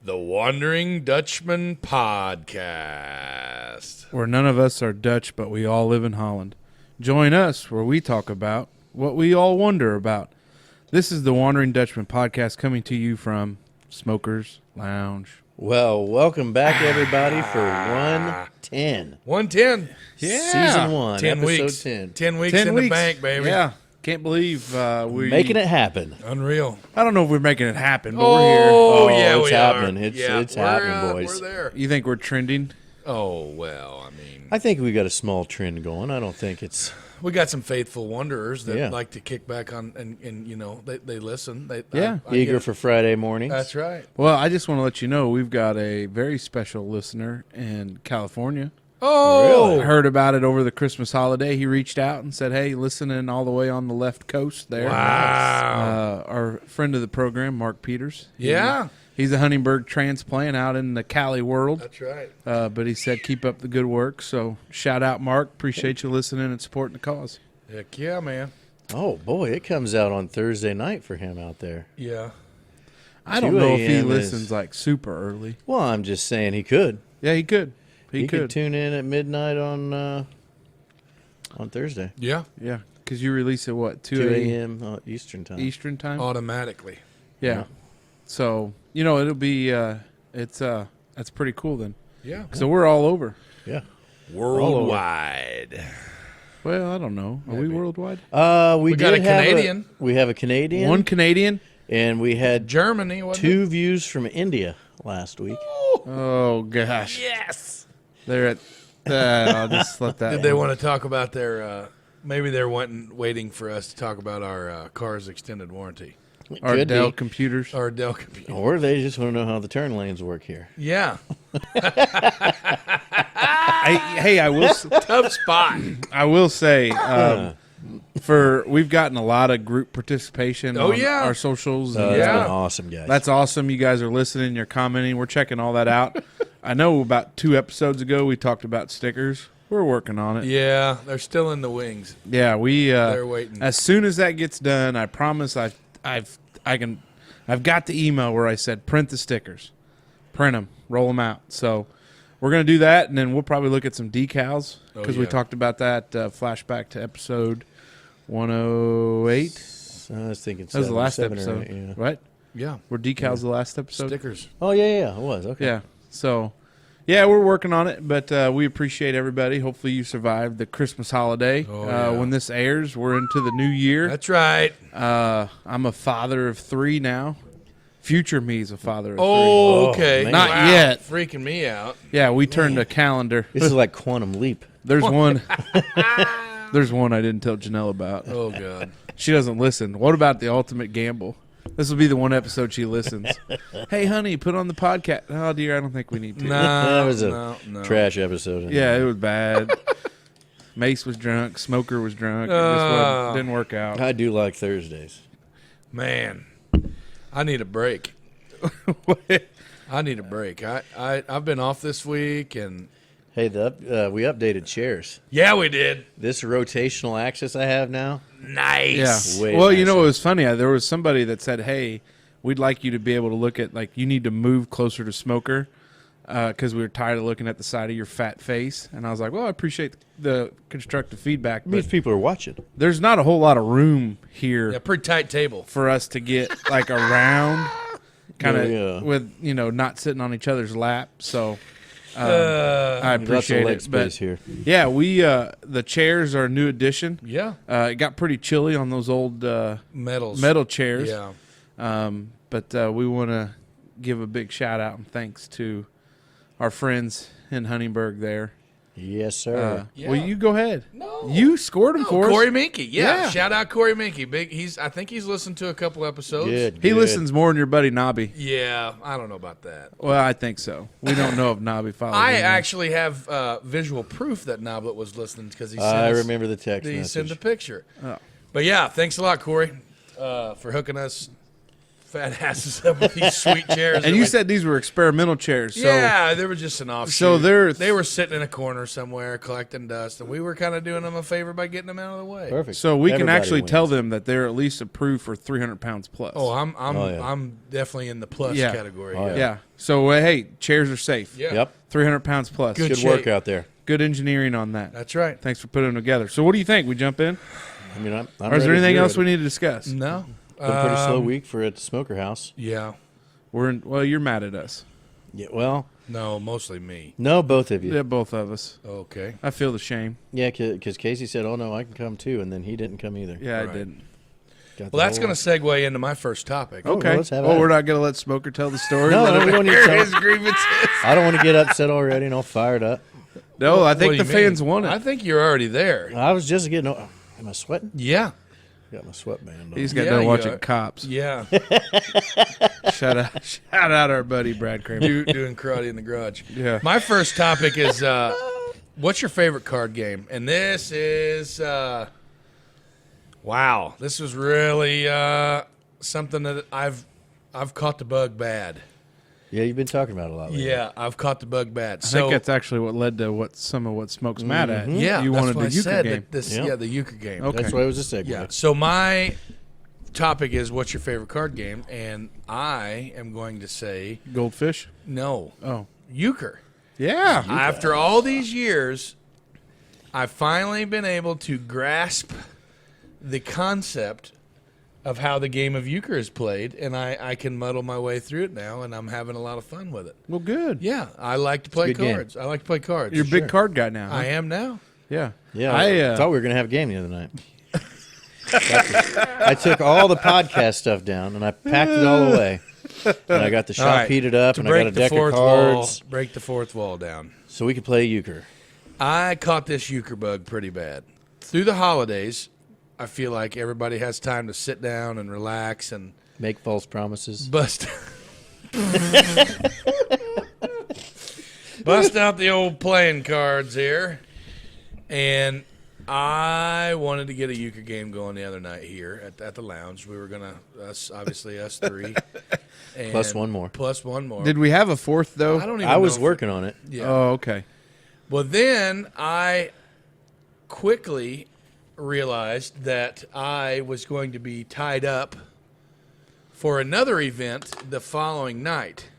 The Wondering Dutchmen podcast. Where none of us are Dutch, but we all live in Holland. Join us where we talk about what we all wonder about. This is the Wandering Dutchman podcast coming to you from Smokers Lounge. Well, welcome back, everybody, for 110. 110. Yeah. Season 1, 10 episode weeks. 10. 10 weeks in the bank, baby. Yeah. Can't believe we're Making it happen. Unreal. I don't know if we're making it happen, but Oh, we're here. yeah, it's we happening. are. It's happening, boys. We're there. You think we're trending? Oh, well, I mean, I think we got a small trend going. I don't think it's... we got some faithful wanderers that Yeah. like to kick back on, and you know, they listen. I eager get- for Friday mornings. That's right. Well, I just want to let you know we've got a very special listener in California. Oh, Really? I heard about it over the Christmas holiday. He reached out and said, hey, listening all the way on the left coast there. Wow. Our friend of the program, Mark Peters. Yeah. He's a Huntingburg transplant out in the Cali world. That's right. But he said, keep up the good work. So shout out, Mark. Appreciate you listening and supporting the cause. Heck yeah, man. Oh, boy, it comes out on Thursday night for him out there. Yeah. I don't 2 know if he a.m. listens is- like super early. Well, I'm just saying he could. Yeah, he could. He He could could. tune in at midnight on Thursday. Yeah. Yeah, because you release at what, 2 a.m. Eastern time. Eastern time? Automatically. Yeah. Yeah. So, you know, it'll be, that's pretty cool then. Yeah. So we're all over. Yeah. Worldwide. Well, I don't know. Are we Maybe. worldwide? We got did a have Canadian. We have a Canadian. One Canadian? And we had Germany, wasn't 2 views from India last week. Oh, gosh. it? Yes. They're at, I'll just let that Did they one. want to talk about their, maybe they're waiting for us to talk about our car's extended warranty. Our Could Dell be. computers. Our Dell computer. Or they just want to know how the turn lanes work here. Yeah. Hey, Tough spot. I will say, we've gotten a lot of group participation Oh, on yeah. our socials. So and, it's Yeah. been awesome, guys. That's awesome. You guys are listening. You're commenting. We're checking all that out. I know about 2 episodes ago we talked about stickers. We're working on it. Yeah, they're still in the wings. Yeah, we. They're waiting. As soon as that gets done, I promise I've got the email where I said print the stickers, print them, roll them out. So we're gonna do that, and then we'll probably look at some decals because we yeah. talked about that. Flashback to episode 108. I was thinking That was the last 7 or episode, 8, yeah. right? Yeah. Were decals the last episode? Stickers. Oh, yeah, it was. Okay. Yeah. So, yeah, we're working on it, but we appreciate everybody. Hopefully you survived the Christmas holiday. Oh, yeah. When this airs, we're into the new year. That's right. I'm a father of 3 now. Future me's a father of 3. Oh, okay. man. Not Wow. yet. Freaking me out. Yeah, we turned a calendar. This is like Quantum Leap. There's one. There's one I didn't tell Janelle about. Oh, God. She doesn't listen. What about the ultimate gamble? This will be the one episode she listens. Hey, honey, put on the podcast. Oh, dear, I don't think we need to. That was a no. trash episode. Yeah, it was bad. Mace was drunk. Smoker was drunk. It just didn't work out. I do like Thursdays. Man, I need a break. I need a break. I've been off this week, and Hey, we updated chairs. yeah, we did. This rotational axis I have now. Nice. Yeah. Way Well, you know, nicer. it was funny. There was somebody that said, hey, we'd like you to be able to look at, like, you need to move closer to Smoker because we were tired of looking at the side of your fat face. And I was like, well, I appreciate the constructive feedback, It means but people are watching. there's not a whole lot of room here Yeah, pretty tight table. for us to get, like, around kind of Yeah. with, you know, not sitting on each other's lap. So I Lots of appreciate leg it. space But, here. yeah, the chairs are a new addition. Yeah. It got pretty chilly on those old Metals. metal chairs. Yeah. But we want to give a big shout out and thanks to our friends in Huntingburg there. Yes, sir. Yeah. Well, you go ahead. No. You scored them for Corey us. Minky. Yeah. Yeah. Shout out Corey Minky. I think he's listened to a couple episodes. Good. He good. listens more than your buddy Nobby. Yeah, I don't know about that. Well, I think so. We don't know if Nobby follows I him. actually have visual proof that Noblet was listening because he sent I us- remember the text he sent message. the picture. Oh. But yeah, thanks a lot, Corey, for hooking us fat asses up with these sweet chairs. And you said these were experimental chairs. So, yeah, they were just an offshoot. So they were sitting in a corner somewhere collecting dust, and we were kind of doing them a favor by getting them out of the way. Perfect. So we can Everybody actually wins. tell them that they're at least approved for 300 pounds plus. Oh, I'm yeah. I'm definitely in the plus Yeah. category. Oh, yeah. yeah. So hey, chairs are safe. Yeah. Yep. 300 pounds plus. Good Good shape. work out there. Good engineering on that. That's right. Thanks for putting them together. So what do you think? We jump in? I mean, I'm Or is there ready. anything You're else we ready. need to discuss? No. Been a pretty slow week for at the Smoker House. Yeah. Well, you're mad at us. Yeah. Well, No, mostly me. no, both of you. Yeah, both of us. Okay. I feel the shame. Yeah, because Casey said, "Oh no, I can come too," and then he didn't come either. Yeah, Right. I didn't. Got Well, the that's whole- going to segue into my first topic. Oh, Okay. well, let's have at we're it. not going to let Smoker tell the story. No, Let no, him we don't need to air tell his grievances. I don't want to get upset already and all fired up. No, I think What the do you fans mean? want it. I think you're already there. I was just getting. Am I sweating? Yeah. Got my sweatband on. He's got Yeah, done you watching are. Cops. Yeah. Shout out our buddy Brad Kramer. Doing karate in the garage. Yeah. My first topic is what's your favorite card game? And this is wow. This was really something that I've caught the bug bad. Yeah, you've been talking about it a lot lately. Yeah, I've caught the bug bad. I think that's actually what led to what Smoke's mad at. yeah, you that's wanted what the I euchre said, game. that this, Yeah. yeah, the euchre game. Okay. That's why it was a segue. Yeah. So my topic is what's your favorite card game? And I am going to say Goldfish. no, Oh, euchre. yeah. After all these years, I've finally been able to grasp the concept of how the game of euchre is played, and I can muddle my way through it now, and I'm having a lot of fun with it. Well, good. Yeah, I like to play good game. cards. I like to play cards. You're a big card guy now. I Huh? am now. Yeah. Yeah, I thought we were going to have a game the other night. I took all the podcast stuff down and I packed it all away. And I got the shop All right. heated up To and I got a break the deck of fourth wall, cards break the fourth wall down. so we could play euchre. I caught this euchre bug pretty bad. Through the holidays, I feel like everybody has time to sit down and relax and Make false promises. bust bust out the old playing cards here. And I wanted to get a euchre game going the other night here at the lounge. We were gonna us three, and Plus one more. plus one more. Did we have a fourth though? I don't even. I was know if- working on it. Yeah. Oh, okay. Well, then I quickly realized that I was going to be tied up for another event the following night.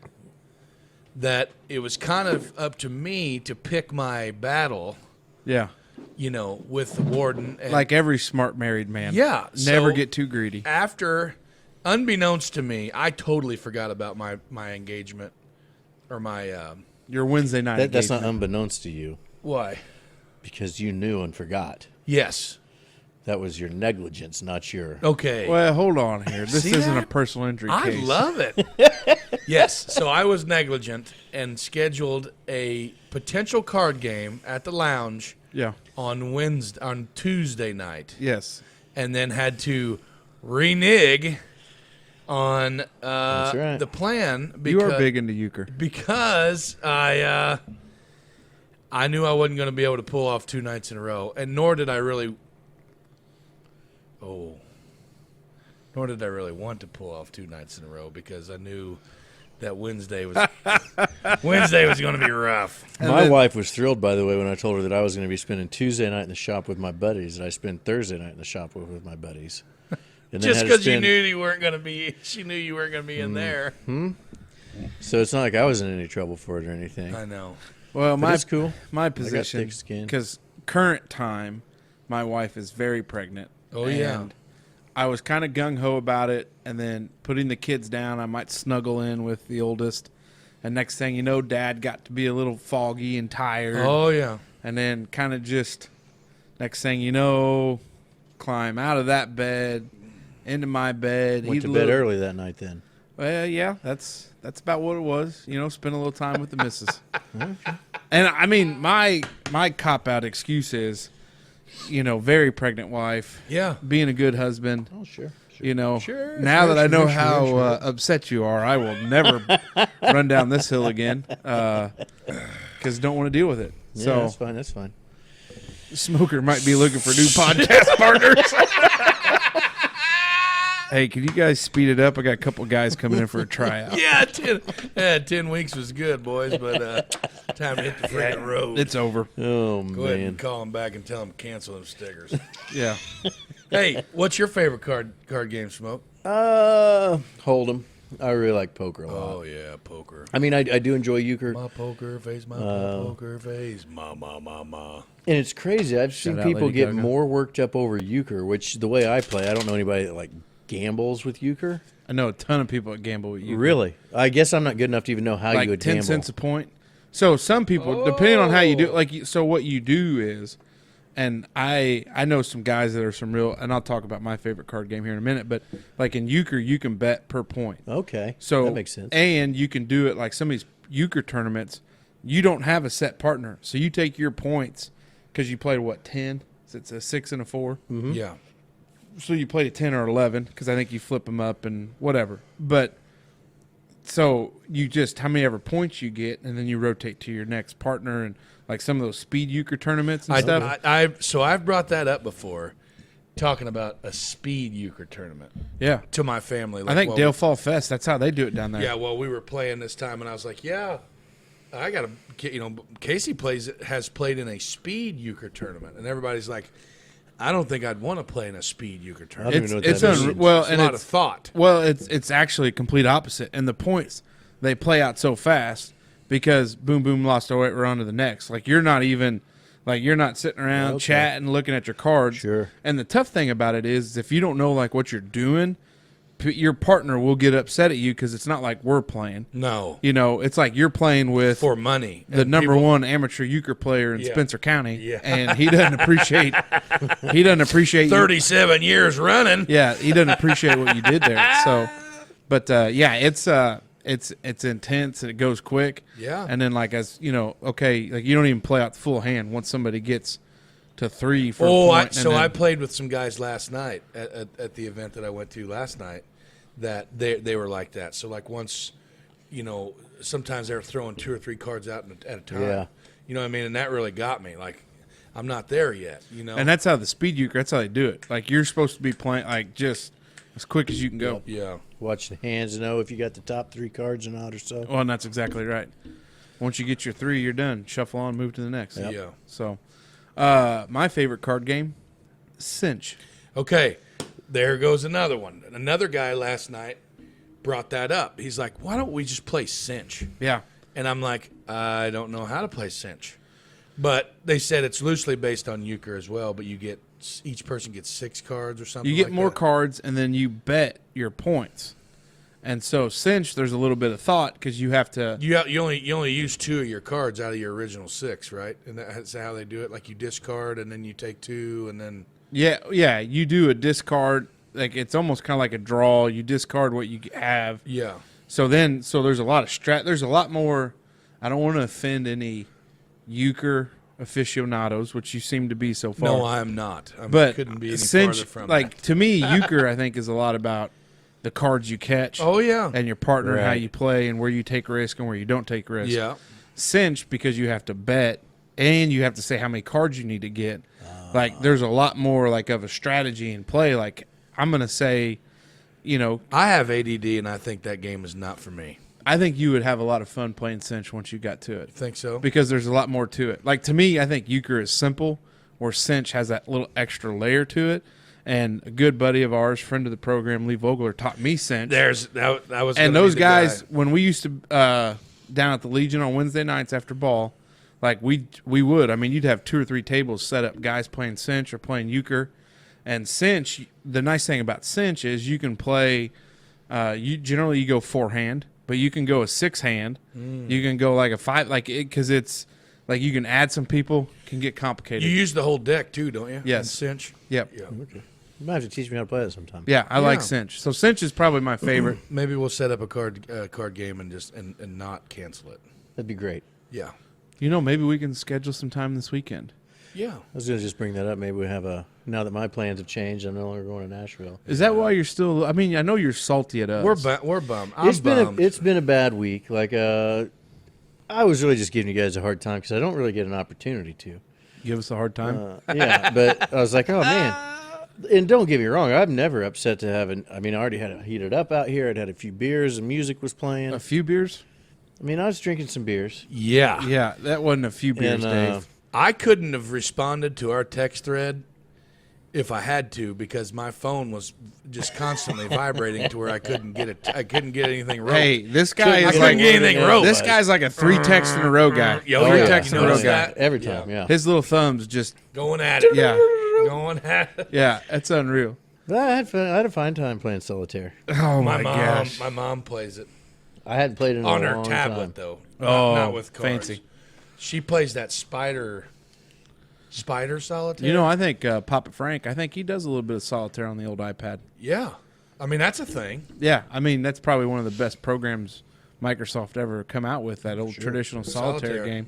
That it was kind of up to me to pick my battle, Yeah. with the warden. And Like every smart married man. Yeah, Never so- get too greedy. after, unbeknownst to me, I totally forgot about my engagement or my Your Wednesday night. That's not engagement. unbeknownst to you why? because you knew and forgot. Yes. That was your negligence, not your. Okay. Well, hold on here. This See isn't that? a personal injury I case. love it. Yes. So I was negligent and scheduled a potential card game at the lounge Yeah. on Tuesday night, Yes. and then had to renege on That's right. the plan. You are big into euchre. because I knew I wasn't going to be able to pull off 2 nights in a row, and nor did I really want to pull off 2 nights in a row because I knew that Wednesday was going to be rough. My wife was thrilled, by the way, when I told her that I was going to be spending Tuesday night in the shop with my buddies, and I spend Thursday night in the shop with my buddies. And then Just had to because you spend- knew you weren't going to be, she knew you weren't going to be in there. So it's not like I was in any trouble for it or anything. I know. Well, But it's cool. my got position, thick skin. because current time, my wife is very pregnant. Oh, yeah. And I was kind of gung-ho about it, and then putting the kids down, I might snuggle in with the oldest. And next thing you know, Dad got to be a little foggy and tired. Oh, yeah. And then kind of just, next thing you know, climb out of that bed, into my bed. Went to bed early that night then. Well, yeah, that's about what it was. Spend a little time with the missus. And I mean, my cop-out excuse is, very pregnant wife, Yeah. being a good husband. Oh, sure. Sure, Now sure, that I know sure, how sure. upset you are, I will never run down this hill again because don't want to deal with it. Yeah, So that's fine. That's fine. Smoker might be looking for new podcast partners. Hey, can you guys speed it up? I got a couple guys coming in for a tryout. Yeah, 10 weeks was good, boys, but time to hit the freaking road. It's over. Oh, Go ahead man. and call them back and tell them cancel them stickers. Yeah. Hey, what's your favorite card game, Smoke? Hold'em. I really like poker a lot. Oh, yeah, poker. I mean, I do enjoy euchre. My poker face, my poker face, ma. And it's crazy. I've seen Shout out people Lady get Gaga. more worked up over euchre, which the way I play, I don't know anybody that like gambles with euchre. I know a ton of people that gamble with you. Really? I guess I'm not good enough to even know how Like you would 10 gamble. cents a point. So some people, depending on how you do it, like, so what you do is, and I know some guys that are some real, and I'll talk about my favorite card game here in a minute, but like in euchre, you can bet per point. Okay. So that makes sense. And you can do it like some of these euchre tournaments. You don't have a set partner, so you take your points because you played 10. So it's a 6 and a 4. Mm-hmm. Yeah. So you played a 10 or 11 because I think you flip them up and whatever. But so you just how many ever points you get, and then you rotate to your next partner, and like some of those speed euchre tournaments and stuff. So I've brought that up before, talking about a speed euchre tournament Yeah, to my family. I think Dale Fall Fest. That's how they do it down there. Yeah, well, we were playing this time, and I was like, yeah, I got to, Casey has played in a speed euchre tournament, and everybody's like, I don't think I'd want to play in a speed euchre I tournament. don't even know what It's that means. well, It's and a lot it's of thought. well, it's actually a complete opposite, and the points they play out so fast because boom, boom, lost. Oh wait, we're on to the next. Like you're not even. Like you're not sitting around Okay. chatting, looking at your cards. Sure. And the tough thing about it is, if you don't know like what you're doing, your partner will get upset at you because it's not like we're playing. No, It's like you're playing with for money. the And number people- one amateur euchre player in Yeah. Spencer County, Yeah. and he doesn't appreciate. He doesn't appreciate 37 years running. Yeah, he doesn't appreciate what you did there. So, but yeah, it's intense and it goes quick. Yeah. And then like okay, like you don't even play out the full hand once somebody gets to 3 for a point. I played with some guys last night at the event that I went to last night that they were like that. So like once, sometimes they were throwing 2 or 3 cards out at a time. Yeah. You know what I mean? And that really got me. Like, I'm not there yet, And that's how the speed euchre. That's how they do it. Like you're supposed to be playing like just as quick as you can go. Yeah. Watch the hands to know if you got the top 3 cards or not or so. Well, and that's exactly right. Once you get your 3, you're done. Shuffle on, move to the next. Yep. Yeah. So, my favorite card game, Cinch. Okay, there goes another one. Another guy last night brought that up. He's like, why don't we just play Cinch? Yeah. And I'm like, I don't know how to play Cinch. But they said it's loosely based on euchre as well, but each person gets 6 cards or something You get like more that. cards, and then you bet your points. And so Cinch, there's a little bit of thought because you have to. You only use 2 of your cards out of your original 6, right? And that's how they do it. Like you discard and then you take 2 and then Yeah, you do a discard. Like it's almost kind of like a draw. You discard what you have. yeah. So there's a lot of There's a lot more. I don't want to offend any euchre aficionados, which you seem to be so far. No, I'm not. I But couldn't be any Cinch, farther from like that. to me, euchre I think is a lot about the cards you catch. Oh yeah. And your partner, how Right. you play, and where you take risk and where you don't take risk. Yeah. Cinch, because you have to bet and you have to say how many cards you need to get. Like there's a lot more like of a strategy in play. Like I'm gonna say, I have ADD and I think that game is not for me. I think you would have a lot of fun playing Cinch once you got to it Think so? because there's a lot more to it. Like to me, I think euchre is simple, where Cinch has that little extra layer to it. And a good buddy of ours, friend of the program, Lee Vogler, taught me Cinch. That was And gonna be those the guys, guy. when we used to down at the Legion on Wednesday nights after ball, like we would. I mean, you'd have 2 or 3 tables set up, guys playing Cinch or playing euchre. And Cinch, the nice thing about Cinch is you can play. You generally go 4-hand, but you can go a 6-hand. You can go like a 5, like because it's like you can add some people. Can get complicated. You use the whole deck too, don't you? Yes. In Cinch. Yep. Yeah. Okay. You might have to teach me how to play that sometime. Yeah, I like Yeah. Cinch. So Cinch is probably my favorite. Maybe we'll set up a card game and just and not cancel it. That'd be great. Yeah. Maybe we can schedule some time this weekend. Yeah. I was going to just bring that up. Maybe we have now that my plans have changed, I'm no longer going to Nashville. Is that why you're still? I mean, I know you're salty at us. We're bummed. I'm bummed. It's been a bad week. Like I was really just giving you guys a hard time because I don't really get an opportunity to. Give us a hard time. Yeah, but I was like, oh man, And don't get me wrong, I'm never upset to have I already had it heated up out here. I'd had a few beers and music was playing. A few beers? I mean, I was drinking some beers. Yeah. Yeah, that wasn't a few beers, Dave. I couldn't have responded to our text thread if I had to because my phone was just constantly vibrating to where I couldn't get it. I couldn't get anything wrote. Hey, this guy I is couldn't like get anything wrote. this guy's like a 3 text in a row guy. Yo, Three yeah. texts in a row Notice guy. that? Every time, yeah. His little thumbs just Going at it. yeah, Going at it. yeah. It's unreal. But I had fun. I had a fine time playing solitaire. Oh My my mom, gosh. my mom plays it I hadn't played it in on a her long tablet time. though. Oh, not with cards. fancy. She plays that spider solitaire. You know, I think Papa Frank. I think he does a little bit of solitaire on the old iPad. Yeah, I mean that's a thing. Yeah, I mean that's probably one of the best programs Microsoft ever come out with. That old traditional solitaire Solitaire. game.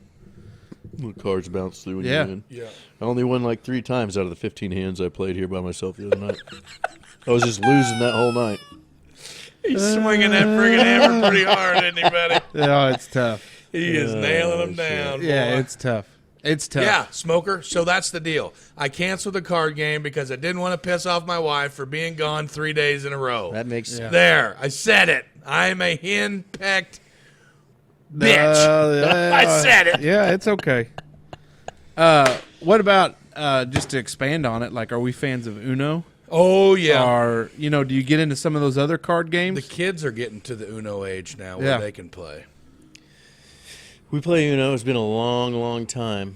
The cards bounce through when Yeah. you win. Yeah. I only won like 3 times out of the 15 hands I played here by myself the other night. I was just losing that whole night. He's swinging that friggin' hammer pretty hard, isn't he, buddy? Oh, it's tough. He is nailing them down. Yeah, boy. it's tough. It's tough. Yeah, smoker. So that's the deal. I canceled the card game because I didn't want to piss off my wife for being gone 3 days in a row. That makes sense. There, I said it. I am a hen-pecked bitch. I said it. Yeah, it's okay. What about just to expand on it? Like, are we fans of Uno? Oh yeah. Or do you get into some of those other card games? The kids are getting to the Uno age now where Yeah. they can play. We play Uno. It's been a long, long time.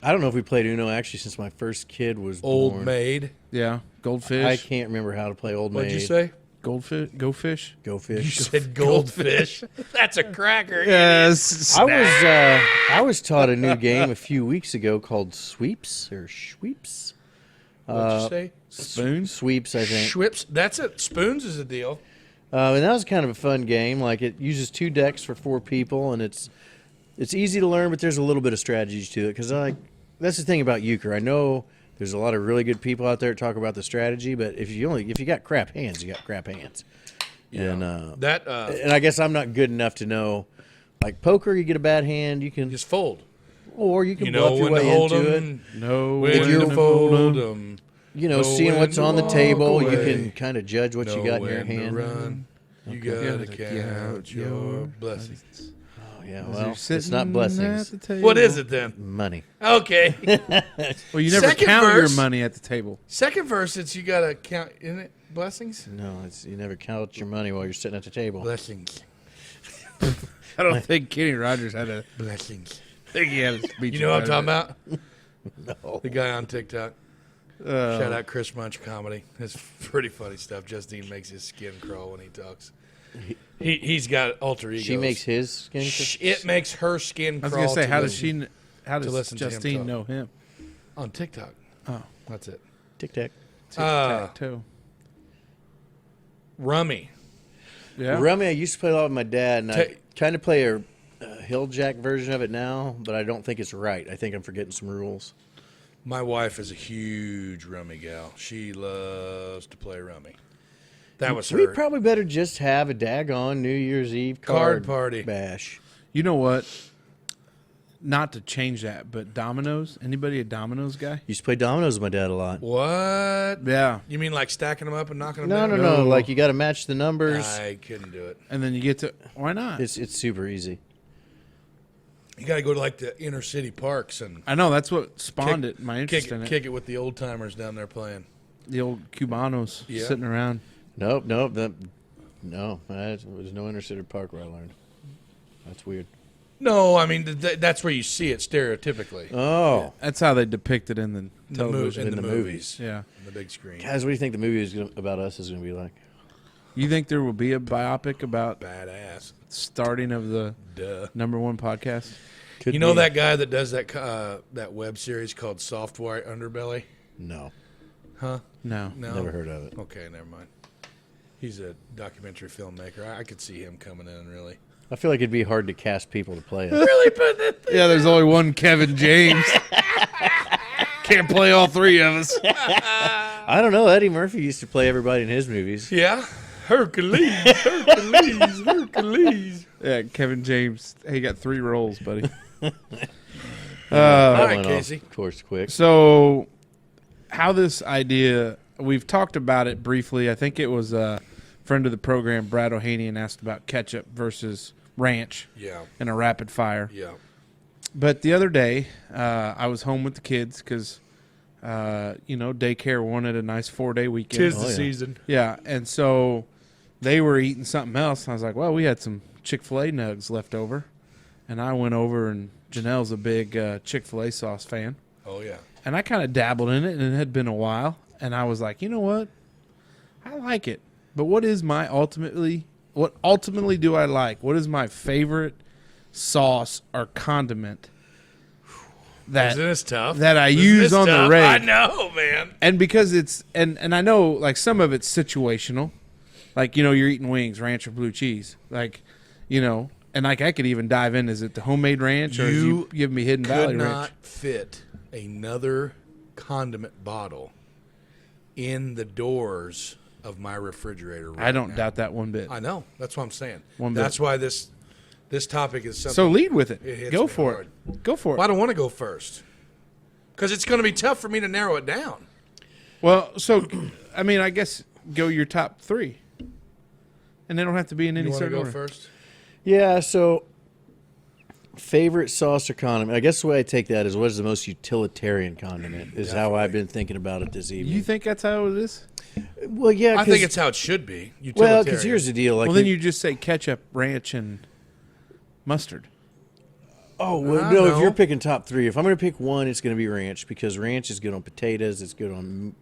I don't know if we played Uno actually since my first kid was Old born. Maid. Yeah, Goldfish. I can't remember how to play Old Maid. What'd you say? Goldfish. Go fish. Go You fish. said goldfish. That's a cracker. Yes. I was taught a new game a few weeks ago called Sweeps or Schweeps. What'd you say? Spoons. Sweeps, I think. Schwips. That's it. Spoons is a deal. And that was kind of a fun game. Like it uses 2 decks for 4 people, and it's easy to learn, but there's a little bit of strategy to it. Because that's the thing about euchre. I know there's a lot of really good people out there that talk about the strategy, but if you got crap hands, you got crap hands. Yeah. And And I guess I'm not good enough to know. Like poker, you get a bad hand, you can, just fold. or you can You know bluff your when to way hold into it. them. No. When you're to fold them. Know Seeing when what's to on the walk table, you away. can kind of judge what you got in your When to hand. run. You gotta count your blessings. Oh yeah, You're well, it's sitting not blessings, at the table. What is it then? money. Okay. Well, you never Second count verse. your money at the table. Second verse, it's you gotta count, isn't it? Blessings? No, you never count your money while you're sitting at the table. Blessings. I don't think Kenny Rogers had a. Blessings. I think he had a speech. You know what I'm talking about? No. The guy on TikTok. Shout out Chris Munch Comedy. It's pretty funny stuff. Justine makes his skin crawl when he talks. He's got alter egos. She makes his skin. It makes her skin I was crawl. gonna say, to how does listen- she? How does listen to him Justine talk. know him? on TikTok? Oh, That's it. Tic Tac. Tic-tac-toe. Rummy. Yeah. Rummy, I used to play a lot with my dad, and I Ta- kind of play a hill jack version of it now, but I don't think it's right. I think I'm forgetting some rules. My wife is a huge rummy gal. She loves to play rummy. That was We her. probably better just have a daggone New Year's Eve Card party. bash. You know what? Not to change that, but Domino's. Anybody a Domino's guy? Used to play dominoes with my dad a lot. What? Yeah. You mean like stacking them up and knocking them No, down? no, no. Like you got to match the numbers. I couldn't do it. And then you get to why not? It's super easy. You got to go to like the inner city parks and I know that's what spawned it. My interest in it. kick it with the old timers down there playing. The old Cubanos Yeah. sitting around. Nope. No, there's no inner city park where I learned. That's weird. No, I mean that's where you see it stereotypically. Oh, That's how they depict it in the television. in the movies. Yeah. On the big screen. guys, what do you think the movie about us is going to be like? You think there will be a biopic about Badass. starting of the Duh. #1 podcast? Could You know be. that guy that does that web series called Software Underbelly? No, Huh? No. No. never heard of it. Okay, never mind. He's a documentary filmmaker. I could see him coming in really. I feel like it'd be hard to cast people to play it. Really put that. Yeah, there's only one Kevin James. Can't play all three of us. I don't know. Eddie Murphy used to play everybody in his movies. Yeah. Hercules. Hercules. Yeah, Kevin James. He got 3 roles, buddy. All That right, went Casey. off course quick. So, how this idea we've talked about it briefly. I think it was a friend of the program, Brad Ohanian, asked about ketchup versus ranch Yeah. in a rapid fire. Yeah. But the other day, I was home with the kids because, daycare wanted a nice 4-day weekend. Tis Oh, the yeah. season. Yeah, and so they were eating something else. I was like, well, we had some Chick-fil-A nugs left over. And I went over, and Janelle's a big Chick-fil-A sauce fan. Oh, yeah. And I kind of dabbled in it, and it had been a while. And I was like, you know what? I like it. But what ultimately do I like? What is my favorite sauce or condiment Isn't this tough? that I Isn't use this on the tough? reg? I know, man. And because it's and I know like some of it's situational, like you're eating wings, ranch or blue cheese, like and like I could even dive in. Is it the homemade ranch or is you give me Hidden Valley Could not ranch? fit another condiment bottle in the doors of my refrigerator right I don't now. doubt that one bit. I know. That's what I'm saying. One bit. That's why this topic is something. So lead with it. It hits Go me for hard. it. Go for it. Well, I don't want to go first because it's going to be tough for me to narrow it down. Well, so I mean, I guess go your top 3, and they don't have to be in any You want to certain go order. first? Yeah, so favorite sauce or condiment. I guess the way I take that is what is the most utilitarian condiment is how I've been thinking about it this evening. You think that's how it is? Well, yeah, I think it's how it should be. well, because here's the deal. Like, Well, then you just say ketchup, ranch, and mustard. oh well, I no. If know. you're picking top 3, if I'm going to pick one, it's going to be ranch because ranch is good on potatoes. It's good on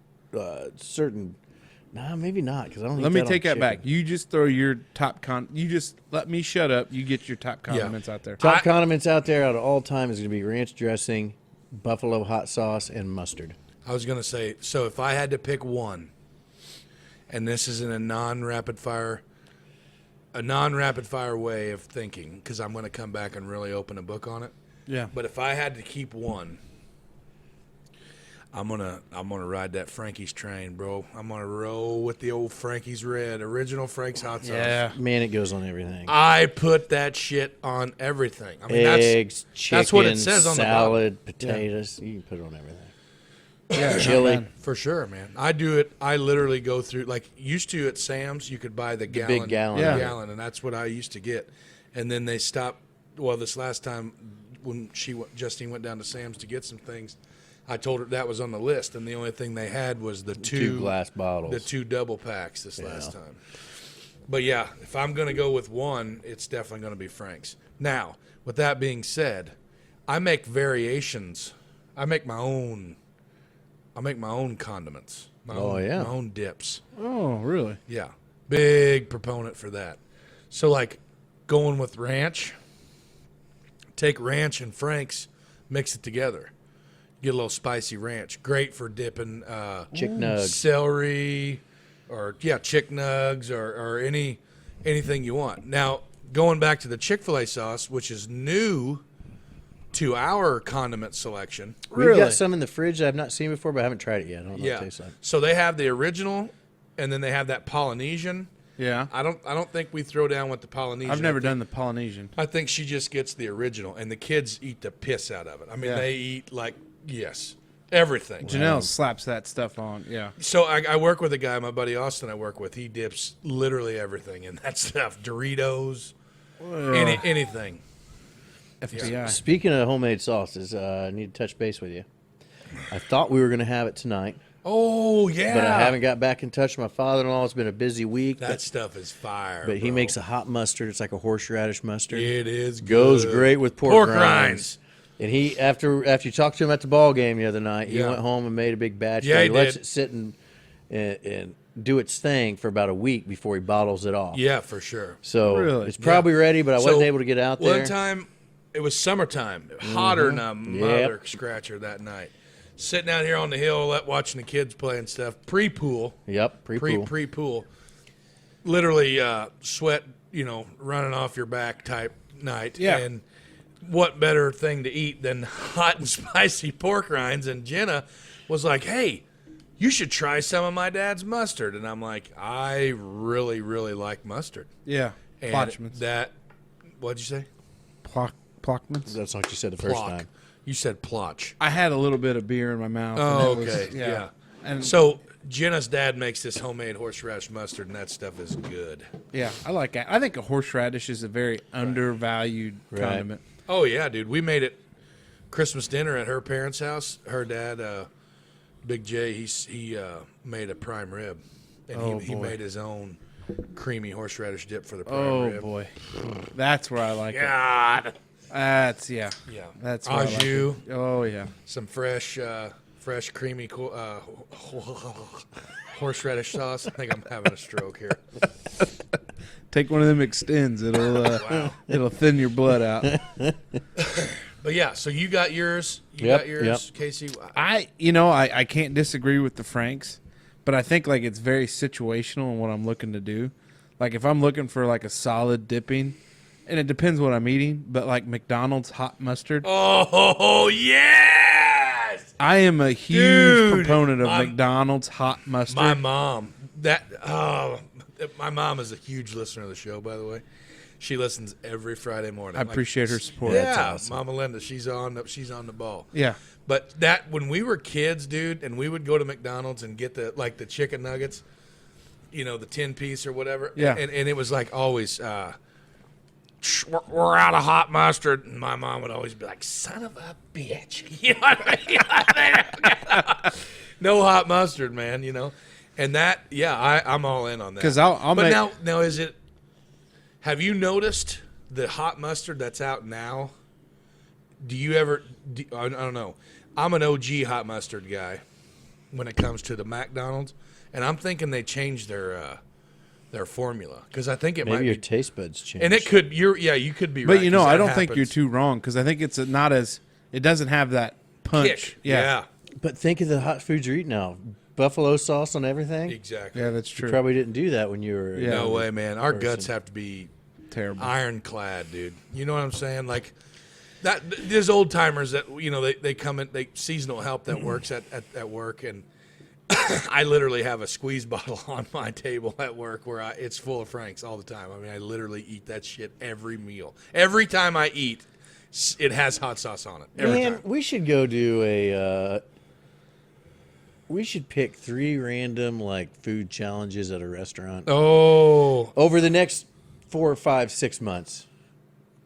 certain. Nah, maybe not because I don't. Let eat me on take that chicken. back. You just throw your top You just let me shut up. You get your top condiments out there. Top condiments out there out of all time is going to be ranch dressing, buffalo hot sauce, and mustard. I was going to say, so if I had to pick one, and this is in a non-rapid fire way of thinking, because I'm going to come back and really open a book on it. Yeah. But if I had to keep one, I'm gonna ride that Frankie's train, bro. I'm gonna roll with the old Frankie's Red, original Frank's hot sauce. Yeah. Man, it goes on everything. I put that shit on everything. I mean, Eggs, chicken, that's what it says on the bottle. salad, potatoes. You can put it on everything. Yeah. Chili. man. For sure, man. I do it. I literally go through, like, used to at Sam's, you could buy the gallon, big gallon. Yeah. gallon, and that's what I used to get. And then they stopped. Well, this last time when Justine went down to Sam's to get some things, I told her that was on the list, and the only thing they had was the Two glass bottles. the 2 double packs this last time. But yeah, if I'm going to go with one, it's definitely going to be Frank's. Now, with that being said, I make variations. I make my own condiments. My own dips. Oh, really? Yeah. Big proponent for that. So like going with ranch, take ranch and Frank's, mix it together. Get a little spicy ranch. Great for dipping Chick nugs. celery or chick nugs or anything you want. Now, going back to the Chick-fil-A sauce, which is new to our condiment selection. We've Really? got some in the fridge that I've not seen before, but I haven't tried it yet. I don't know what it tastes like. So they have the original and then they have that Polynesian. Yeah. I don't think we throw down with the Polynesian. I've never done the Polynesian. I think she just gets the original, and the kids eat the piss out of it. I mean, Yeah. they eat everything. Janelle slaps that stuff on. Yeah. So I work with a guy, my buddy Austin. I work with. He dips literally everything in that stuff. Doritos, anything. FBI. Speaking of homemade sauces, I need to touch base with you. I thought we were going to have it tonight, Oh yeah, but I haven't got back in touch with my father-in-law. It's been a busy week. That stuff is fire. But he bro. makes a hot mustard. It's like a horseradish mustard. It is Goes good. great with pork rinds. rinds. And he, after you talked to him at the ball game the other night, he Yeah. went home and made a big batch. Yeah, But he lets did. it sit and do its thing for about a week before he bottles it off. Yeah, for sure. So Really? it's probably ready, but I wasn't So, able to get out there. One time, it was summertime, hotter than a mother Yep. scratcher that night. Sitting out here on the hill, watching the kids play and stuff. Pre-pool. Yep, pre-pool. Pre-pool. Literally sweat, running off your back type night. Yeah. And what better thing to eat than hot and spicy pork rinds? And Jenna was like, hey, you should try some of my dad's mustard. And I'm like, I really, really like mustard. Yeah. And Plotchments. what'd you say? Plockments. That's what you said the first Plock. time. You said plotch. I had a little bit of beer in my mouth. Oh, and it was- okay. Yeah. And So Jenna's dad makes this homemade horseradish mustard, and that stuff is good. Yeah, I like that. I think a horseradish is a very undervalued Right. condiment. Oh yeah, dude. We made it Christmas dinner at her parents' house. Her dad, Big J, he made a prime rib, and he boy. made his own creamy horseradish dip for the prime Oh rib. boy, that's where I like it. God. That's yeah. Yeah. That's where I like Au it. Oh yeah. Some fresh creamy horseradish sauce. I think I'm having a stroke here. Take one of them extends. It'll thin your blood out. But yeah, so you got yours. You Yep, got yours, Casey. I can't disagree with the Franks, but I think like it's very situational in what I'm looking to do. Like if I'm looking for like a solid dipping, and it depends what I'm eating, but like McDonald's hot mustard. Oh yes! I am a huge Dude, proponent of McDonald's hot mustard. My mom. My mom is a huge listener of the show, by the way. She listens every Friday morning. I appreciate her support. Yeah, That's awesome. Mama Linda, she's on the ball. Yeah. But that when we were kids, dude, and we would go to McDonald's and get the chicken nuggets, the 10-piece or whatever. Yeah. And it was like always, we're out of hot mustard, and my mom would always be like, "Son of a bitch," you know what I mean? No hot mustard, man. And that, yeah, I'm all in on that. 'Cause I'll but make- now is it? Have you noticed the hot mustard that's out now? Do you ever? I don't know. I'm an OG hot mustard guy when it comes to the McDonald's, and I'm thinking they changed their formula because I think it Maybe might your be. taste buds change. And it could. You could be. But right, 'cause I that don't think you're happens. too wrong because I think it's not as it doesn't have that punch. Kick. Yeah. But think of the hot foods you're eating now. Buffalo sauce on everything. Exactly. Yeah, that's true. Probably didn't do that when you were. Yeah. No way, man. Our person. guts have to be Terrible. ironclad, dude. You know what I'm saying? Like that. There's old timers that they come in. They seasonal help that works at work, and I literally have a squeeze bottle on my table at work where it's full of Franks all the time. I mean, I literally eat that shit every meal. Every time I eat, it has hot sauce on it. Every Man, time. we should go do a. We should pick 3 random food challenges at a restaurant Oh, over the next 4 or 5, 6 months,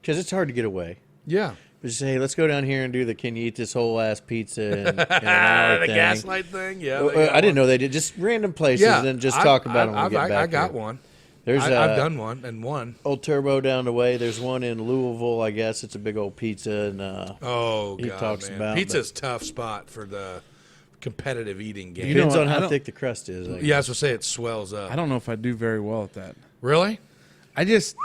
because it's hard to get away. yeah. But just say, hey, let's go down here and do the can you eat this whole ass pizza in an hour The thing. gaslight thing. Yeah. I didn't know they did just random places and then just talk about them when we get back. I got here. one. There's I've done one and one. Old Turbo down the way. There's one in Louisville, I guess. It's a big old pizza. And Oh, he God, talks man. about, Pizza's a tough spot for the competitive eating game. You know depends what, on I how don't- thick the crust is. I Yeah, I was gonna say it swells up. I don't know if I do very well at that. Really? I just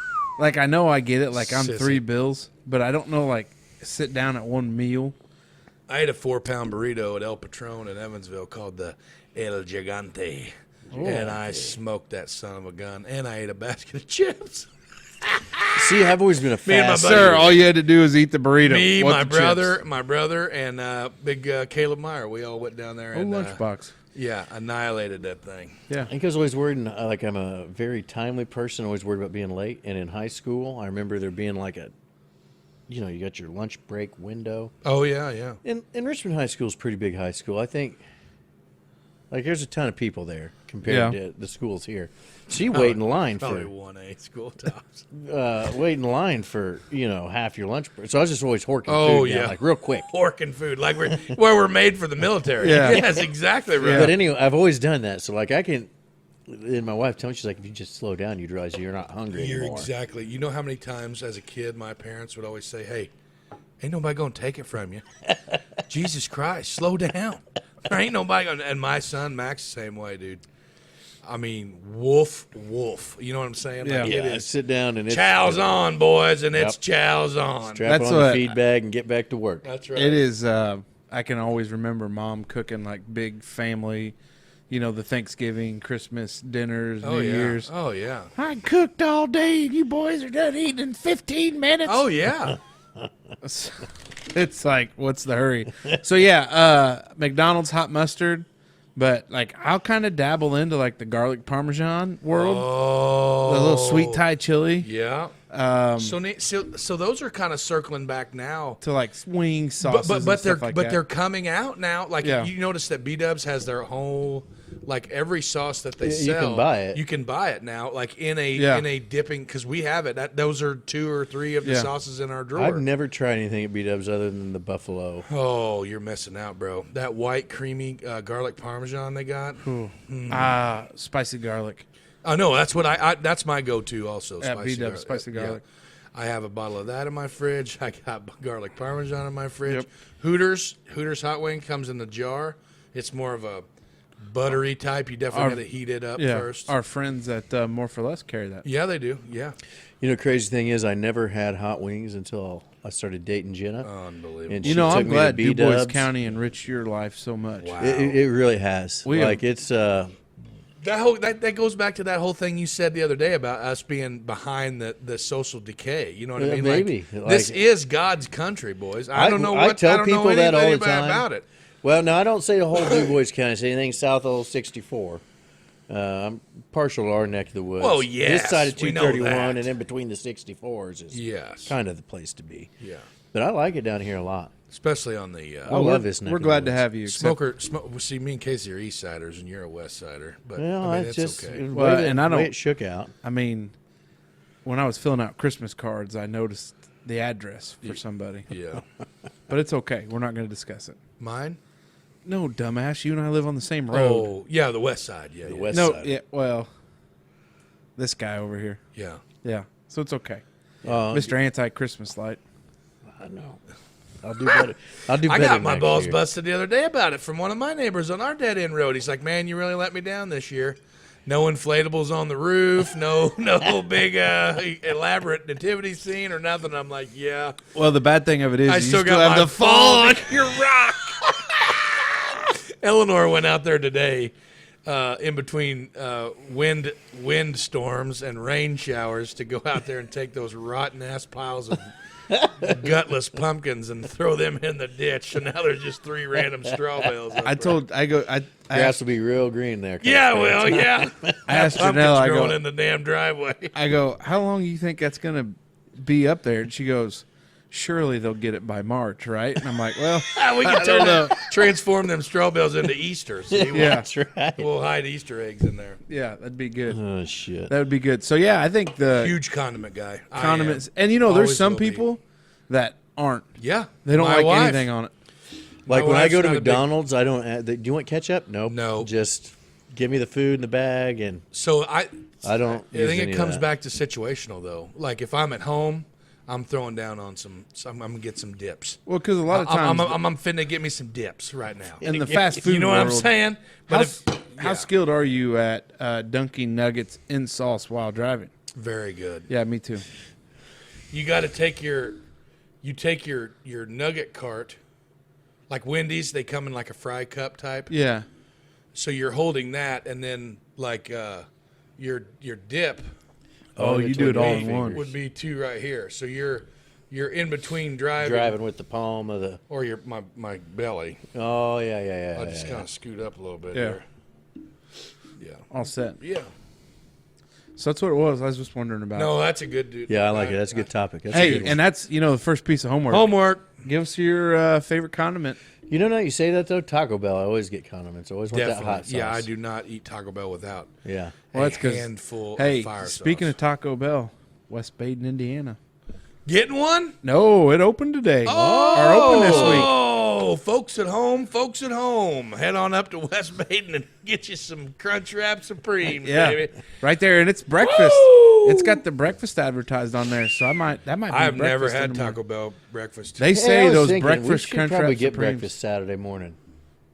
I know I get it. Like I'm Sissy. 3 bills, but I don't know sit down at one meal. I ate a 4-pound burrito at El Patron in Evansville called the El Gigante, and I smoked that son of a gun. And I ate a basket of chips. See, I've always been a Me and my fast. buddy- Sir, all you had to do is eat the burrito. Me, What my the chips? brother, and big Caleb Meyer. We all went down there Oh, and lunchbox. annihilated that thing. Yeah. I think I was always worried, I'm a very timely person, always worried about being late. And in high school, I remember there being you got your lunch break window. Oh yeah. And Richmond High School is a pretty big high school. I think, there's a ton of people there compared Yeah. to the schools here. So you wait in line Probably for 1A school tops. wait in line for half your lunch break. So I was just always horking Oh, food down, yeah. real quick. Pork and food, like we're made for the military. Yeah. Yes, exactly right. But anyway, I've always done that. So I can. And my wife tells me, she's like, if you just slow down, you'd realize you're not hungry You're anymore. exactly. You know how many times as a kid my parents would always say, "Hey, ain't nobody gonna take it from you. Jesus Christ, slow down. There ain't nobody gonna." And my son Max, the same way, dude. I mean, wolf. You know what I'm saying? Yeah. Like, Yeah, it is. sit down and it's Chow's on, boys, and it's Yep. chow's on. strap That's on the what- feed bag and get back to work. That's right. It is. I can always remember Mom cooking big family, the Thanksgiving, Christmas dinners, Oh New yeah. Year's. Oh yeah. I cooked all day, and you boys are done eating in 15 minutes. Oh yeah. It's like, what's the hurry? So yeah, McDonald's hot mustard, but I'll kind of dabble into the garlic parmesan world, Oh. the little sweet Thai chili. Yeah. So those are kind of circling back now. to like wing sauces, But and they're stuff like but that. they're coming out now. Like Yeah. you notice that B-Dubs has their whole, like every sauce that they You sell. can buy it. You can buy it now, like in a Yeah. dipping, because we have it. Those are 2 or 3 of the Yeah. sauces in our drawer. I've never tried anything at B-Dubs other than the buffalo. Oh, you're missing out, bro. That white creamy garlic parmesan they got. Spicy garlic. Oh no, that's what I that's my go-to also. At B-Dubs, garlic. spicy garlic. I have a bottle of that in my fridge. I got garlic parmesan in my fridge. Yep. Hooters hot wing comes in the jar. It's more of a buttery type. You definitely got to heat it up Yeah, first. our friends at More for Less carry that. Yeah, they do. Yeah, You know, crazy thing is, I never had hot wings until I started dating Jenna. unbelievable. And You she know, took I'm me to glad Du Bois B-Dubs. County enriched your life so much. Wow. It really has. We like have- it's that goes back to that whole thing you said the other day about us being behind the social decay. You know what I Yeah, mean? maybe. This Like- is God's country, boys. I don't know I what tell I don't people know that all anything the time. about it. Well, no, I don't say the whole Du Bois County. I say anything south of 64. I'm partial to our neck of the woods. Well, yes, This side of we know 231 that. and in between the 64s is Yes. kind of the place to be. Yeah, But I like it down here a lot. especially on the I love this neck We're of the glad to woods. have you. except- Well, see, me and Casey are East Siders, and you're a West Sider. But Well, I mean, it's it's just okay. the Well, way and I the way don't- it shook out. I mean, when I was filling out Christmas cards, I noticed the address for somebody. Yeah, But it's okay. We're not going to discuss it. mine. No, dumbass. You and I live on the same road. Oh, yeah, the West Side. Yeah, The yeah. west no, side. yeah, well, this guy over here. Yeah. Yeah. So it's okay. Uh, Mr. Anti-Christmas Light. I know. I'll do better. I'll do I better got my next balls year. busted the other day about it from one of my neighbors on our dead end road. He's like, "Man, you really let me down this year. No inflatables on the roof, no big elaborate nativity scene or nothing." I'm like, "Yeah, Well, the bad thing of it is I you still still got have my the fall on. your rock." Eleanor went out there today, in between wind storms and rain showers, to go out there and take those rotten ass piles of gutless pumpkins and throw them in the ditch. So now there's just 3 random straw bales. up there. I Grass asked, will be real green there. Yeah, well, yeah. I asked Pumpkins Janelle, I growing go, in the damn driveway. how long do you think that's going to be up there? And she goes, surely they'll get it by March, right? And I'm like, well, We can transform them straw bales into Easter. See, yeah, That's right. we'll hide Easter eggs in there. yeah, that'd be good. Oh shit. That would be good. So yeah, I think the Huge condiment guy. I condiments, am. and you know, Always there's some will be. people that aren't. Yeah, They don't my like wife. anything on it. Like My when I wife's go to not a big- McDonald's, I don't add. Do you want ketchup? Nope. No. Just give me the food in the bag, and So I don't. I use think any it of comes that. back to situational though. Like if I'm at home, I'm throwing down on I'm gonna get some dips. Well, because a lot of times I'm finna get me some dips right now. in the fast food You know what I'm world, saying? How, But how skilled are you at dunking nuggets in sauce while driving? very good. Yeah, me too. You got to take your nugget cart, like Wendy's. They come in like a fry cup type. Yeah. So you're holding that, and then like your dip Oh, you do it all in fingers. one. would be 2 right here. So you're in between driving, driving with the palm of the. or my belly. Oh yeah. I just kind of scoot up a little bit Yeah. here. Yeah. All set. Yeah. So that's what it was. I was just wondering about. No, that's a good dude. Yeah, I like it. That's a good topic. That's a Hey, good one. and that's the first piece of homework. Homework. Give us your favorite condiment. You know, now you say that though. Taco Bell, I always get condiments. I always want Definitely. that hot sauce. Yeah, I do not eat Taco Bell without Yeah. Well, that's a 'cause- handful Hey, of fire speaking sauce. of Taco Bell, West Baden, Indiana. Getting one? No, it opened today. Or open this week. Oh, folks at home, head on up to West Baden and get you some Crunchwrap Supreme, Yeah, baby. right there, and it's breakfast. Woo! It's got the breakfast advertised on there, so that might be. I've never breakfast in had the morning. Taco Bell breakfast. They Hey, I say was those thinking, breakfast we should Crunchwrap probably get Supremes breakfast Saturday morning.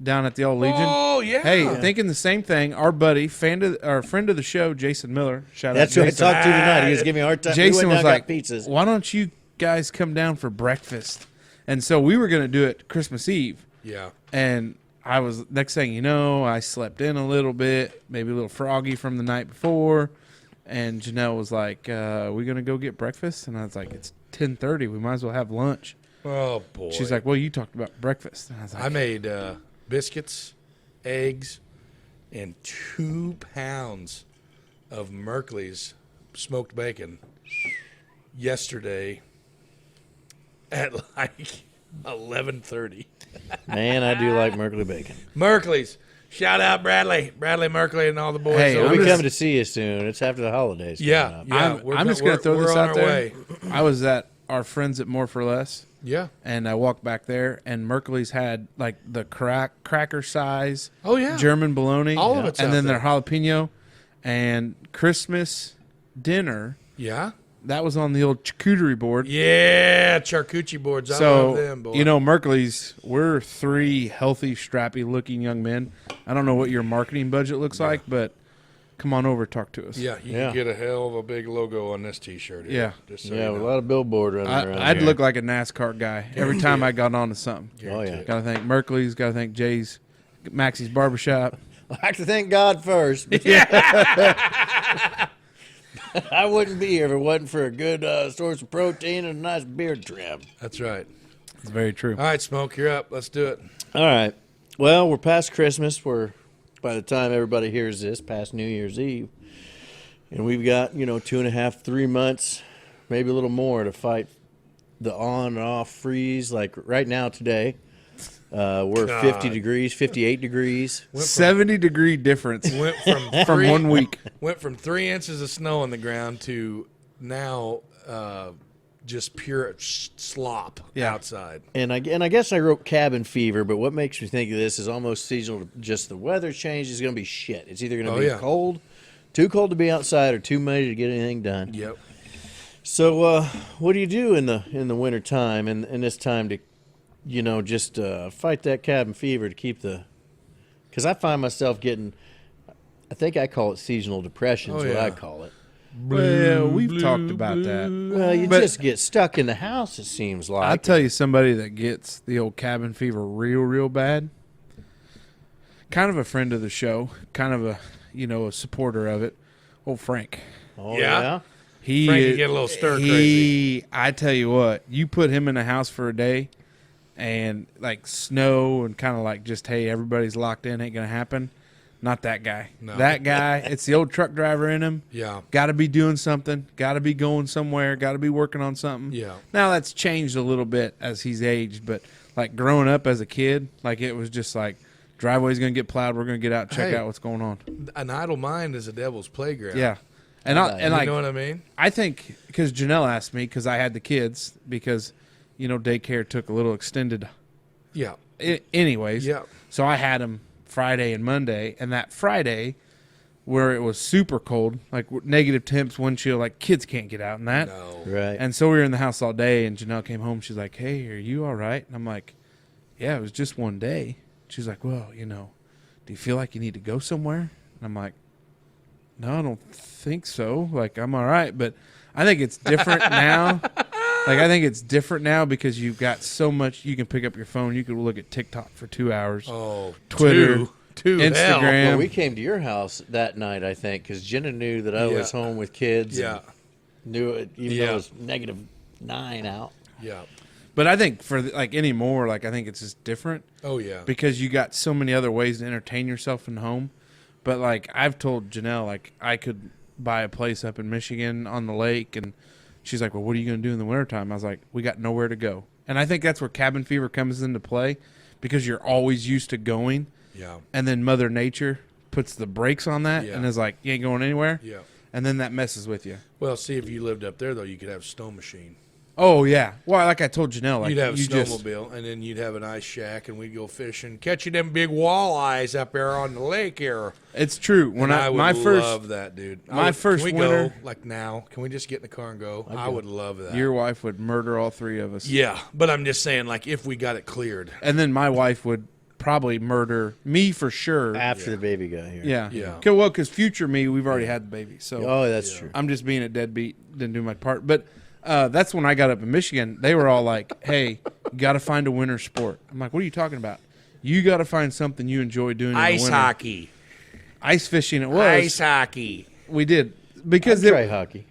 down at the old Legion. Oh yeah. Hey, thinking the same thing. Our buddy, friend of the show, Jason Miller. Shout That's out, what I Jason. talked to tonight. He was giving me a hard time. We Jason went was down like, and got pizzas. "Why don't you guys come down for breakfast?" And so we were going to do it Christmas Eve. Yeah. And I was, next thing you know, I slept in a little bit, maybe a little froggy from the night before. And Janelle was like, we going to go get breakfast? And I was like, it's 10:30. We might as well have lunch. Oh boy. She's like, well, you talked about breakfast. And I was like, I made biscuits, eggs, and 2 pounds of Merkley's smoked bacon. yesterday at like 11:30. Man, I do like Merkley bacon. Merkley's. Shout out Bradley Merkley and all the boys. Hey, We'll over be there. coming to see you soon. It's after the holidays. coming Yeah, up. yeah. I'm just going to throw we're this on out our there. way. I was at our friends at More for Less, Yeah. and I walked back there, and Merkley's had like the cracker size Oh yeah. German bologna, All of it's and out then there. their jalapeno, and Christmas dinner. Yeah. That was on the old charcuterie board. Yeah. Charcuterie boards. I So, love them, boy. you know, Merkley's, we're 3 healthy, strappy-looking young men. I don't know what your marketing budget looks like, but come on over, talk to us. Yeah, you Yeah. can get a hell of a big logo on this T-shirt. Here, Yeah. Just so Yeah, you with a know. lot of billboard running around. I'd here. look like a NASCAR guy every time I got onto something. Oh, yeah. Guarantee Got to thank Merkley's, got to thank Jay's, Maxie's Barbershop. I like to thank God first. I wouldn't be here if it wasn't for a good source of protein and a nice beard trim. That's right. It's very true. All right, Smoke, you're up. Let's do it. All right. Well, we're past Christmas. We're, by the time everybody hears this, past New Year's Eve. And we've got, 2.5, 3 months, maybe a little more to fight the on and off freeze. Like right now today, we're God. 50 degrees, 58 degrees. 70-degree difference Went from from three, 1 week. Went from 3 inches of snow on the ground to now just pure slop outside. And I guess I wrote cabin fever, but what makes me think of this is almost seasonal. Just the weather change is going to be shit. It's either going to be cold, too cold to be outside, or too muddy to get anything done. Yep. So what do you do in the winter time and this time to, just fight that cabin fever to keep the? Because I find myself getting, I think I call it seasonal depression. Is Oh, what yeah. I call it. Well, we've talked about that. Well, you But- just get stuck in the house. It seems like. I'll tell you somebody that gets the old cabin fever real bad. Kind of a friend of the show, kind of a supporter of it. Old Frank. Oh Yeah. yeah. He Frank, you get a little stir crazy. I tell you what, you put him in the house for a day, and like snow and kind of like just hey, everybody's locked in, ain't gonna happen. Not that guy. No. That guy. It's the old truck driver in him. Yeah. Got to be doing something. Got to be going somewhere. Got to be working on something. Yeah. Now that's changed a little bit as he's aged, but like growing up as a kid, like it was just like driveway's gonna get plowed. We're gonna get out, check Hey. out what's going on. An idle mind is a devil's playground. Yeah, and You like You know what I mean? I think because Janelle asked me because I had the kids because daycare took a little extended. Yeah. Anyways, Yeah. so I had them Friday and Monday, and that Friday where it was super cold, like negative temps, wind chill, like kids can't get out in that. No. Right. And so we were in the house all day, and Janelle came home. She's like, "Hey, are you all right?" And I'm like, "Yeah, it was just one day." She's like, "Well, do you feel like you need to go somewhere?" And I'm like, "No, I don't think so. Like, I'm all right." But I think it's different now. Like, I think it's different now because you've got so much. You can pick up your phone. You can look at TikTok for 2 hours. Oh, Twitter, two Instagram. hell. Well, we came to your house that night, I think, because Jenna knew that I was Yeah. home with kids. Yeah. And knew it, even Yeah. though it was -9 out. Yeah. But I think for like anymore, like I think it's just different. Oh yeah. Because you got so many other ways to entertain yourself in home. But like I've told Janelle, like I could buy a place up in Michigan on the lake, and she's like, "Well, what are you going to do in the wintertime?" I was like, "We got nowhere to go." And I think that's where cabin fever comes into play because you're always used to going, Yeah. and then Mother Nature puts the brakes on that Yeah. and is like, "You ain't going anywhere," Yeah. and then that messes with you. Well, see, if you lived up there though, you could have a snow machine. Oh yeah, well, like I told Janelle, like You'd have a you just snowmobile, and then you'd have an ice shack, and we'd go fishing, catching them big walleyes up there on the lake here. it's true. When And I would my first love that, dude. my first can we winter- go like now? Can we just get in the car and go? I would love that. your wife would murder all 3 of us. Yeah, but I'm just saying, like, if we got it cleared. And then my wife would probably murder me for sure. After the baby got here. Yeah. Yeah. Well, because future me, we've already had the baby. So Oh, that's true. I'm just being a deadbeat, didn't do my part. But that's when I got up in Michigan. They were all like, hey, you got to find a winter sport. I'm like, what are you talking about? You got to find something you enjoy doing in the Ice winter. hockey. Ice fishing it was. Ice hockey. We did. Because I'd try hockey.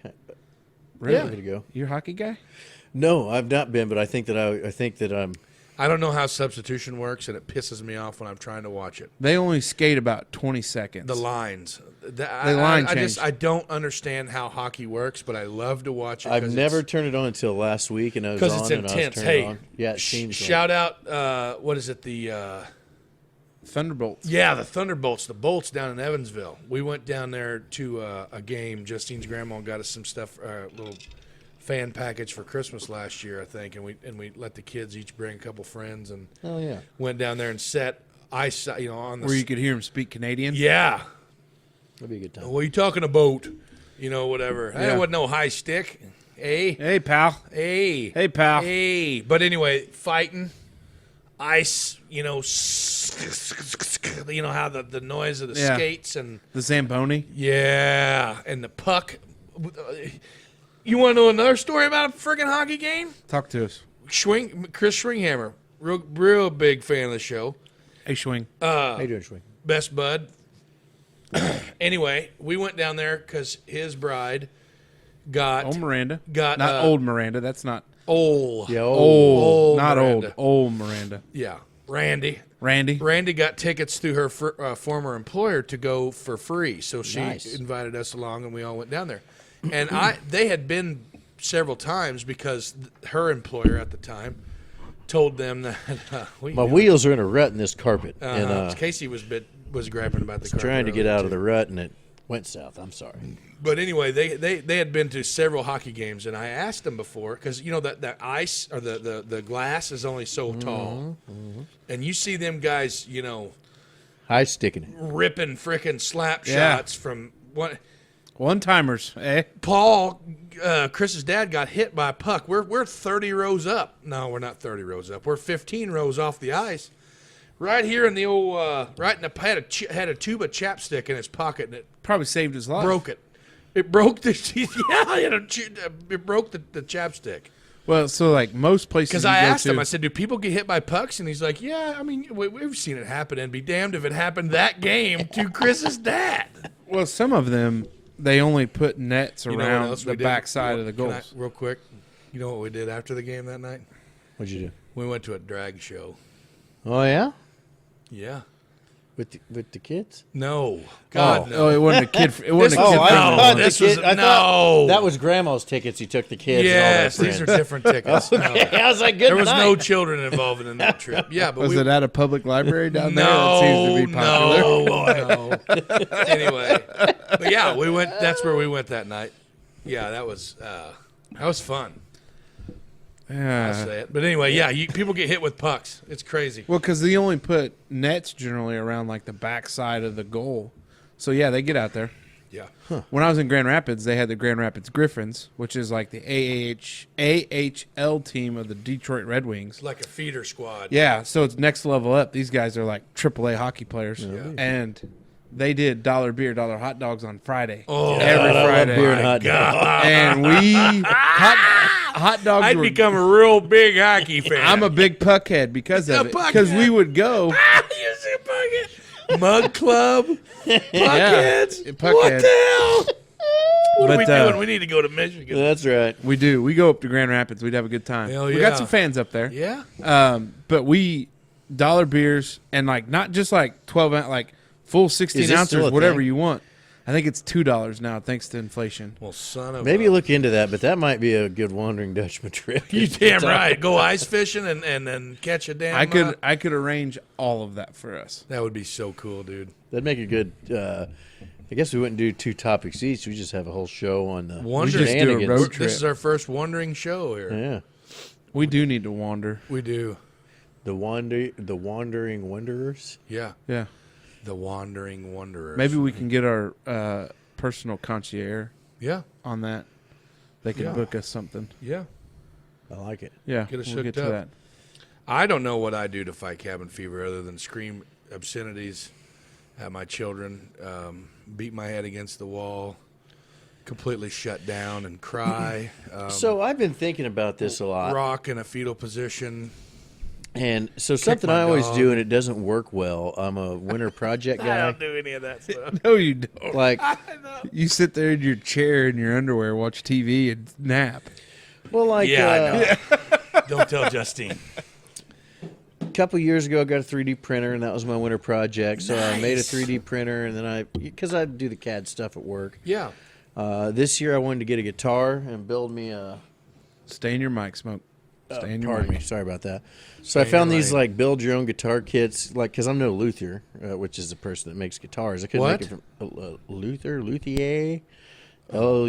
Really? Give it a go. You're a hockey guy? No, I've not been, but I think that I'm I don't know how substitution works, and it pisses me off when I'm trying to watch it. They only skate about 20 seconds. The lines. I don't understand how hockey works, but I love to watch it. I've never turned it on until last week, and I was on it's and intense. I was turning Hey, on. Yeah, it seems shout out. What is it? The Thunderbolts. the Thunderbolts, the Bolts down in Evansville. We went down there to a game. Justine's grandma got us some stuff, little fan package for Christmas last year, I think, and we let the kids each bring a couple friends and Oh, yeah. went down there and set ice, on the Where you could hear him speak Canadian. yeah. That'd be a good time. What are you talking about? Whatever. Yeah. That wasn't no high stick. Hey, Hey, pal. hey, Hey, pal. hey. But anyway, fighting, ice. You know how the noise of the Yeah. skates and The Zamboni. yeah, and the puck. You want to know another story about a friggin' hockey game? Talk to us. Chris Schwinghammer, real big fan of the show. Hey, Schwing. How you doing, Schwing? Best bud. Anyway, we went down there because his bride got Old Miranda. got, not old Miranda. That's not old. Yeah, old. Not Miranda. old. Old Miranda. Yeah, Randy. Randy. Randy got tickets through her former employer to go for free, so she Nice. invited us along, and we all went down there. And they had been several times because her employer at the time told them that My wheels are in a rut in this carpet, and Casey was griping about the car trying to get earlier, out too. of the rut, and it went south. I'm sorry. But anyway, they had been to several hockey games, and I asked them before because that ice or the glass is only so tall, and you see them guys, High sticking it. ripping frickin' slap Yeah. shots from what. One-timers. Eh? Paul, Chris's dad, got hit by a puck. We're 30 rows up. No, we're not 30 rows up. We're 15 rows off the ice. Right here in the old, right in the had a tube of chapstick in his pocket, and it Probably saved his life. broke it. It broke the it broke the chapstick. Well, so like most places. Because you I go asked to, him, I said, "Do people get hit by pucks?" And he's like, "Yeah, I mean, we've seen it happen, and be damned if it happened that game to Chris's dad." Well, some of them they only put nets You know what around else the we did? backside of the Can I- goals. real quick, you know what we did after the game that night? What'd you do? We went to a drag show. Oh yeah, Yeah. with the kids. No. God, no. Oh, it wasn't a kid. It wasn't a Oh, kid. I friendly thought one. this was- I no. thought that was Grandma's tickets. He took the kids. Yes, and all these their are friends. different tickets. No. I was like, good There was night. no children involved in that trip. Yeah, but Was we it at a public library down there? That seems to be popular. no. Anyway, but yeah, we went. That's where we went that night. Yeah, that was fun. I'll Yeah. say it. But anyway, yeah, people get hit with pucks. It's crazy. Well, because they only put nets generally around like the backside of the goal. So yeah, they get out there. Yeah. When I was in Grand Rapids, they had the Grand Rapids Griffins, which is like the AHL team of the Detroit Red Wings. It's like a feeder squad. Yeah, so it's next level up. These guys are like AAA hockey players, and they did dollar beer, dollar hot dogs on Friday. Oh, every Friday, beer and hot dogs. and we hot dogs. I'd were, become a real big hockey fan. I'm a big puck head because of A it. puck Because we head. would go. You see Puckhead? Mug Club, Puckheads. Puckhead. What the hell? What are we But, doing? We need to go to Michigan. That's right. We do. We go up to Grand Rapids. We'd have a good time. Hell We yeah. got some fans up there. Yeah. But we dollar beers and like not just like 12 like full 16 Is this still ounces, a whatever thing? you want. I think it's $2 now thanks to inflation. Well, son of Maybe a... look into that, but that might be a good Wandering Dutchman trip. You damn right. Go ice fishing and then catch a damn... I could arrange all of that for us. that would be so cool, dude. That'd make a good. I guess we wouldn't do 2 topics each. We just have a whole show on the Wondering- just do a shenanigans. road trip. This is our first Wondering show here. Yeah, We do need to wander. We do. the Wandering Wanderers. Yeah. Yeah. The Wandering Wanderers. Maybe we can get our personal concierge Yeah. on that. They could Yeah. book us something. Yeah. I like it. Yeah, Get us we'll hooked get to up. that. I don't know what I do to fight cabin fever other than scream obscenities at my children, beat my head against the wall, completely shut down and cry, So I've been thinking about this a lot, rock in a fetal position. and so something my I always dog. do, and it doesn't work well. I'm a winter project I guy. don't do any of that stuff. No, you don't. Like, You sit there in your chair in your underwear, watch TV, and nap. well, like, Yeah, I know. Don't tell Justine. couple years ago, I got a 3D printer, and that was my winter project. So I made a Nice. 3D printer, and then because I do the CAD stuff at work. Yeah. This year, I wanted to get a guitar and build me a. Stay in your mic, Smoke. Stay in your Pardon mic. me, sorry about that. So I in found your these lane. like build your own guitar kits, like because I'm no luthier, which is the person that makes guitars. I couldn't What? make it from luthier, I Luthier. thought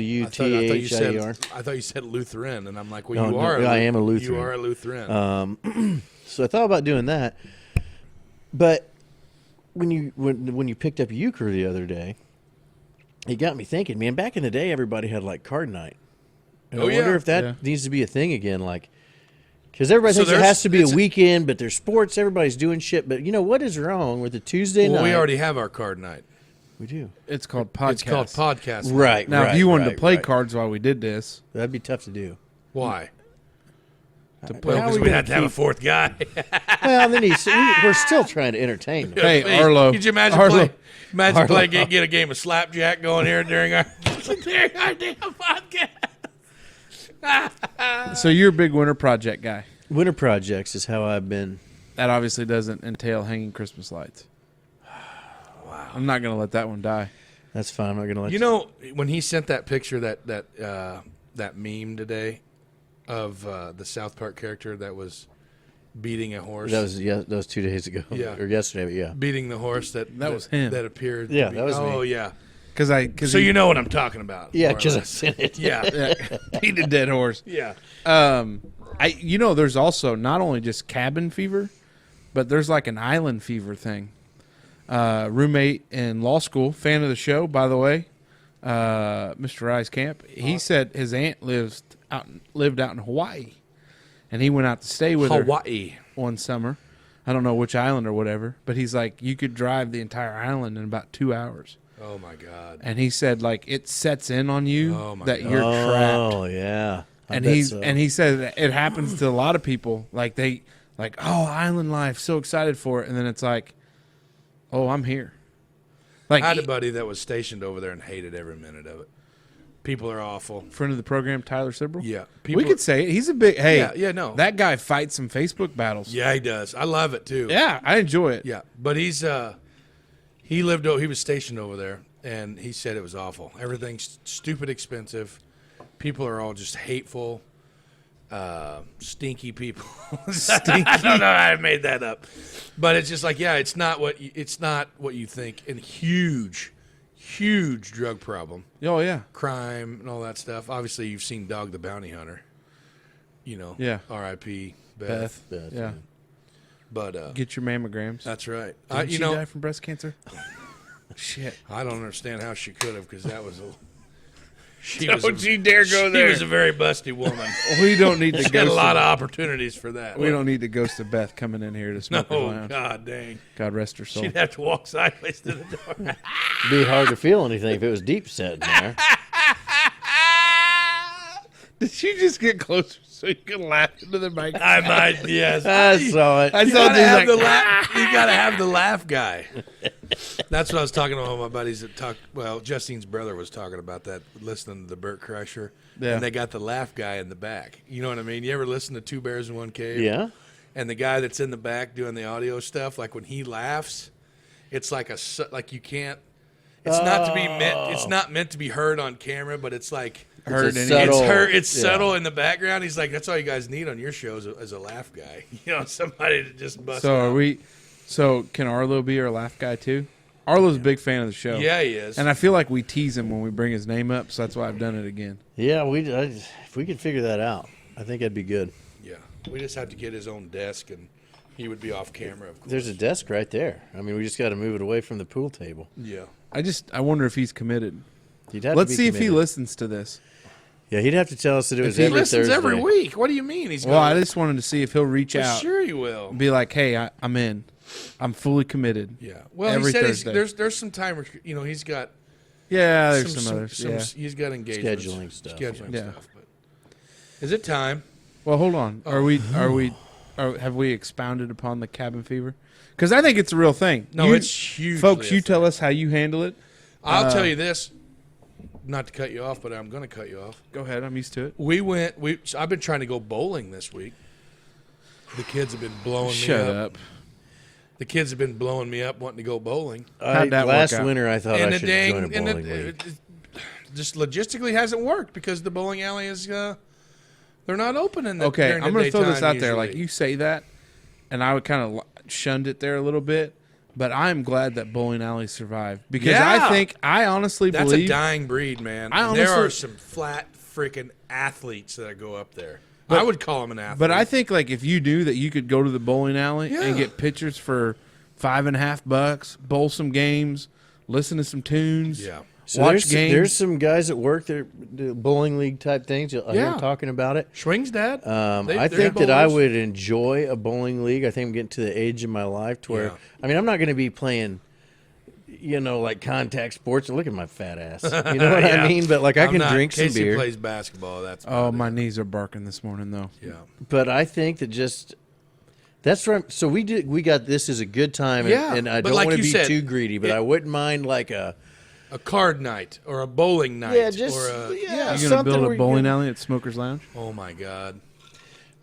you said Lutheran, and I'm like, well, No, you no, are. I am a Lutheran. You are a Lutheran. So I thought about doing that, but when you picked up euchre the other day, it got me thinking. Man, back in the day, everybody had like card night. And Oh, I wonder yeah. if that Yeah. needs to be a thing again, like. Because everybody So thinks it there's- has to be a it's a- weekend, but there's sports. Everybody's doing shit. But you know what is wrong with the Tuesday well, night? we already have our card night. We do. It's called podcast. It's called podcast. night. Right. Now, right, if you wanted right, to play right. cards while we did this, That'd be tough to do. Why? to Well, play. how Because are we we gonna had to have a keep- fourth guy. Well, then we're still trying to entertain them. Hey, Arlo. Could you imagine Arlo. playing get a game of slapjack going here during our damn podcast? So you're a big winter project guy. Winter projects is how I've been. That obviously doesn't entail hanging Christmas lights. Wow. I'm not going to let that one die. That's fine. I'm not gonna let You know, when he sent that picture, that meme today of the South Park character that was beating a horse. That was 2 days ago. Yeah. Or yesterday. But yeah. beating the horse that was him. that appeared. Yeah, to be, that was me. Oh yeah. Because So you know what I'm talking about. Yeah, more or because I less. sent it. Yeah. beat a dead horse. Yeah. There's also not only just cabin fever, but there's like an island fever thing. Roommate in law school, fan of the show, by the way, Mr. Rice Camp. He said his aunt lived out in Hawaii, and he went out to stay with her Hawaii. one summer. I don't know which island or whatever, but he's like, you could drive the entire island in about 2 hours. Oh my God. And he said, like, it sets in on you Oh, my that God. you're trapped. Oh yeah. I And bet he's so. and he said it happens to a lot of people. Like oh, island life, so excited for it, and then it's like, oh, I'm here. Like I had a buddy that was stationed over there and hated every minute of it. People are awful. friend of the program, Tyler Sibrel. Yeah. we could say it. He's a big no. That guy fights some Facebook battles. Yeah, he does. I love it too. Yeah, I enjoy it. Yeah, but he was stationed over there, and he said it was awful. Everything's stupid expensive. People are all just hateful, stinky people. I don't know. I made that up, but it's just like, yeah, it's not what you think. And huge drug problem, Oh yeah. crime, and all that stuff. Obviously, you've seen Dog the Bounty Hunter. You know, Yeah. R.I.P. Beth. Beth, Yeah. But Get your mammograms. that's right. Didn't she die from breast cancer? Shit. I don't understand how she could have, because that was a. She Don't you dare go She there. was a very busty woman. We don't need to She had a ghost. lot of opportunities for that. We don't need to ghost of Beth coming in here to smoke No, lounge. God dang. God rest her soul. She'd have to walk sideways to the door. It'd be hard to feel anything if it was deep set in there. Did she just get closer so you can laugh into the mic? I might, yes. I saw it. I You saw gotta this have like, the laugh. You gotta have the laugh guy. That's what I was talking to all my buddies that talk. Well, Justine's brother was talking about that, listening to the Burt Kreischer, Yeah. and they got the laugh guy in the back. You know what I mean? You ever listen to Two Bears in One Cave? Yeah. And the guy that's in the back doing the audio stuff, like when he laughs, it's like like you can't. It's not to be meant. It's not meant to be heard on camera, but it's like. heard It's a any- subtle- It's her. It's yeah. subtle in the background. He's like, that's all you guys need on your show is a laugh guy. You know, somebody to just bust. So out. are we? So can Arlo be our laugh guy too? Arlo's a big fan of the show. Yeah, he is. And I feel like we tease him when we bring his name up, so that's why I've done it again. Yeah, if we could figure that out, I think that'd be good. Yeah, we just have to get his own desk, and he would be off camera. Of course. There's a desk right there. I mean, we just got to move it away from the pool table. Yeah. I wonder if he's committed. He'd have Let's to be see if he committed. listens to this. Yeah, he'd have to tell us that it was he He every listens Thursday. every week. What do you mean? He's Well, I going just wanted to see if he'll reach out, sure he will. and be like, "Hey, I'm in. I'm fully committed." Yeah. Well, Every he said Thursday. there's some time. He's got Yeah, there's some others. Yeah. He's got engagements, Scheduling stuff. Scheduling Yeah. stuff. But is it time? Well, hold on. Have we expounded upon the cabin fever? Because I think it's a real thing. No, it's huge. Folks, you tell us how you handle it. I'll tell you this. Not to cut you off, but I'm going to cut you off. Go ahead. I'm used to it. I've been trying to go bowling this week. The kids have been blowing me Shut up. up. The kids have been blowing me up wanting to go bowling. How'd that Last work out? winter, I thought I should join a bowling league. it just logistically hasn't worked because the bowling alley is they're not open in the Okay, during the I'm going to throw this daytime out there. Like usually. you say that, and I would kind of shunned it there a little bit, but I'm glad that bowling alley survived because Yeah. I honestly That's believe a dying breed, man. I There are honestly- some flat freaking athletes that go up there. I would call them an athlete. But I think like if you knew that you could go to the bowling alley Yeah. and get pitchers for $5.50, bowl some games, listen to some tunes, Yeah. So watch there's games. some guys that work there, do bowling league type things. I hear Yeah. them talking about it. Swing's dad. I think that I would enjoy a bowling league. I think I'm getting to the age in my life to where, Yeah. I mean, I'm not going to be playing, like contact sports. Look at my fat ass. You know what Yeah. I mean? But like I I'm can not. drink some Casey beer. plays basketball. That's Oh, about my it. knees are barking this morning though. Yeah. But I think that that's right. So we got this as a good time, Yeah, and I but don't like want to you be said, too greedy, but I wouldn't mind like a card night or a bowling night. yeah, just or a, yeah, You gonna something build where a you bowling can- alley at Smokers Lounge? Oh my God.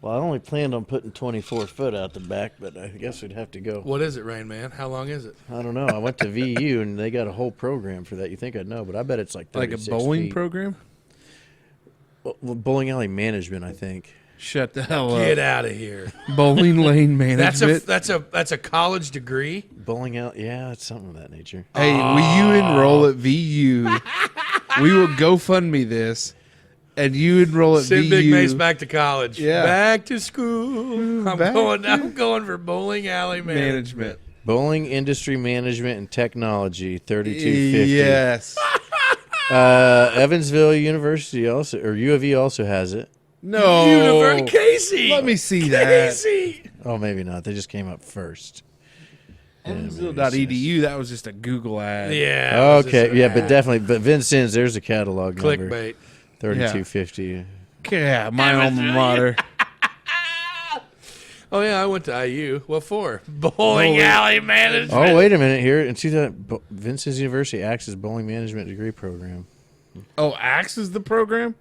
Well, I only planned on putting 24 foot out the back, but I guess we'd have to go. What is it, Rain Man? How long is it? I don't know. I went to VU and they got a whole program for that. You think I'd know, but I bet it's like Like a 36 bowling feet. program? Well, bowling alley management, I think. Shut the hell Get up. out of here. Bowling lane management. That's a college degree. Bowling alley, yeah, it's something of that nature. Hey, will you enroll at VU? We will GoFundMe this, and you enroll at Send VU. Big Mace back to college. Yeah. Back to school. I'm back going for bowling alley management. Bowling industry management and technology, 3250. Yes. Evansville University also, or U of E also has it. No. Casey. Let me see that. Casey. Oh, maybe not. They just came up first. Evansville.edu. That was just a Google ad. Yeah. it was just Okay, an yeah, ad. but definitely. But Vincennes, there's a catalog number. Clickbait. 3250. Yeah, my alma mater. Oh, yeah, I went to IU. What for? Bowling alley management. Oh, wait a minute. Here in 2000, Vincennes University acts as bowling management degree program. Oh, Axe is the program?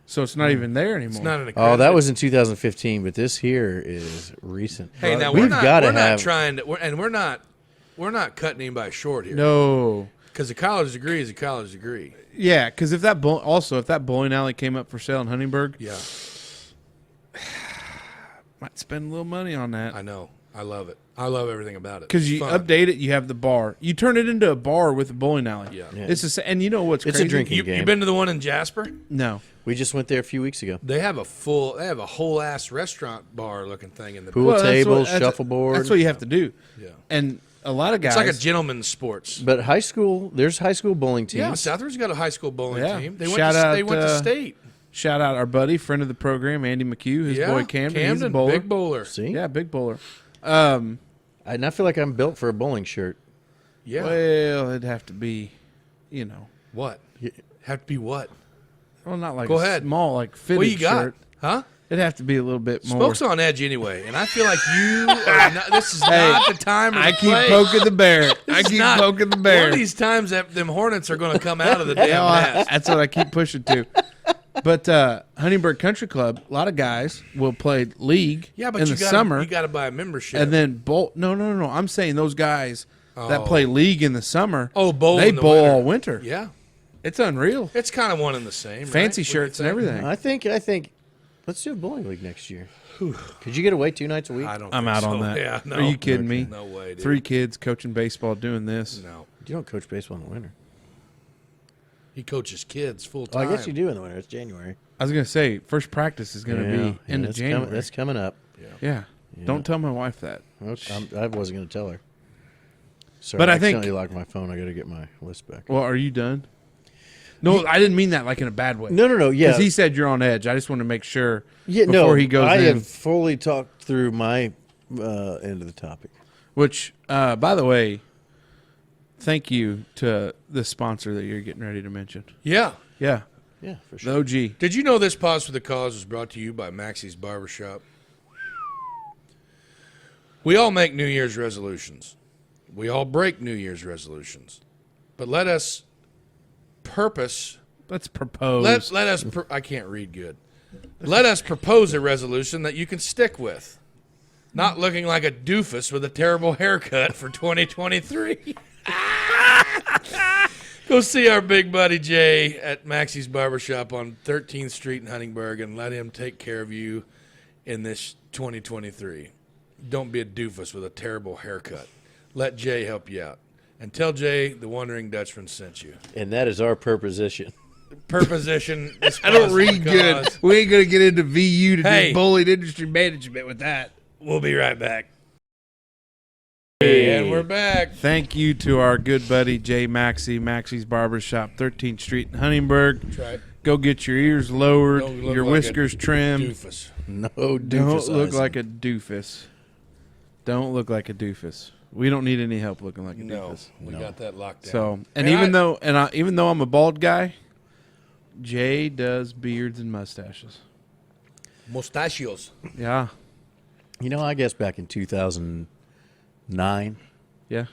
So it's not even there anymore. It's not an Oh, accredited. that was in 2015, but this here is recent. Hey, now We've we're not, gotta we're not have- trying to, we're not cutting anybody short here. No. Because a college degree is a college degree. Yeah, because if that bowling alley came up for sale in Huntingburg, Yeah, might spend a little money on that. I know. I love it. I love everything about it. Because It's you fun. update it, you have the bar. You turn it into a bar with a bowling alley. Yeah. Yeah. It's and you know what's It's a crazy? drinking You game. been to the one in Jasper? No. We just went there a few weeks ago. They have a whole ass restaurant bar looking thing in the Pool Well, that's tables, what- shuffleboard. That's what you have to do. Yeah. And a lot of guys. It's like a gentleman's sports. But high school, there's high school bowling teams. Yeah, Southridge's got a high school bowling Yeah. team. They Shout went out, to state. shout out our buddy, friend of the program, Andy McHugh, his boy Camden. He's a bowler. big bowler. See? Yeah, big bowler. And I feel like I'm built for a bowling shirt. Yeah. Well, it'd have to be, What? Have to be what? well, not like Go a ahead. small, like fitted What you got? shirt. Huh? It'd have to be a little bit more. Smoke's on edge anyway, and I feel like you are not. This is not the time. Or I the keep place. poking the bear. I This is keep not- poking the One bear. of these times, that them hornets are going to come out of the damn No, nest. that's what I keep pushing to. But Huntingburg Country Club, a lot of guys will play league Yeah, but in you the gotta, summer, you got to buy a membership. and then bowl. No. I'm saying those guys that Oh. play league in the summer. bowl. They in the bowl winter. all winter. Yeah, It's unreal. it's kind of one and the same. Fancy right? shirts and everything. I think. Let's do a bowling league next year. Could you get away 2 nights a week? I don't. I'm think out so. on that. Yeah, no. Are you kidding me? No way, dude. 3 kids coaching baseball, doing this. No, You don't coach baseball in the winter. he coaches kids full Oh, time. I guess you do in the winter. It's January. I was gonna say first practice is gonna be end of that's January. That's coming up. yeah. Don't tell my wife that. I wasn't going to tell her. Sorry, But I I think- accidentally locked my phone. I got to get my list back. Well, are you done? No, I didn't mean that like in a bad way. No. Yeah, Because he said you're on edge. I just want to make sure yeah. before No, he goes I in. have fully talked through my end of the topic. Which, by the way, thank you to the sponsor that you're getting ready to mention. Yeah. Yeah, Yeah, for the sure. OG. Did you know this Pause for the Cause was brought to you by Maxie's Barbershop? We all make New Year's resolutions. We all break New Year's resolutions. But let us purpose. Let's propose. I can't read good. Let us propose a resolution that you can stick with. Not looking like a doofus with a terrible haircut for 2023. Go see our big buddy Jay at Maxie's Barbershop on 13th Street in Huntingburg and let him take care of you in this 2023. Don't be a doofus with a terrible haircut. Let Jay help you out. And tell Jay the Wondering Dutchman sent you. And that is our perposition. Perposition. I don't read good. We ain't gonna get into VU to Hey. do bullied industry management with that. We'll be right back. And we're back. Thank you to our good buddy Jay Maxie's Barbershop, 13th Street in Huntingburg. That's right. Go get your ears lowered, Don't look your like whiskers trimmed. Doofus. No Don't doofus. look like a doofus. Don't look like a doofus. We don't need any help looking like a No, doofus. we got that locked down. So, and And even though I'm a bald guy, Jay does beards and mustaches. Mustachios. Yeah, You know, I guess back in 2009, yeah.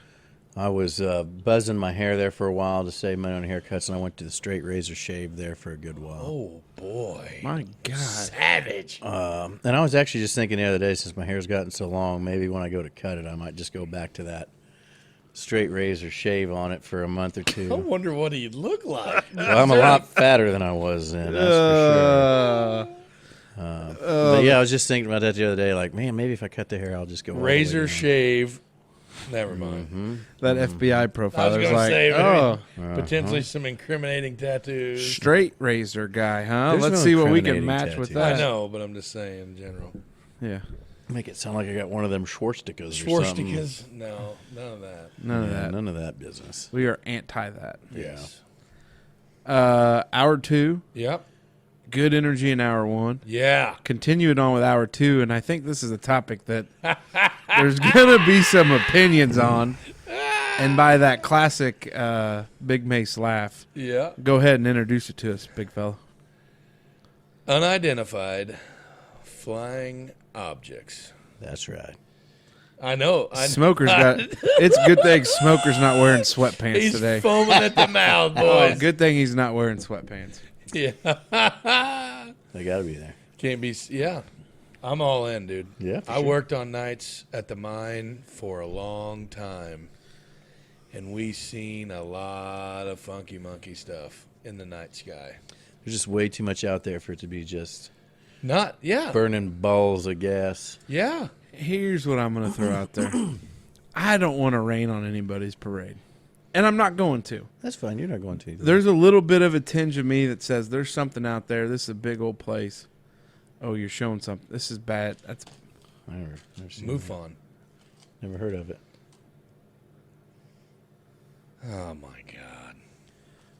I was buzzing my hair there for a while to save money on haircuts, and I went to the straight razor shave there for a good while. Oh, boy. My God. Savage. And I was actually just thinking the other day, since my hair's gotten so long, maybe when I go to cut it, I might just go back to that straight razor shave on it for a month or I two. wonder what he'd look like. Well, I'm a lot fatter than I was then, that's for sure. But yeah, I was just thinking about that the other day. Like, man, maybe if I cut the hair, I'll just go all the way Razor down. shave. Never mind. That FBI I was profiler's going to like, say, oh, potentially some incriminating tattoos. straight razor guy, huh? There's Let's no see what we can incriminating match with tattoos. that. I know, but I'm just saying in general. Yeah, Make it sound like I got one of them Schwarzstickas or something. Schwarzstickas? No, none of that. none of Yeah, that. none of that business. We are anti that. Yes. Hour 2, Yep. good energy in hour 1. Yeah. Continue it on with hour 2, and I think this is a topic that there's gonna be some opinions on. And by that classic Big Mace laugh, Yeah. go ahead and introduce it to us, big fella. Unidentified flying objects. That's right. I know. Smoker's got. It's a good thing Smoker's not wearing sweatpants He's today. foaming at the mouth, Oh, boys. good thing he's not wearing sweatpants. Yeah. They got to be there. Can't be. Yeah. I'm all in, dude. Yeah, for I sure. worked on nights at the mine for a long time, and we seen a lot of funky monkey stuff in the night sky. There's just way too much out there for it to be just Not, yeah, burning balls of gas. yeah. Here's what I'm going to throw out there. I don't want to rain on anybody's parade, and I'm not going to. That's fine. You're not going to. either. There's a little bit of a tinge of me that says there's something out there. This is a big old place. Oh, you're showing something. This is bad. That's Never seen Move that. on. Never heard of it. Oh my God,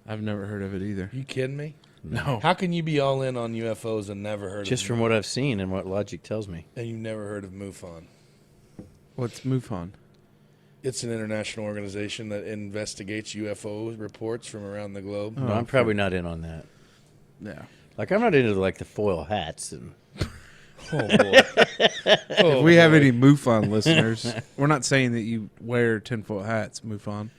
I've never heard of it either. you kidding me? No. How can you be all in on UFOs and never heard Just of from what I've seen and what logic tells me. and you've never heard of MUFON? What's MUFON? It's an international organization that investigates UFO reports from around the globe. No, I'm probably not in on that. Yeah. Like, I'm not into like the foil hats and Oh boy. If we have any MUFON listeners, we're not saying that you wear tinfoil hats, MUFON.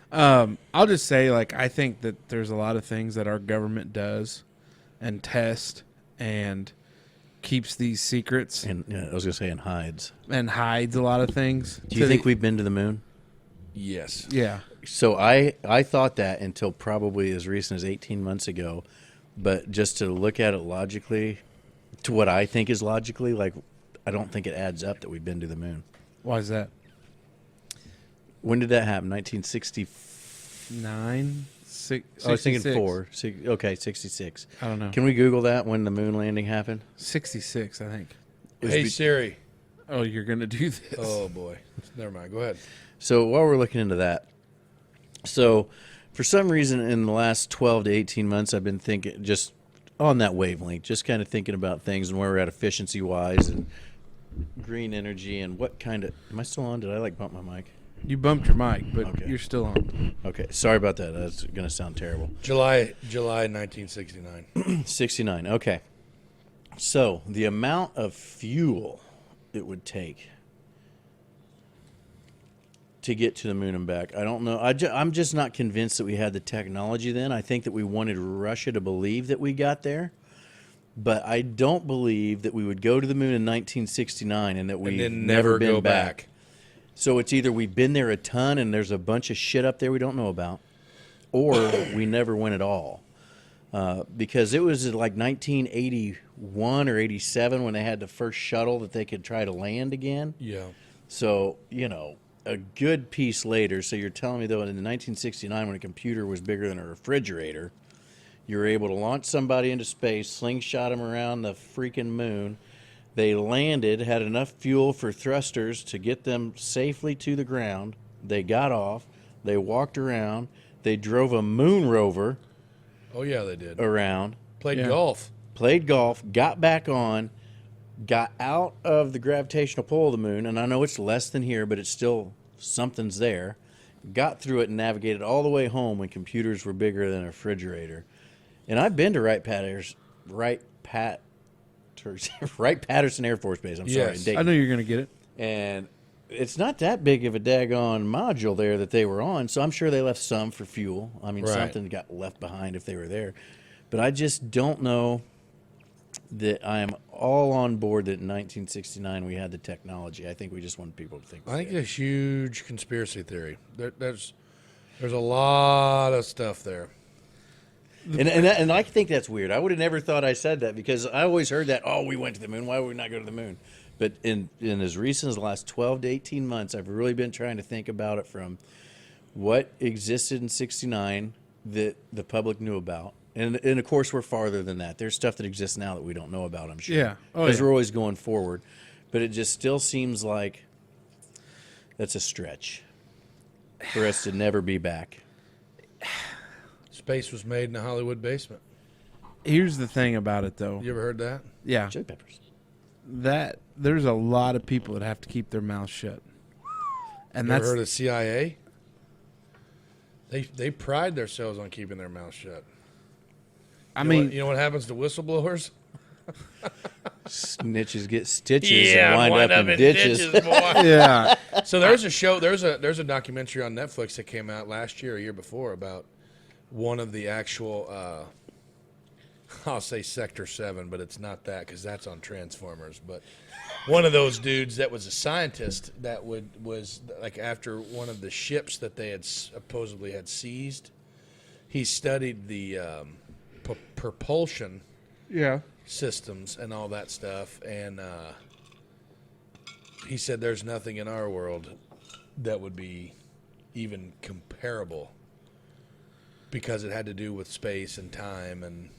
I'll just say, like, I think that there's a lot of things that our government does and tests and keeps these secrets I was gonna say and hides. and hides a lot of things. Do you think we've been to the moon? Yes. Yeah. So I thought that until probably as recent as 18 months ago, but just to look at it logically, to what I think is logically, like, I don't think it adds up that we've been to the moon. Why is that? When did that happen? 1960. 9? 6? I was thinking 4. Okay, 66. I don't know. Can we Google that when the moon landing happened? 66, I think. Hey Siri. Oh, you're going to do this. Oh boy. Never mind. Go ahead. So while we're looking into that, so for some reason in the last 12 to 18 months, I've been thinking just on that wavelength, just kind of thinking about things and where we're at efficiency wise and green energy and what kind of. Am I still on? Did I like bump my mic? You bumped your mic, but Okay. you're still on. Okay, sorry about that. That's going to sound terrible. July 1969. 69. Okay. So the amount of fuel it would take to get to the moon and back, I don't know. I'm just not convinced that we had the technology then. I think that we wanted Russia to believe that we got there, But I don't believe that we would go to the moon in 1969 and that we've then never been go back. So it's either we've been there a ton and there's a bunch of shit up there we don't know about, or we never went at all. Because it was like 1981 or 87 when they had the first shuttle that they could try to land again. Yeah. So, a good piece later. So you're telling me, though, in 1969 when a computer was bigger than a refrigerator, you were able to launch somebody into space, slingshot them around the freaking moon. They landed, had enough fuel for thrusters to get them safely to the ground. They got off. They walked around. They drove a moon rover Oh, yeah, they did. around. Played golf. Played golf, got back on, got out of the gravitational pull of the moon, and I know it's less than here, but it's still something's there. Got through it and navigated all the way home when computers were bigger than a refrigerator. And I've been to Wright-Patterson Air Force Base. I'm sorry. in Yes. Dayton. I know you're going to get it. And it's not that big of a daggone module there that they were on, so I'm sure they left some for fuel. I mean, Right. something got left behind if they were there. But I just don't know that I am all on board that in 1969 we had the technology. I think we just wanted people to think. I think it's a huge conspiracy theory. There's a lot of stuff there. And I think that's weird. I would have never thought I said that because I always heard that, oh, we went to the moon. Why would we not go to the moon? But in as recent as the last 12 to 18 months, I've really been trying to think about it from what existed in 69 that the public knew about. And of course, we're farther than that. There's stuff that exists now that we don't know about, I'm sure. Yeah. Oh, Because yeah. we're always going forward. But it just still seems like that's a stretch for us to never be back. Space was made in a Hollywood basement. Here's the thing about it, though. You ever heard that? Yeah. Chili peppers. That there's a lot of people that have to keep their mouths shut. And You ever that's heard of CIA? They pride themselves on keeping their mouth shut. You know what happens to whistleblowers? Snitches get stitches and wind up in ditches. boy. yeah. So there's a show. There's a documentary on Netflix that came out last year, or year before, about one of the actual. I'll say Sector 7, but it's not that because that's on Transformers. But one of those dudes that was a scientist that was like after one of the ships that they had supposedly had seized, he studied the propulsion Yeah. systems and all that stuff, and he said there's nothing in our world that would be even comparable because it had to do with space and time and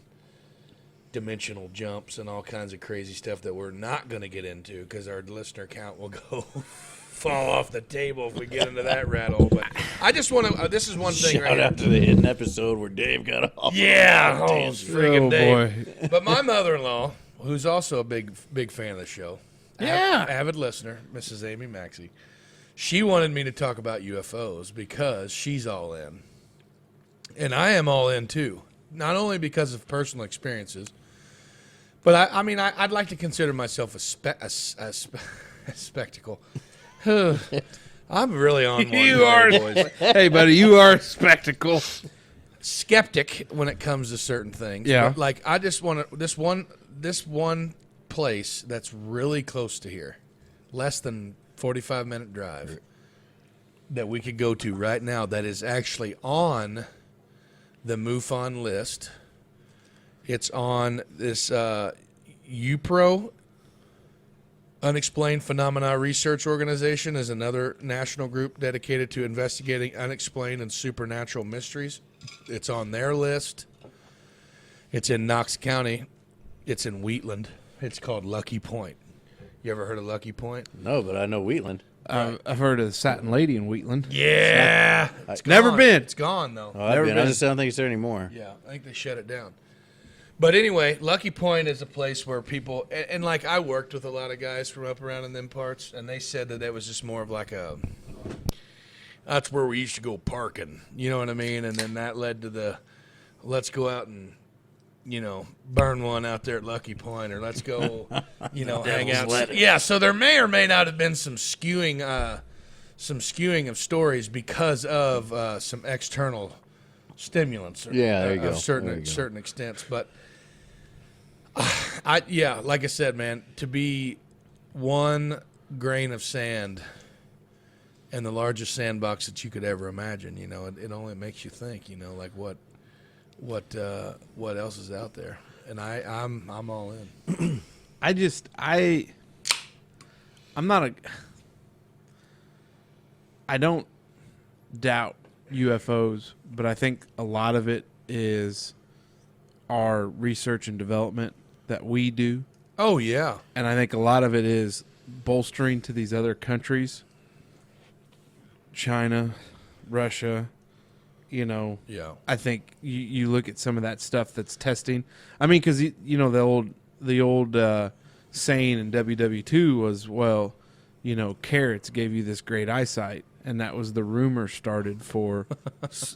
dimensional jumps and all kinds of crazy stuff that we're not going to get into because our listener count will go fall off the table if we get into that rat hole. But I just want to this is one thing right Shout here. out to the hidden episode where Dave got off. Yeah, oh, friggin' Oh, Dave. boy. But my mother-in-law, who's also a big fan of the show, Yeah. avid listener, Mrs. Amy Maxey, she wanted me to talk about UFOs because she's all in, and I am all in too. Not only because of personal experiences, but I'd like to consider myself a spectacle. I'm really on one. You are. boys. Hey, buddy, you are a spectacle. Skeptic when it comes to certain things. Yeah. But like I just want to this one place that's really close to here, less than 45-minute drive that we could go to right now that is actually on the MUFON list. It's on this UPRO, Unexplained Phenomena Research Organization, is another national group dedicated to investigating unexplained and supernatural mysteries. It's on their list. It's in Knox County. It's in Wheatland. It's called Lucky Point. You ever heard of Lucky Point? No, but I know Wheatland. I've heard of the Satin Lady in Wheatland. Yeah. It's Never gone. been. It's gone, though. Oh, I've Never been. I been. just don't think it's there anymore. Yeah, I think they shut it down. But anyway, Lucky Point is a place where people, and like I worked with a lot of guys from up around in them parts, and they said that was just more of like that's where we used to go parking, you know what I mean? And then that led to let's go out and, burn one out there at Lucky Point, or let's go, hang out. lettuce. Yeah, so there may or may not have been some skewing of stories because of some external stimulants. Yeah, there you go. Of certain There you go. certain extents, but like I said, man, to be one grain of sand in the largest sandbox that you could ever imagine, it only makes you think, like what else is out there. And I'm all in. I don't doubt UFOs, but I think a lot of it is our research and development that we do. Oh, yeah. And I think a lot of it is bolstering to these other countries, China, Russia, Yeah. I think you look at some of that stuff that's testing. I mean, because, the old saying in WW2 was, well, carrots gave you this great eyesight. And that was the rumor started for,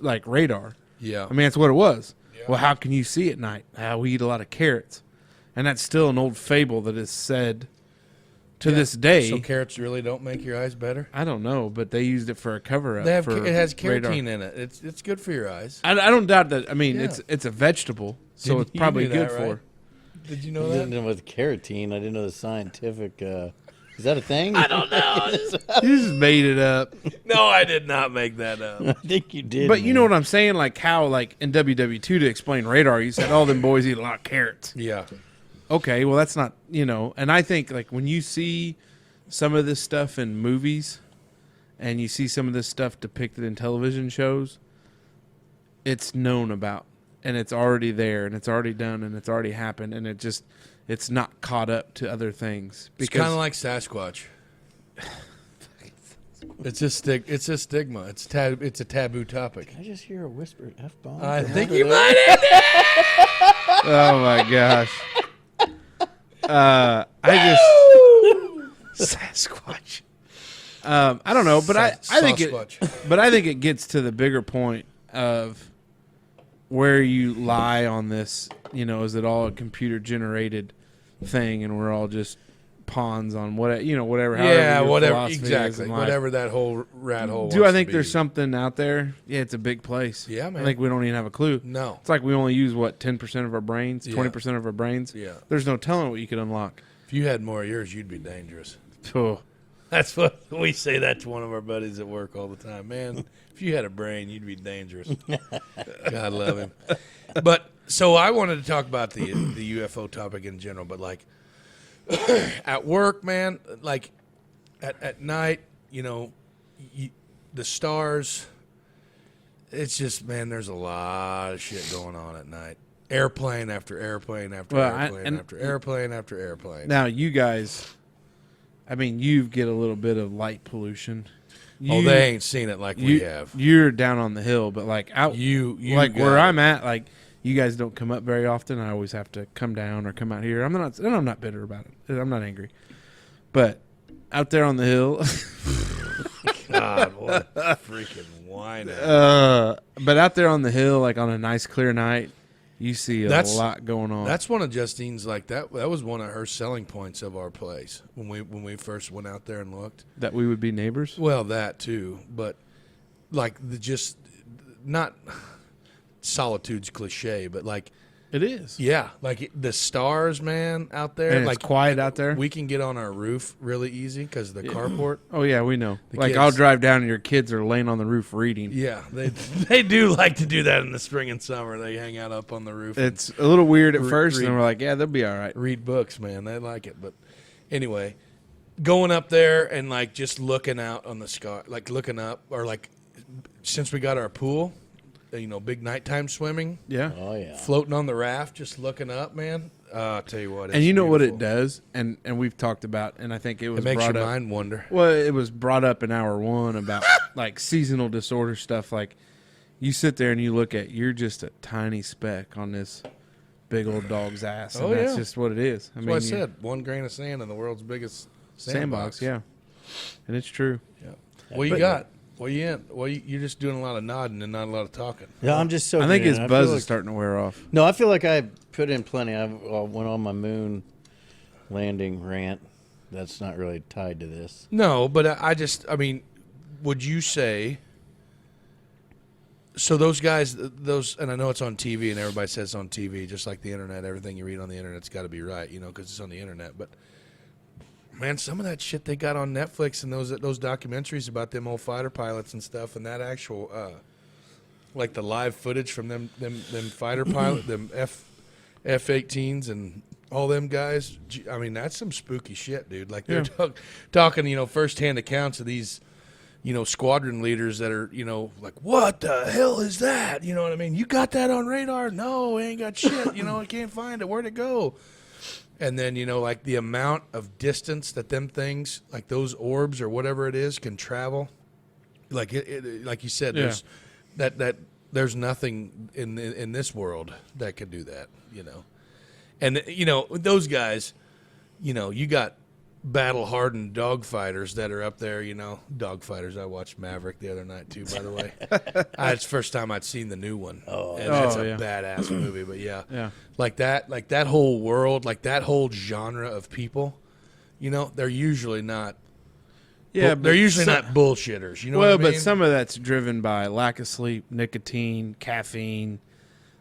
like, radar. Yeah. I mean, that's what it was. Yeah. Well, how can you see at night? We eat a lot of carrots. And that's still an old fable that is said to this day. So carrots really don't make your eyes better? I don't know, but they used it for a cover-up. It has radar. carotene in it. It's good for your eyes. I don't doubt that. I mean, Yeah. it's a vegetable, so Did it's you probably knew good that, for. right? Did you I know didn't that? know with carotene. I didn't know the scientific. Is that a thing? I don't know. You just made it up. No, I did not make that up. I think you did. But you know what I'm saying? Like how, like in WW2 to explain radar, you said all them boys eat a lot of carrots. Yeah. Okay, well that's not, and I think like when you see some of this stuff in movies and you see some of this stuff depicted in television shows, it's known about and it's already there and it's already done and it's already happened and it's not caught up to other things. It's kind of like Sasquatch. It's a stigma. It's a taboo topic. Did I just hear a whispered F-bomb? I think you might have. Oh my gosh. Sasquatch. I don't know, but I think it gets to the bigger point of where you lie on this. Is it all a computer generated thing, and we're all just pawns on whatever? Yeah, your whatever. philosophy is Exactly. in life. Whatever that whole rat hole. Do I wants think to there's be. something out there? Yeah, it's a big place. Yeah, man. I think we don't even have a clue. No. It's like we only use 10% of our brains, Yeah. 20% of our brains. Yeah. There's no telling what you could unlock. If you had more of yours, you'd be dangerous. Oh. That's what we say that to one of our buddies at work all the time. Man, if you had a brain, you'd be dangerous. God love him. But so I wanted to talk about the UFO topic in general, but like at work, man, like at night, the stars. It's just, man, there's a lot of shit going on at night. Airplane after airplane after airplane after airplane after airplane. Now, you guys, I mean, you get a little bit of light pollution. They ain't seen it like we have. You're down on the hill, but like out, You like got where it. I'm at, like you guys don't come up very often. I always have to come down or come out here. I'm not bitter about it. I'm not angry, but out there on the hill. God, what a freaking whine. But out there on the hill, like on a nice clear night, you see a lot going on. That's one of Justine's, like that was one of her selling points of our place when we first went out there and looked. That we would be neighbors. Well, that too, but like just not solitude's cliche, but like It is. yeah, like the stars, man, out there. And like it's quiet out there. we can get on our roof really easy because of the carport. Oh yeah, we know. The Like kids. I'll drive down and your kids are laying on the roof reading. Yeah, they do like to do that in the spring and summer. They hang out up on the roof. and It's a little weird at Re- first, and read- then we're like, yeah, they'll be all right. read books, man. They like it. But anyway, going up there and like just looking out on the sky, like looking up, or like since we got our pool, big nighttime swimming, Yeah. Oh yeah. floating on the raft, just looking up, man. I'll tell you what. And it's you know what it beautiful. does, and we've talked about, and I think it was It makes brought your up. mind wonder. Well, it was brought up in hour one about like seasonal disorder stuff. Like you sit there and you look at, you're just a tiny speck on this big old dog's ass, and Oh, that's yeah. just what it is. That's what I said. One grain of sand in the world's biggest Sandbox, yeah, and it's true. Yeah. What you got? What you in? You're just doing a lot of nodding and not a lot of talking. Yeah, I'm just so. I think his buzz feel is starting to wear off. No, I feel like I put in plenty. I went on my moon landing rant. That's not really tied to this. No, but I mean, would you say So those guys, and I know it's on TV, and everybody says it's on TV, just like the internet. Everything you read on the internet's got to be right, because it's on the internet. But man, some of that shit they got on Netflix and those documentaries about them old fighter pilots and stuff, and that actual like the live footage from them fighter pilot, them F-18s and all them guys. I mean, that's some spooky shit, dude. Like they're talking, firsthand accounts of these, squadron leaders that are, like, what the hell is that? You know what I mean? You got that on radar? No, we ain't got shit. I can't find it. Where'd it go? And then, like the amount of distance that them things, like those orbs or whatever it is, can travel. Like like you said, there's nothing in this world that could do that, And, those guys, you got battle-hardened dogfighters that are up there, Dogfighters. I watched Maverick the other night, too, by the way. It's the first time I'd seen the new one. And that's a badass movie, but yeah. Like that whole world, like that whole genre of people, they're usually not. Yeah, they're usually not bullshitters, what I mean? But some of that's driven by lack of sleep, nicotine, caffeine.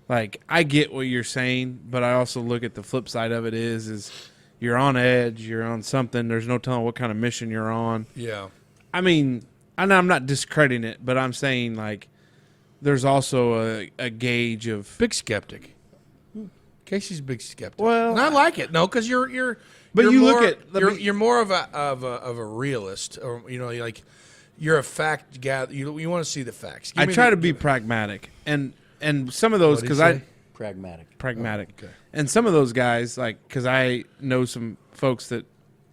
Like, I get what you're saying, but I also look at the flip side of it is you're on edge, you're on something, there's no telling what kind of mission you're on. Yeah. I mean, I'm not discrediting it, but I'm saying, like, there's also a gauge of... Big skeptic. Casey's a big skeptic. Well... And I like it. No, because you're more of a realist, or, like, you're a fact gatherer. You want to see the facts. I try to be pragmatic, and some of those, because Pragmatic. Oh, okay. And some of those guys, like, because I know some folks that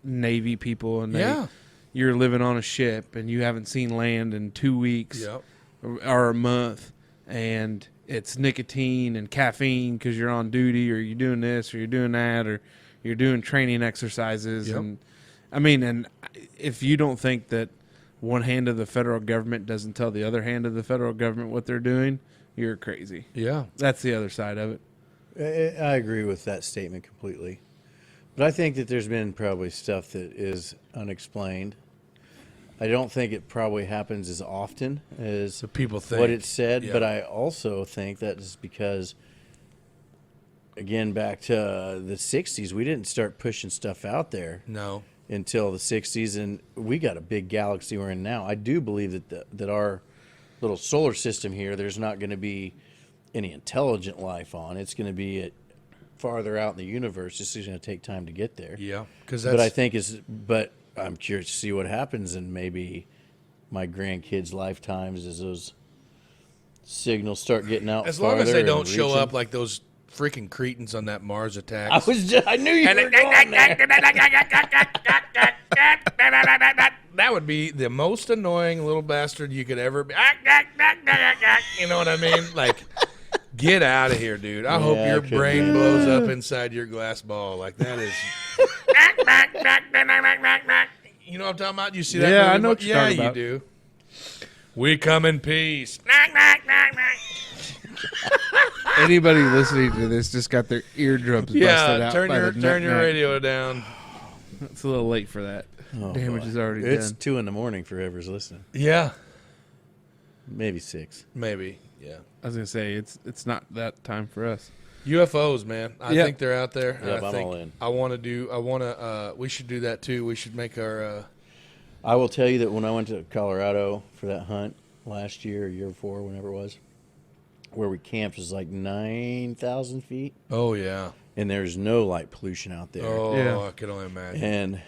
Navy people, and you're living on a ship, and you haven't seen land in 2 weeks or a month, and it's nicotine and caffeine because you're on duty, or you're doing this, or you're doing that, or you're doing training exercises. And I mean, and if you don't think that one hand of the federal government doesn't tell the other hand of the federal government what they're doing, you're crazy. Yeah. That's the other side of it. I agree with that statement completely. But I think that there's been probably stuff that is unexplained. I don't think it probably happens as often as the people think what it said, but I also think that is because, again, back to the 60s, we didn't start pushing stuff out there. No. Until the 60s, and we got a big galaxy we're in now. I do believe that our little solar system here, there's not going to be any intelligent life on. It's going to be farther out in the universe. It's just going to take time to get there. Yeah, but I'm curious to see what happens in maybe my grandkids' lifetimes as those signals start getting out. As long as they don't show up like those freaking cretins on that Mars attack. I knew you were going there. That would be the most annoying little bastard you could ever be. You know what I mean? Like, get out of here, dude. I hope your brain blows up inside your glass ball. Like, that is... You know what I'm talking about? You see that movie? I know what you're talking about. Yeah, you do. We come in peace. Anybody listening to this just got their eardrums busted out. Turn your radio down. It's a little late for that. Damage is already done. It's 2 a.m. for whoever's listening. Yeah. Maybe 6. Maybe, yeah. I was gonna say it's not that time for us. UFOs, man. I think they're out there. Yep, I'm all in. We should do that too. We should make our I will tell you that when I went to Colorado for that hunt last year or year before, whenever it was, where we camped was like 9,000 feet. Oh, yeah. And there's no light pollution out there. Oh, yeah. I can only imagine. And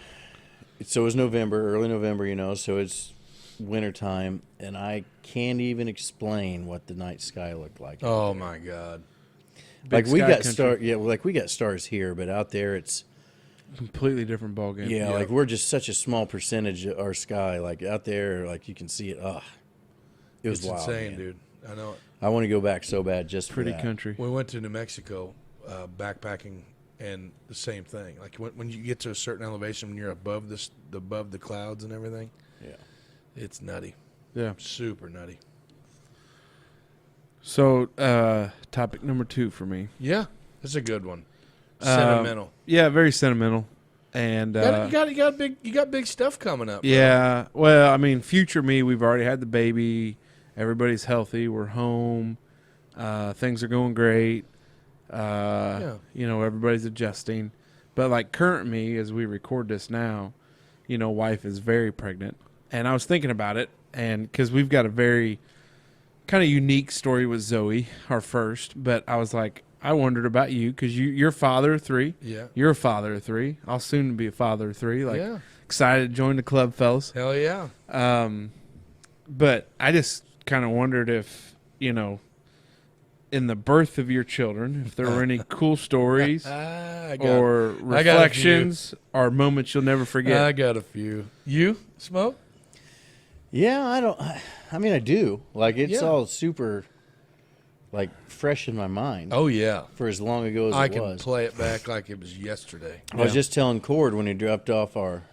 so it was early November, so it's wintertime, and I can't even explain what the night sky looked like. Oh, my God. Like we got we got stars here, but out there it's completely different ballgame. Yeah, like we're just such a small percentage of our sky. Like out there, like you can see it. It was wild, insane, man. dude. I know it. I want to go back so bad just for pretty that. country. We went to New Mexico backpacking, and the same thing. Like when you get to a certain elevation, when you're above the clouds and everything, it's nutty. Yeah, super nutty. So, topic number 2 for me. Yeah, that's a good one. Sentimental. Yeah, very sentimental. And you got big stuff coming up. Yeah. Bro. Well, I mean, future me, we've already had the baby. Everybody's healthy. We're home. Things are going great. You know, everybody's adjusting. But like current me, as we record this now, you know, wife is very pregnant. And I was thinking about it, and because we've got a very kind of unique story with Zoe, our first. But I was like, I wondered about you because you're a father of 3. Yeah. You're a father of 3. I'll soon be a father of 3. Like, Yeah. excited to join the club, fellas. Hell yeah. But I just kind of wondered if, you know, in the birth of your children, if there were any cool stories or reflections or moments you'll never forget. I got a few. You, Smoke? Yeah, I mean, I do. Like, it's Yeah. all super, like, fresh in my mind. Oh, yeah. For as long ago as I it can was. play it back like it was yesterday. I was just telling Cord when he dropped off our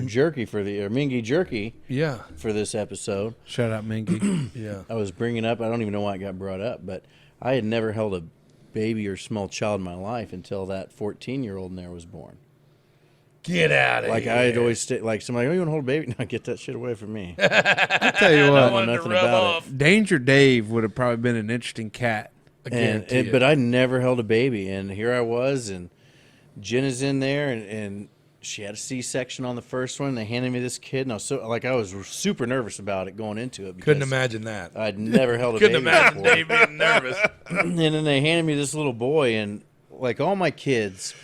jerky for the Mingy jerky Yeah. for this episode. Shout out Mingy. Yeah. I was bringing up. I don't even know why it got brought up, but I had never held a baby or small child in my life until that 14-year-old in there was born. Get out of Like here. I had always like somebody, oh, you want to hold a baby? No, get that shit away from me. I'll tell you I what, know nothing about it. Danger Dave would have probably been an interesting cat. But I never held a baby, and here I was, and Jen is in there, and she had a C-section on the first one. And they handed me this kid, and I was super nervous about it going into it. Because Couldn't imagine that. I'd never held a Couldn't baby imagine before. Dave being nervous. And then they handed me this little boy, and like all my kids,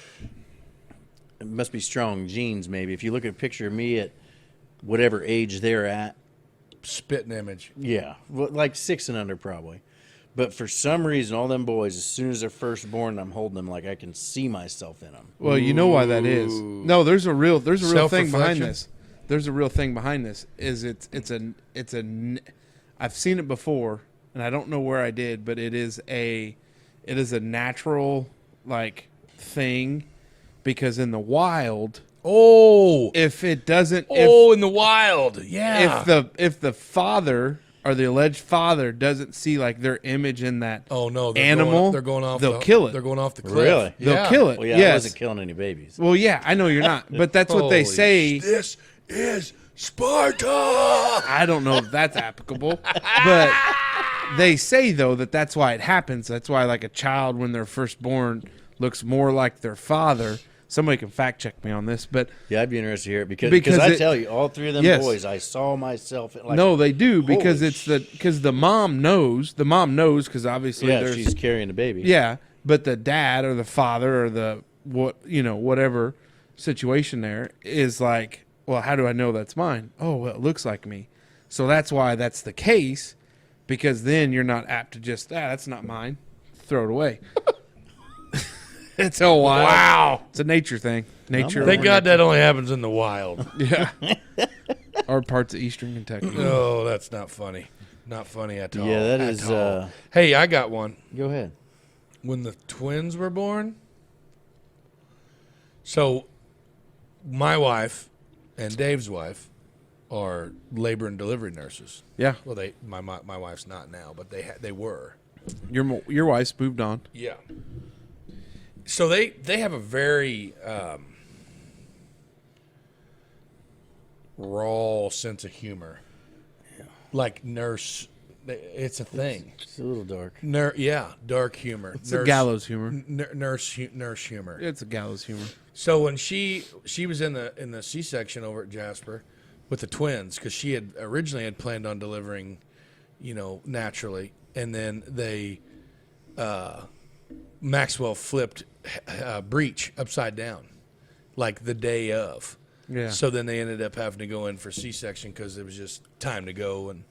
it must be strong genes. Maybe if you look at a picture of me at whatever age they're at, Spitting image. yeah, like 6 and under probably. But for some reason, all them boys, as soon as they're first born, I'm holding them like I can see myself in them. Well, you know why that is. No, there's a real thing behind Self-reflection? this. There's a real thing behind this. I've seen it before, and I don't know where I did, but it is a natural like thing, because in the wild, Oh. if it doesn't, in the wild. Yeah. if the father or the alleged father doesn't see like their image in that Oh no, animal, they're going off. they'll kill it. They're going off the cliff. Really? Yeah. They'll kill it. Well, yeah, I yes. wasn't killing any babies. Well, yeah, I know you're not, but that's what they Holy say. This is Sparta. I don't know if that's applicable, but they say though that's why it happens. That's why like a child when they're first born looks more like their father. Somebody can fact check me on this, but Yeah, I'd be interested to hear it Because because I it- tell you, all 3 of them Yes. boys, I saw myself. Like, no, they do because holy because the mom knows. The mom knows because obviously yeah, there's she's carrying the baby. yeah, but the dad or the father or the whatever situation there is like, well, how do I know that's mine? Oh, well, it looks like me. So that's why that's the case, because then you're not apt to just, that's not mine. Throw it away. It's a wild. Wow. It's a nature thing. Nature. Thank God that only happens in the wild. Yeah. Or parts of eastern Kentucky. No, that's not funny. Not funny at all. Yeah, that at is. all. Hey, I got one. Go ahead. When the twins were born. So, my wife and Dave's wife are labor and delivery nurses. Yeah. Well, my wife's not now, but they were. Your wife's moved on. Yeah. So they have a very raw sense of humor. Yeah. Like nurse, it's a thing. It's a little dark. Dark humor. It's a gallows humor. Nurse humor. It's a gallows humor. So when she was in the C-section over at Jasper with the twins, because she had originally planned on delivering, naturally, and then they Maxwell flipped breech upside down, like the day of. Yeah. So then they ended up having to go in for C-section because it was just time to go. And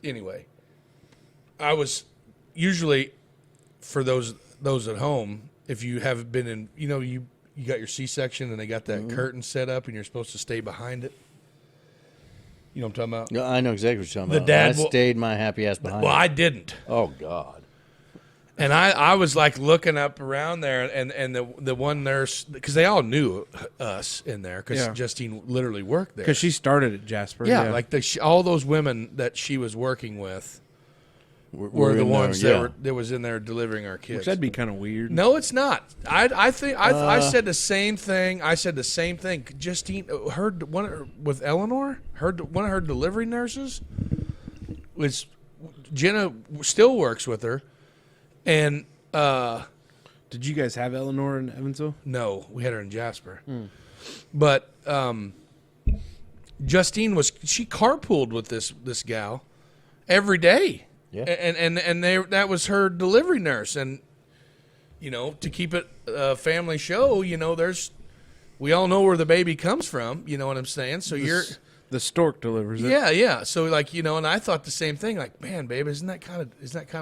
anyway, I was usually, for those at home, if you haven't been in, you got your C-section and they got that curtain set up and you're supposed to stay behind it. You know what I'm talking about? No, I know exactly what you're talking The about. dad I will- stayed my happy ass behind. Well, it. I didn't. Oh God. And I was like looking up around there, and the one nurse, because they all knew us in there, because Yeah. Justine literally worked there. Because she started at Jasper. like all those women that she was working with were the in ones there, that was in there delivering our kids. Which that'd be kind of weird. No, it's not. I think I said the same thing. I said the same thing. Justine heard with Eleanor. One of her delivery nurses was Jenna still works with her, and Did you guys have Eleanor in Evansville? no, we had her in Jasper, but Justine she carpooled with this gal every day. Yeah. And that was her delivery nurse. And, to keep it a family show, we all know where the baby comes from. You know what I'm saying? So The stork delivers it. yeah. So and I thought the same thing. Like, man, babe, isn't that kind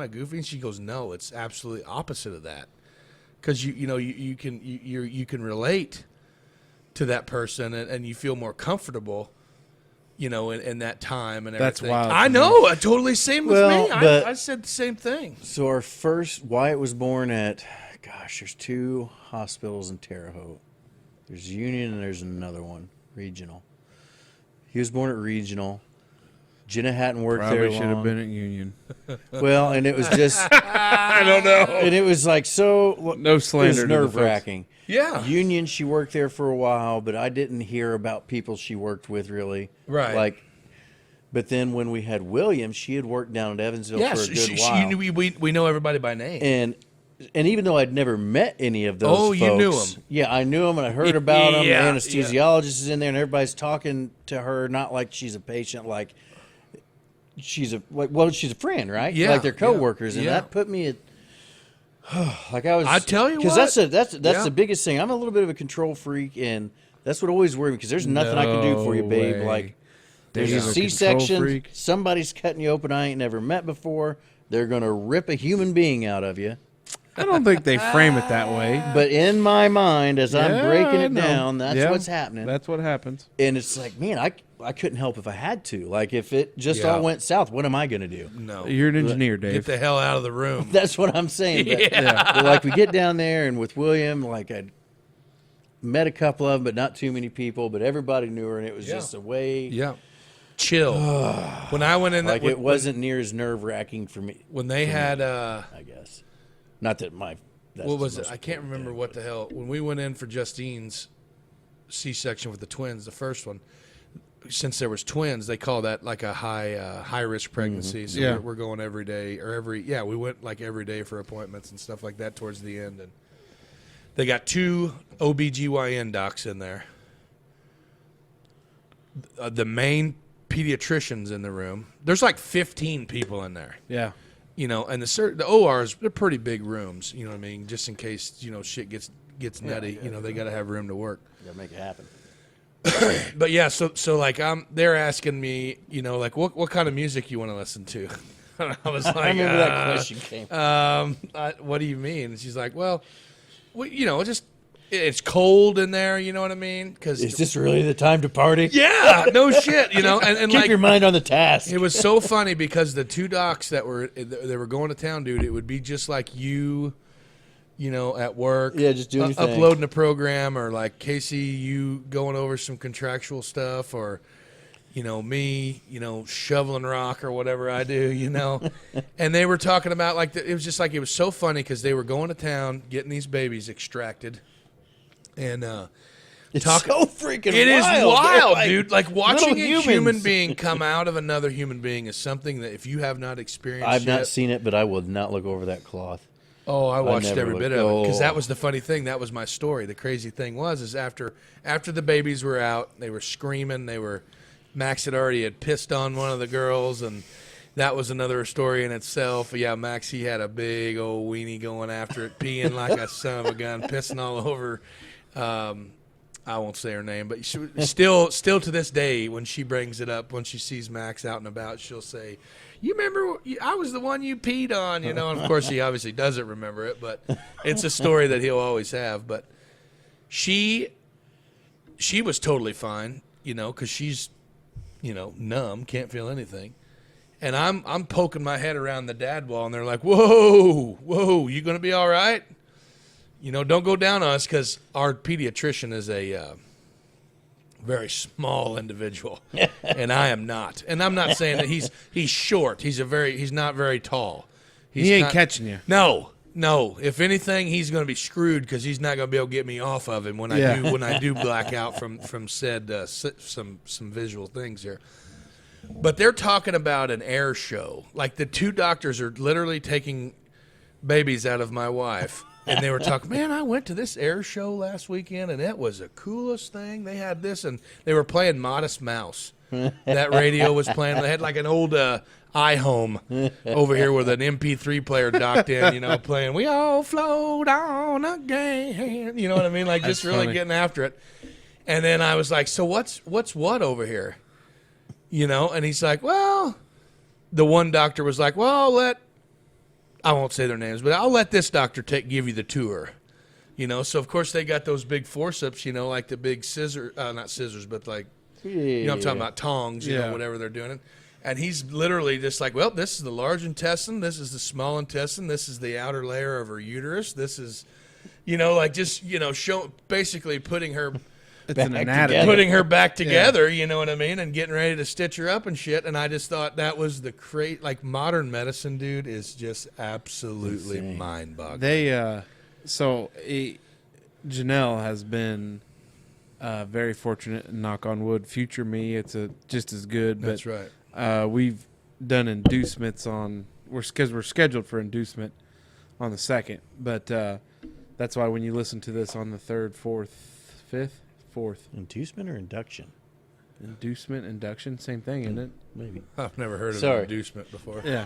of goofy? And she goes, no, it's absolutely opposite of that. Because you can relate to that person and you feel more comfortable. In that time and everything. That's wild. I know. Totally same with me. but- I said the same thing. So our first, Wyatt was born at, there's 2 hospitals in Terre Haute. There's Union and there's another one, Regional. He was born at Regional. Jenna hadn't worked there Probably long. should have been at Union. Well, and it was just, I don't know. and it was like so. No It slander. was to the nerve folks. wracking. Yeah. Union, she worked there for a while, but I didn't hear about people she worked with really. Right. But then when we had William, she had worked down at Evansville Yeah, for a good while. we know everybody by name. And even though I'd never met any of those folks, you knew 'em. Yeah, I knew them and I heard about them. Yeah, The anesthesiologist is in there and everybody's talking to her, not like she's a patient, like she's a friend, right? Yeah, like they're coworkers, and yeah. that put me at like I was. I tell you because what. that's Yeah. the biggest thing. I'm a little bit of a control freak, and that's what always worried me because there's nothing I can do for you, No babe. way. Like there's Dave's a a control C-section, freak. somebody's cutting you open I ain't never met before. They're gonna rip a human being out of you. I don't think they frame it that way. But in my mind, as I'm Yeah, breaking I it know. down, that's Yeah, what's happening. That's what happens. And it's like, man, I couldn't help if I had to. Like, if it just Yeah. all went south, what am I going to do? No. You're an engineer, Get Dave. the hell out of the room. That's what I'm saying. But, but like, we get down there, and with William, like, I'd met a couple of them, but not too many people. But everybody knew her, and it was Yeah. just a way. Yeah. Chill. When I went in, Like, it wasn't near as nerve wracking for me, when they had. I guess. Not that my. That's What was the it? most I can't important remember thing, what the hell. When we went in for Justine's C-section with the twins, the first one, since there was twins, they call that like a high risk pregnancy. So Yeah. we're going every day we went like every day for appointments and stuff like that towards the end. And they got 2 OBGYN docs in there. The main pediatrician's in the room. There's like 15 people in there. Yeah. And the ORs, they're pretty big rooms, you know what I mean? Just in case, shit gets nutty, they got to have room to work. Gotta make it happen. But yeah, so like they're asking me, like what kind of music you want to listen to? And I was like, I remember that question came. what do you mean? And she's like, well, just it's cold in there, you know what I mean? Because Is this really the time to party? yeah, no shit, and Keep like your mind on the task. it was so funny because the 2 docs they were going to town, dude. It would be just like you at work, Yeah, just doing your thing. uploading a program, or like Casey, you going over some contractual stuff, or me, shoveling rock or whatever I do, And they were talking about like it was just like it was so funny because they were going to town getting these babies extracted, and It's so freaking it is wild. wild, They're dude. Like watching little a human humans. being come out of another human being is something that if you have not experienced I've yet, not seen it, but I will not look over that cloth. oh, I watched never every looked- bit of it because that oh. was the funny thing. That was my story. The crazy thing is after the babies were out, they were screaming. Max had already pissed on one of the girls, and that was another story in itself. Yeah, Max, he had a big old weenie going after it, peeing like a son of a gun, pissing all over. I won't say her name, but still to this day, when she brings it up, when she sees Max out and about, she'll say, "You remember I was the one you peed on?" And of course, he obviously doesn't remember it, but it's a story that he'll always have. But she was totally fine, because she's, numb, can't feel anything. And I'm poking my head around the dad wall, and they're like, "Whoa, you gonna be all right? Don't go down on us," because our pediatrician is very small individual, and I am not. And I'm not saying that he's short. He's not very tall. He ain't catching you. No. If anything, he's going to be screwed because he's not going to be able to get me off of him when I do black out from said some visual things here. But they're talking about an air show. Like the two doctors are literally taking babies out of my wife. And they were talking, man, I went to this air show last weekend, and it was the coolest thing. They had this, and they were playing Modest Mouse. That radio was playing. They had like an old iHome over here with an MP3 player docked in, playing We All Float on Again. You know what I mean? Like just really getting after it. And then I was like, so what's what over here? And he's like, well, the one doctor was like, well, I won't say their names, but I'll let this doctor give you the tour. So of course they got those big forceps, like the big not scissors, but like, I'm talking about tongs, whatever they're doing. And he's literally just like, well, this is the large intestine, this is the small intestine, this is the outer layer of her uterus, this is, basically putting her back together, you know what I mean, and getting ready to stitch her up and shit. And I just thought that was modern medicine, dude, is just absolutely mind-boggling. They Janelle has been very fortunate, and knock on wood, future me, it's just as good. That's right. We've done inducements because we're scheduled for inducement on the 2nd, but that's why when you listen to this on the 3rd, 4th, 5th, 4th. Inducement or induction? Inducement, induction, same thing, isn't it? Maybe. I've never heard of an inducement before. Yeah.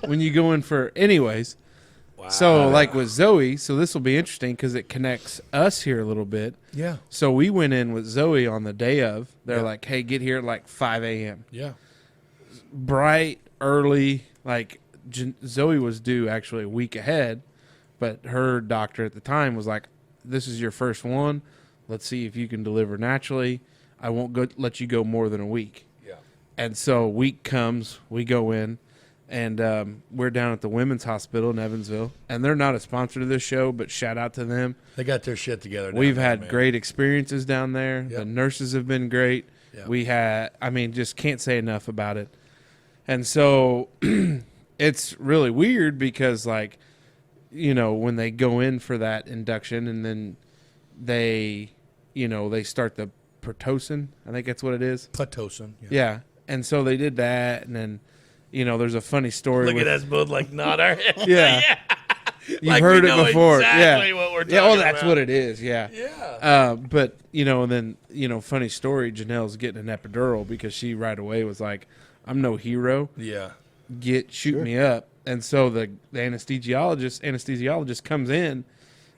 When you go in for, anyways. Wow. So like with Zoe, so this will be interesting because it connects us here a little bit. Yeah. So we went in with Zoe on the day of. They're like, hey, get here at like 5 a.m. Yeah. Bright, early. Like Zoe was due actually a week ahead, but her doctor at the time was like, this is your first one. Let's see if you can deliver naturally. I won't let you go more than a week. Yeah. And so week comes, we go in, and we're down at the Women's Hospital in Evansville. And they're not a sponsor to this show, but shout out to them. They got their shit together. We've had great experiences down there. Yep. The nurses have been great. Yep. We had, just can't say enough about it. And so it's really weird because, like, when they go in for that induction and then they start the Pitocin. I think that's what it is. Pitocin. Yeah. And so they did that, and then, there's a funny story. Look at us both like nod our heads. Yeah. You've heard it before. Exactly what we're talking about. That's about. what it is. Yeah. Yeah. But, and then, funny story, Janelle's getting an epidural because she right away was like, I'm no hero. Yeah. Shoot me up. And so the anesthesiologist comes in,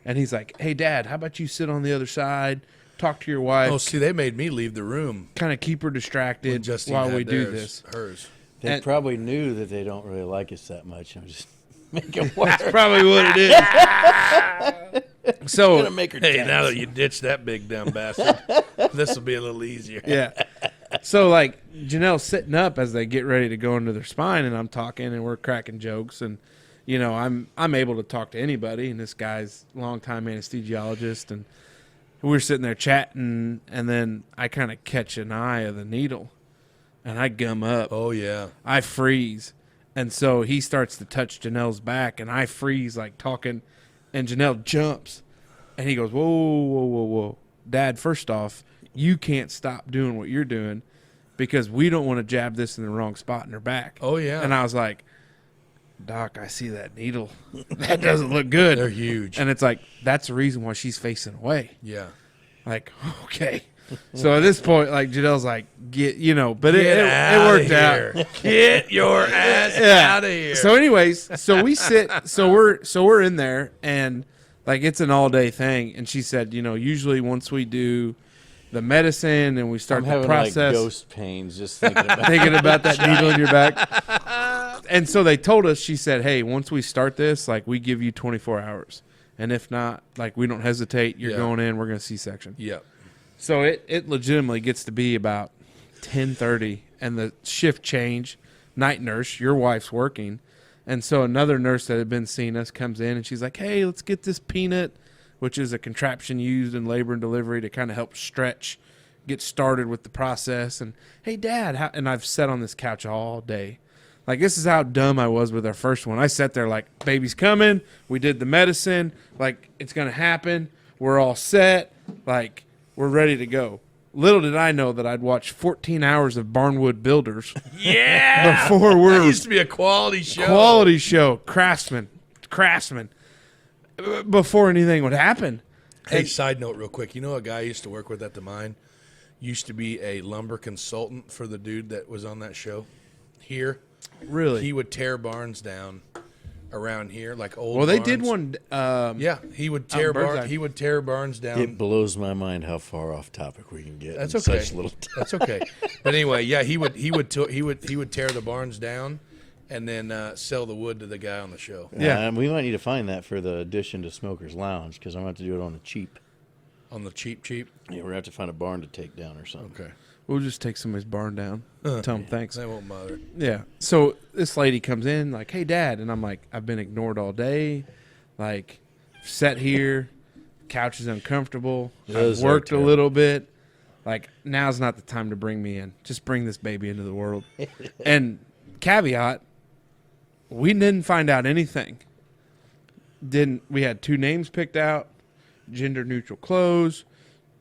and he's like, hey, Dad, how about you sit on the other side, talk to your wife. Oh, see, they made me leave the room. Kind of keep her distracted Justine while had we do this. Hers. They probably knew that they don't really like us that much. I'm just making work. That's probably what it is. So, Gonna make her Hey, tense. now that you ditched that big dumb bastard, this will be a little easier. yeah. So, like, Janelle's sitting up as they get ready to go into their spine, and I'm talking, and we're cracking jokes, and I'm able to talk to anybody, and this guy's a longtime anesthesiologist, and we're sitting there chatting, and then I kind of catch an eye of the needle, and I gum up. Oh, yeah. I freeze, and so he starts to touch Janelle's back, and I freeze, like, talking, and Janelle jumps, and he goes, whoa, whoa, whoa, whoa. Dad, first off, you can't stop doing what you're doing because we don't want to jab this in the wrong spot in her back. Oh, yeah. And I was like, Doc, I see that needle. That doesn't look good. They're huge. And it's like, that's the reason why she's facing away. Yeah. Like, okay. So at this point, like, Janelle's like, but it Get worked outta here. out. Get your ass out of here. So anyways, so we sit, so we're in there, and like, it's an all day thing. And she said, usually once we do the medicine and we start I'm having the process, like ghost pains just thinking about thinking about that needle in your back. And so they told us, she said, hey, once we start this, like, we give you 24 hours. And if not, like, we don't hesitate. You're going in. We're going to C-section. Yep. So it legitimately gets to be about 10:30, and the shift change. Night nurse, your wife's working. And so another nurse that had been seeing us comes in, and she's like, hey, let's get this peanut, which is a contraption used in labor and delivery to kind of help stretch get started with the process. And hey, Dad, and I've sat on this couch all day. Like, this is how dumb I was with our first one. I sat there like, baby's coming. We did the medicine. Like, it's going to happen. We're all set. Like, we're ready to go. Little did I know that I'd watch 14 hours of Barnwood Builders. Yeah. Before we're That used to be a quality show. Quality show. Craftsman. Before anything would happen. Hey, side note real quick. You know a guy I used to work with at the mine? Used to be a lumber consultant for the dude that was on that show here. Really? He would tear barns down around here, like old Well, they barns. did one. Yeah, he would tear Birdseye. he would tear barns down. It blows my mind how far off topic we can get. That's in okay. Such little time. That's okay. But anyway, yeah, he would tear the barns down, and then sell the wood to the guy on the show. Yeah. We might need to find that for the addition to Smoker's Lounge because I'm going to have to do it on the cheap. On the cheap. Yeah, we're going to have to find a barn to take down or something. Okay. We'll just take somebody's barn down. Tell them thanks. That won't bother. Yeah. So this lady comes in like, hey, Dad. And I'm like, I've been ignored all day. Like, sat here. Couch is uncomfortable. I've worked a little bit. Like, now's not the time to bring me in. Just bring this baby into the world. And caveat, we didn't find out anything. We had 2 names picked out, gender neutral clothes,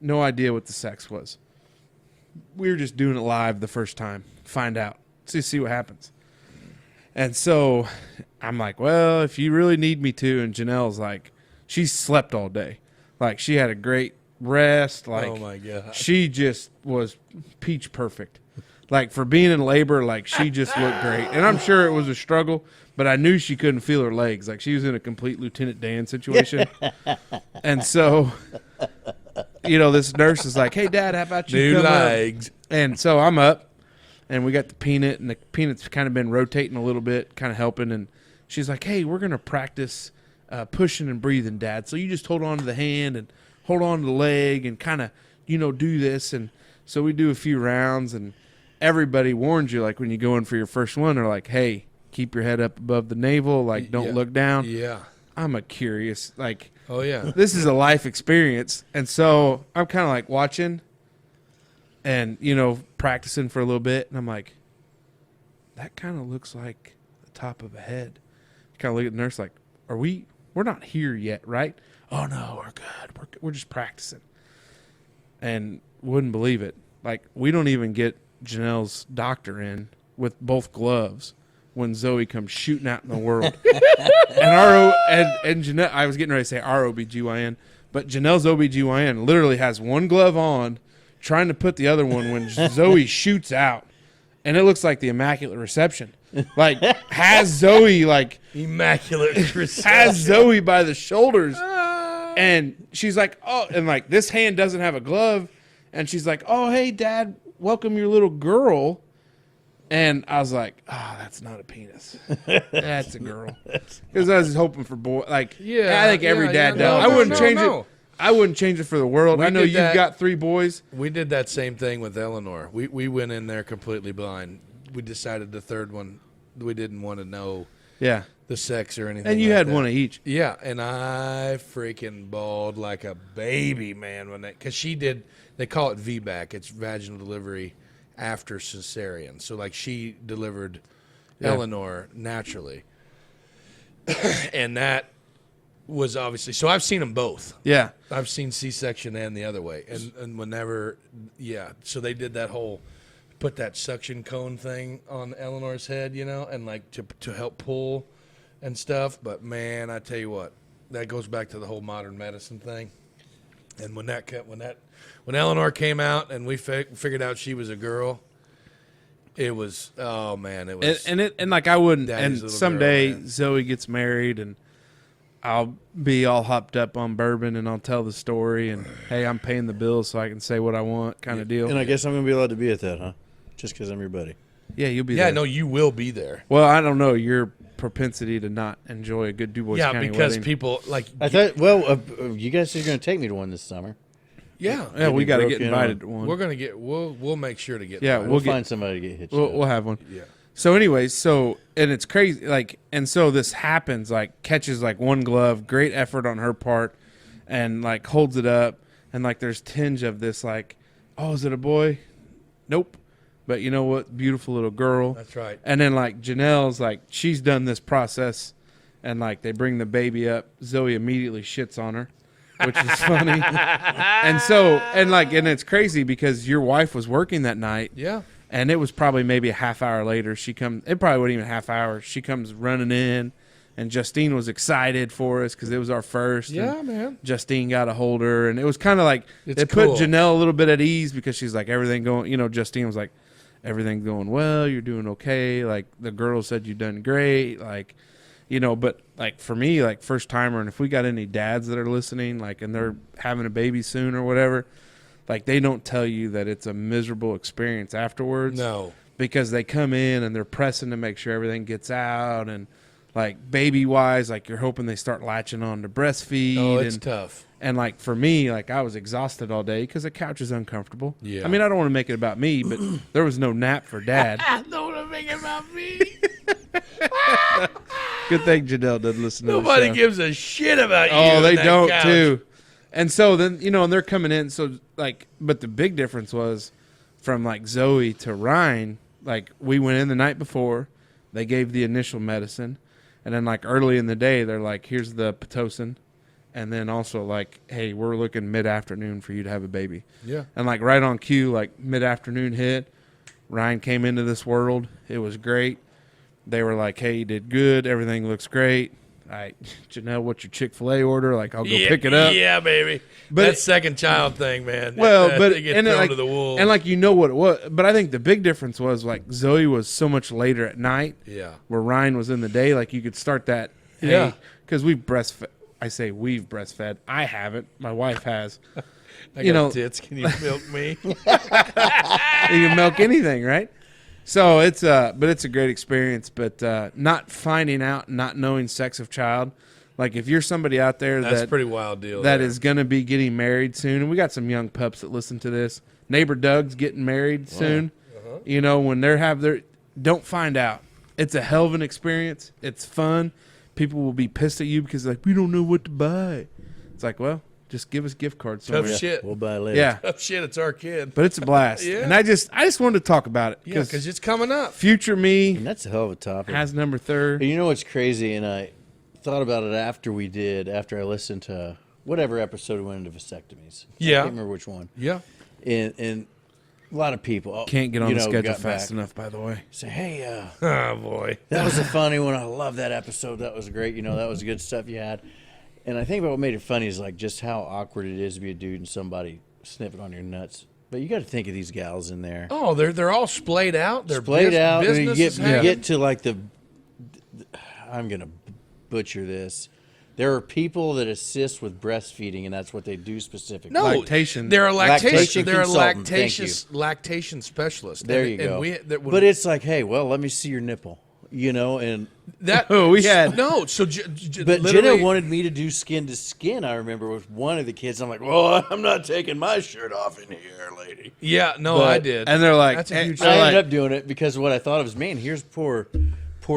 no idea what the sex was. We were just doing it live the first time. Find out. See what happens. And so I'm like, well, if you really need me to, and Janelle's like, she slept all day. Like, she had a great rest. Like, Oh my God. she just was peach perfect. Like, for being in labor, like, she just looked great. And I'm sure it was a struggle, but I knew she couldn't feel her legs. Like, she was in a complete Lieutenant Dan situation. And so, you know, this nurse is like, hey, Dad, how about you New come legs. up? And so I'm up, and we got the peanut, and the peanut's kind of been rotating a little bit, kind of helping. And she's like, hey, we're going to practice pushing and breathing, Dad. So you just hold on to the hand and hold on to the leg and kind of, you know, do this. And so we do a few rounds, and everybody warns you, like, when you go in for your first one, they're like, hey, keep your head up above the navel, like, don't look down. Yeah. I'm a curious, like, Oh yeah. this is a life experience. And so I'm kind of like watching and, you know, practicing for a little bit. And I'm like, that kind of looks like the top of a head. Kind of look at the nurse like, we're not here yet, right? Oh no, we're good. We're just practicing. And wouldn't believe it. Like, we don't even get Janelle's doctor in with both gloves when Zoe comes shooting out in the world. And Janelle, I was getting ready to say our OBGYN, but Janelle's OBGYN literally has one glove on, trying to put the other one when Zoe shoots out. And it looks like the Immaculate Reception. Like, has Zoe, like, Immaculate has reception. Zoe by the shoulders. And she's like, oh, and like, this hand doesn't have a glove. And she's like, oh, hey, Dad, welcome your little girl. And I was like, oh, that's not a penis. That's a girl. Because I was hoping for boy. Like, Yeah, I think every yeah, dad yeah, does. no, I wouldn't no, change no. it. I wouldn't change it for the world. We I know did you've that. got 3 boys. We did that same thing with Eleanor. We went in there completely blind. We decided the third one, we didn't want to know Yeah. the sex or anything. And you like had that. one of each. Yeah, and I freaking bawled like a baby, man, when because she did. They call it VBAC. It's vaginal delivery after cesarean. So like she delivered Eleanor naturally, and that was obviously. So I've seen them both. Yeah. I've seen C-section and the other way, and whenever, yeah. So they did that whole, put that suction cone thing on Eleanor's head, you know, and like to help pull and stuff. But man, I tell you what, that goes back to the whole modern medicine thing. And when Eleanor came out and we figured out she was a girl, it was, oh man, it was. And like I wouldn't. Daddy's And little someday girl, man. Zoe gets married and I'll be all hopped up on bourbon and I'll tell the story and hey, I'm paying the bills so I can say what I want, kind of deal. And I guess I'm going to be allowed to be at that, huh? Just because I'm your buddy. Yeah, you'll be yeah, there. no, you will be there. Well, I don't know your propensity to not enjoy a good DuBois County because wedding. people like. I thought, well, you guys are going to take me to one this summer. Yeah, Yeah, we got to broke get in invited on- to one. we're gonna get. We'll make sure to get. Yeah, invited. We'll get- find somebody to get hitched We'll, up. we'll have one. Yeah. So anyways, and it's crazy, like, and so this happens, like, catches, like, one glove, great effort on her part, and, like, holds it up, and, like, there's tinge of this, like, oh, is it a boy? Nope. But you know what? Beautiful little girl. That's right. And then like Janelle's like, she's done this process, and like they bring the baby up. Zoe immediately shits on her, which is funny. And it's crazy because your wife was working that night. Yeah. And it was probably maybe a half hour later. It probably wasn't even a half hour. She comes running in, and Justine was excited for us because it was our first. Yeah, man. Justine got a hold of her, and it was kind of like It's it cool. put Janelle a little bit at ease because she's like, everything going, Justine was like, everything's going well. You're doing okay. Like the girls said, you've done great. Like, but like for me, like first timer, and if we got any dads that are listening, like, and they're having a baby soon or whatever, like they don't tell you that it's a miserable experience afterwards. No. Because they come in and they're pressing to make sure everything gets out, and like baby wise, like you're hoping they start latching on to breastfeed. Oh, it's tough. And like for me, like I was exhausted all day because the couch is uncomfortable. Yeah. I mean, I don't want to make it about me, but there was no nap for Dad. Don't want to make it about me. Good thing Janelle doesn't listen to Nobody the show. gives a shit about you. Oh, on they that don't couch. too. And so then, and they're coming in. So like, but the big difference was from like Zoe to Ryan, like we went in the night before, they gave the initial medicine. And then like early in the day, they're like, here's the Pitocin. And then also like, hey, we're looking mid-afternoon for you to have a baby. Yeah. And like right on cue, like mid-afternoon hit, Ryan came into this world. It was great. They were like, hey, you did good. Everything looks great. All right, Janelle, what's your Chick-fil-A order? Like, I'll go pick it up. Yeah, baby. But that second child thing, man. Well, but they get and thrown like, to the wolves. and like what it was. But I think the big difference was like Zoe was so much later at night. Yeah. Where Ryan was in the day. Like you could start that. Yeah. Because we've breastfed. I say we've breastfed. I haven't. My wife has. I got tits. Can you milk me? You can milk anything, right? So it's but it's a great experience. But not finding out, not knowing sex of child. Like if you're somebody out there That's a that pretty wild deal. that there. is going to be getting married soon, and we got some young pups that listen to this. Neighbor Doug's getting married soon. When they have their, don't find out. It's a hell of an experience. It's fun. People will be pissed at you because like we don't know what to buy. It's like, well, just give us gift cards somewhere. Tough shit. We'll buy later. Yeah, Oh, shit, it's our kid. but it's a blast. Yeah. And I just wanted to talk about it Yeah, because it's coming up. future me And that's a hell of a topic. has number third. You know what's crazy? And I thought about it after I listened to whatever episode we went into vasectomies. Yeah. I can't remember which one. Yeah. And a lot of people Can't get on the schedule got fast back, enough, by the way. say, hey, Oh, boy. that was a funny one. I love that episode. That was great. That was good stuff you had. And I think what made it funny is like just how awkward it is to be a dude and somebody sniffing on your nuts. But you got to think of these gals in there. Oh, they're all splayed out. They're Splayed out. And Business you is get, happening. you get to like I'm going to butcher this. There are people that assist with breastfeeding, and that's what they do specifically. No, Lactation. They're a Lactation They're a consultant, thank you. lactation specialist. There And- you and go. But it's like, hey, well, let me see your nipple. And that Oh, we had- no. So, but literally, Jenna wanted me to do skin to skin. I remember with one of the kids. I'm like, well, I'm not taking my shirt off in here, lady. Yeah, no, But- I did. And they're like, That's a hey, huge. they're I like- ended up doing it because what I thought of was, man, here's poor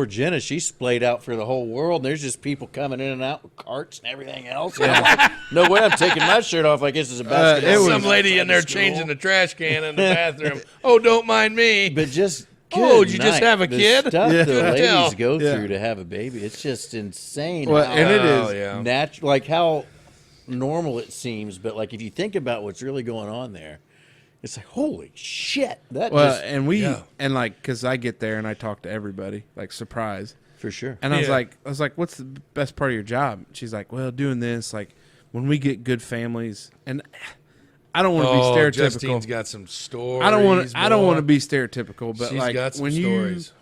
Jenna. She's splayed out for the whole world. And there's just people coming in and out with carts and everything else. No way I'm taking my shirt off like this is a basketball. it was- Some lady in there changing the trash can in the bathroom. Oh, don't mind me. But just Oh, good did you just night. have a The kid? Stuff Yeah. the ladies Tell. go Yeah. through to have a baby. It's just insane. Well, how and it Oh, is. yeah. natural, like how normal it seems, but like if you think about what's really going on there, it's like holy shit. That Well, just and we Yeah. and like because I get there and I talk to everybody like surprise. for sure. And I Yeah. was like, what's the best part of your job? She's like, well, doing this, like when we get good families, and I don't want to be stereotypical. Justine's got some stories. I don't want to boy. be stereotypical, but She's like got some when stories.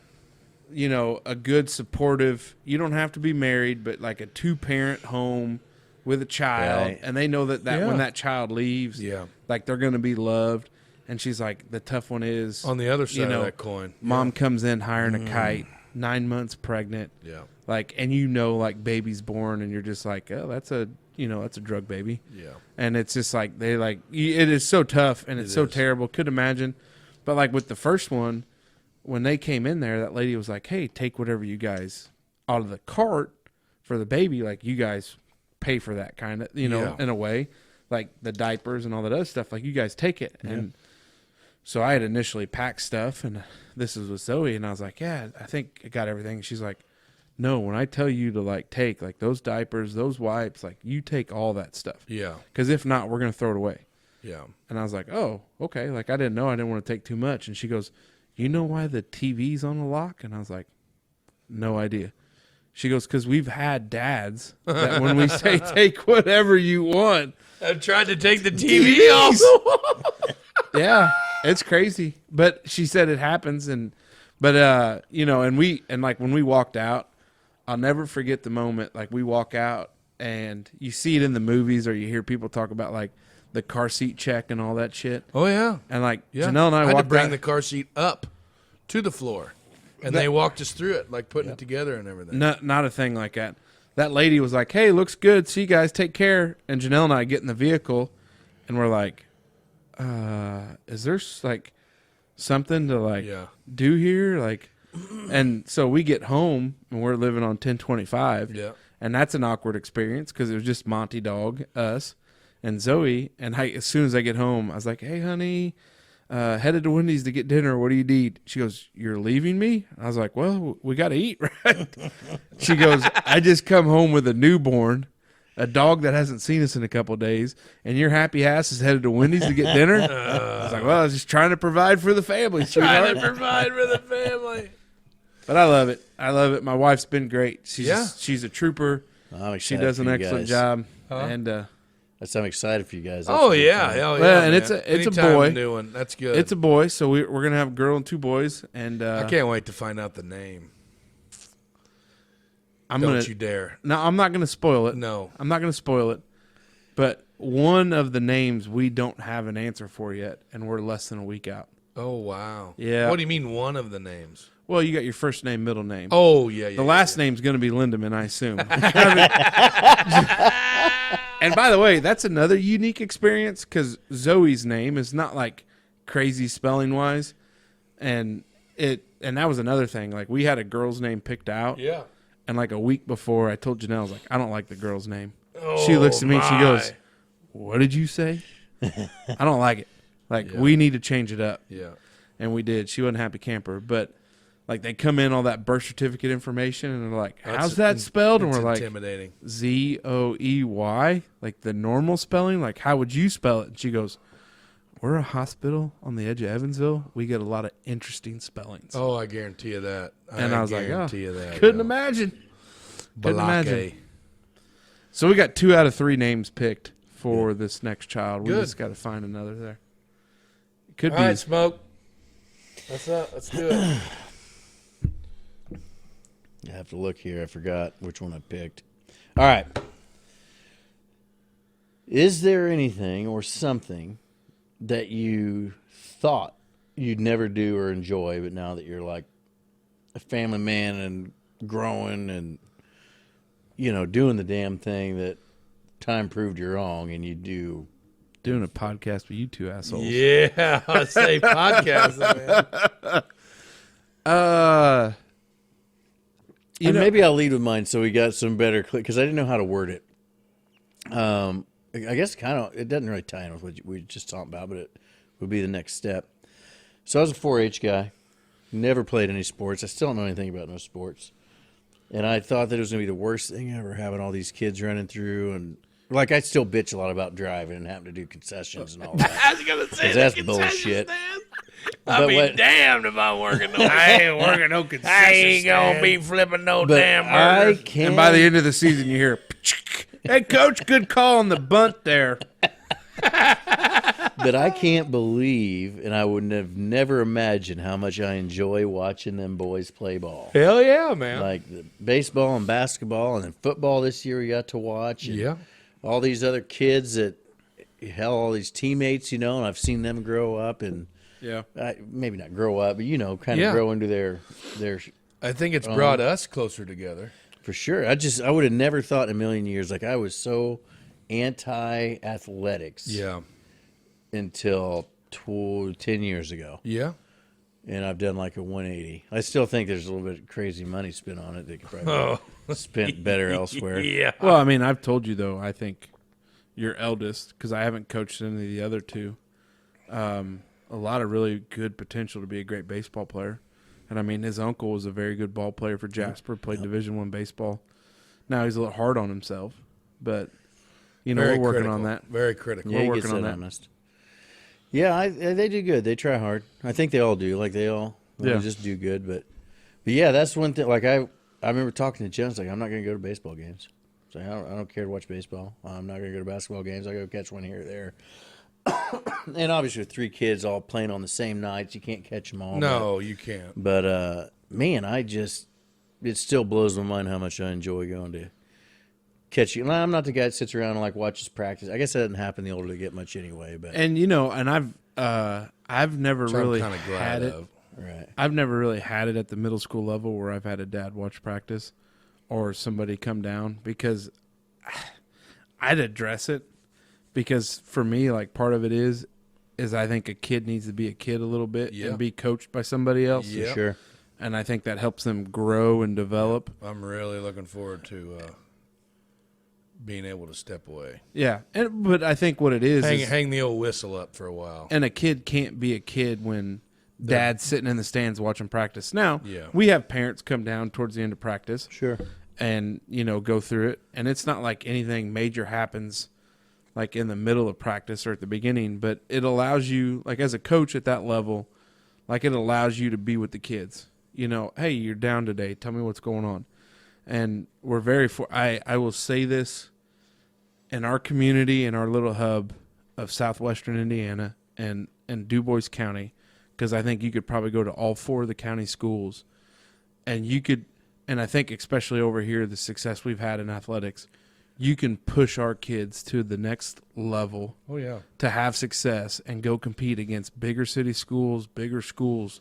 a good supportive, you don't have to be married, but like a 2-parent home with a child, Right. and they know that Yeah. when that child leaves, Yeah. like they're going to be loved. And she's like, the tough one is On the other side know, of that coin. mom comes in hiring a kite, 9 months pregnant. Yeah. Like, and like baby's born and you're just like, oh, that's a drug baby. Yeah. And it's just like, it is so tough and it's so is. terrible. Could imagine. But like with the first one, when they came in there, that lady was like, hey, take whatever you guys out of the cart for the baby. Like you guys pay for that kind of, Yeah. in a way, like the diapers and all that other stuff. Like you guys take it. And So I had initially packed stuff, and this is with Zoe, and I was like, yeah, I think I got everything. She's like, no, when I tell you to like take like those diapers, those wipes, like you take all that stuff. Yeah. Because if not, we're going to throw it away. Yeah. And I was like, oh, okay. Like I didn't know. I didn't want to take too much. And she goes, you know why the TV's on the lock? And I was like, no idea. She goes, because we've had dads that when we say take whatever you want. I've tried to take the TV off. Yeah, it's crazy. But she said it happens. But like when we walked out, I'll never forget the moment. Like we walk out and you see it in the movies or you hear people talk about like the car seat check and all that shit. Oh, yeah. And like Yeah. Janelle and I had to walked bring out. the car seat up to the floor. And they walked us through it, like putting it together and everything. Not a thing like that. That lady was like, hey, looks good. See you guys. Take care. And Janelle and I get in the vehicle and we're like, is there like something to like do here? Like, and so we get home and we're living on 1025. Yeah. And that's an awkward experience because it was just Monty Dog, us, and Zoe. And as soon as I get home, I was like, hey, honey, headed to Wendy's to get dinner. What do you need? She goes, you're leaving me? I was like, well, we got to eat, right? She goes, I just come home with a newborn, a dog that hasn't seen us in a couple of days, and your happy ass is headed to Wendy's to get dinner? I was like, well, I was just trying to provide for the family, sweetheart. Trying to provide for the family. But I love it. I love it. My wife's been great. Yeah. She's a trooper. I'm excited She does an for you excellent guys. job. Huh? And I'm excited for you guys. That's Oh, a good yeah. time. Hell yeah. Well, and man. it's a Anytime boy. New one. That's good. it's a boy, so we're going to have a girl and two boys. And I can't wait to find out the name. I'm Don't gonna, you dare. No, I'm not going to spoil it. No. I'm not going to spoil it. But one of the names we don't have an answer for yet, and we're less than a week out. Oh, wow. Yeah. What do you mean one of the names? Well, you got your first name, middle name. Oh, yeah. The last name's going to be Lindemann, I assume. And by the way, that's another unique experience because Zoe's name is not like crazy spelling wise, and that was another thing. Like we had a girl's name picked out, Yeah. and like a week before, I told Janelle, I was like, I don't like the girl's name. Oh, She looks at me and she my. goes, "What did you say?" I don't like it. Like Yeah. we need to change it up, Yeah. and we did. She wasn't a happy camper, but. Like they come in all that birth certificate information and they're like, "How's that spelled?" And It's we're like, intimidating. Zoey, like the normal spelling. Like, how would you spell it? And she goes, "We're a hospital on the edge of Evansville. We get a lot of interesting spellings." Oh, I guarantee you that. And I was like, guarantee you that. couldn't yeah. imagine. Couldn't imagine. Balake. So we got 2 out of 3 names picked for this next child. We Good. just got to find another there. Could All be. right, Smoke. What's up? Let's do it. I have to look here. I forgot which one I picked. All right. Is there anything or something that you thought you'd never do or enjoy, but now that you're like a family man and growing and, doing the damn thing that time proved you wrong and you do? Doing a podcast with you two assholes. Yeah, I say podcast, man. Maybe I'll lead with mine so we got some better because I didn't know how to word it. I guess it doesn't really tie in with what we just talked about, but it would be the next step. So I was a 4-H guy, never played any sports. I still don't know anything about no sports. And I thought that it was going to be the worst thing ever, having all these kids running through. And like I still bitch a lot about driving and having to do concessions and all that. I was going to say That's bullshit. I'll be damned if I'm working no I ain't working no concession I ain't going to be flipping no But damn I burgers. can't. And by the end of the season, you hear, "Hey, coach, good call on the bunt there." But I can't believe, and I would have never imagined how much I enjoy watching them boys play ball. Hell yeah, man. Like the baseball and basketball, and then football this year we got to watch. And Yeah. all these other kids that, all these teammates, and I've seen them grow up and Yeah. maybe not grow up, but kind of Yeah. grow into their I think it's brought us closer together. for sure. I would have never thought in a million years. Like I was so anti-athletics. Yeah. Until 10 years ago. Yeah. And I've done like a 180. I still think there's a little bit of crazy money spent on it. They could probably spent better elsewhere. Yeah. Well, I mean, I've told you, though, I think your eldest, because I haven't coached any of the other two, a lot of really good potential to be a great baseball player. And I mean, his uncle was a very good ball player for Jasper, played Division I baseball. Now he's a little hard on himself, but you know, Very we're working critical. on that. Very critical. Yeah, We're he working gets on that that. honest. Yeah, they do good. They try hard. I think they all do. Like they all just do good. But yeah, that's one thing. Like I remember talking to Jen. Like, I'm not going to go to baseball games. So I don't care to watch baseball. I'm not going to go to basketball games. I go catch one here or there. And obviously, with 3 kids all playing on the same nights, you can't catch them all. No, you can't. But man, it still blows my mind how much I enjoy going to catch you. I'm not the guy that sits around and like watches practice. I guess that doesn't happen the older they get much anyway. But And you know, and I've never Which I'm really kinda glad had it. of. right, I've never really had it at the middle school level where I've had a dad watch practice or somebody come down, because I'd address it, because for me, like, part of it is I think a kid needs to be a kid a little bit Yeah. and be coached by somebody else. Yeah. Yep. sure. And I think that helps them grow and develop. I'm really looking forward to being able to step away. Yeah. But I think what it is, Hang the old whistle up for a while. and a kid can't be a kid when dad's sitting in the stands watching practice. Now, Yeah. we have parents come down towards the end of practice Sure. and, you know, go through it. And it's not like anything major happens like in the middle of practice or at the beginning, but it allows you, like, as a coach at that level, like, it allows you to be with the kids. You know, hey, you're down today. Tell me what's going on. And we're very I will say this, in our community, in our little hub of southwestern Indiana and Du Bois County, because I think you could probably go to all 4 of the county schools, and you could, and I think especially over here, the success we've had in athletics, you can push our kids to the next level Oh, yeah. to have success and go compete against bigger city schools, bigger schools,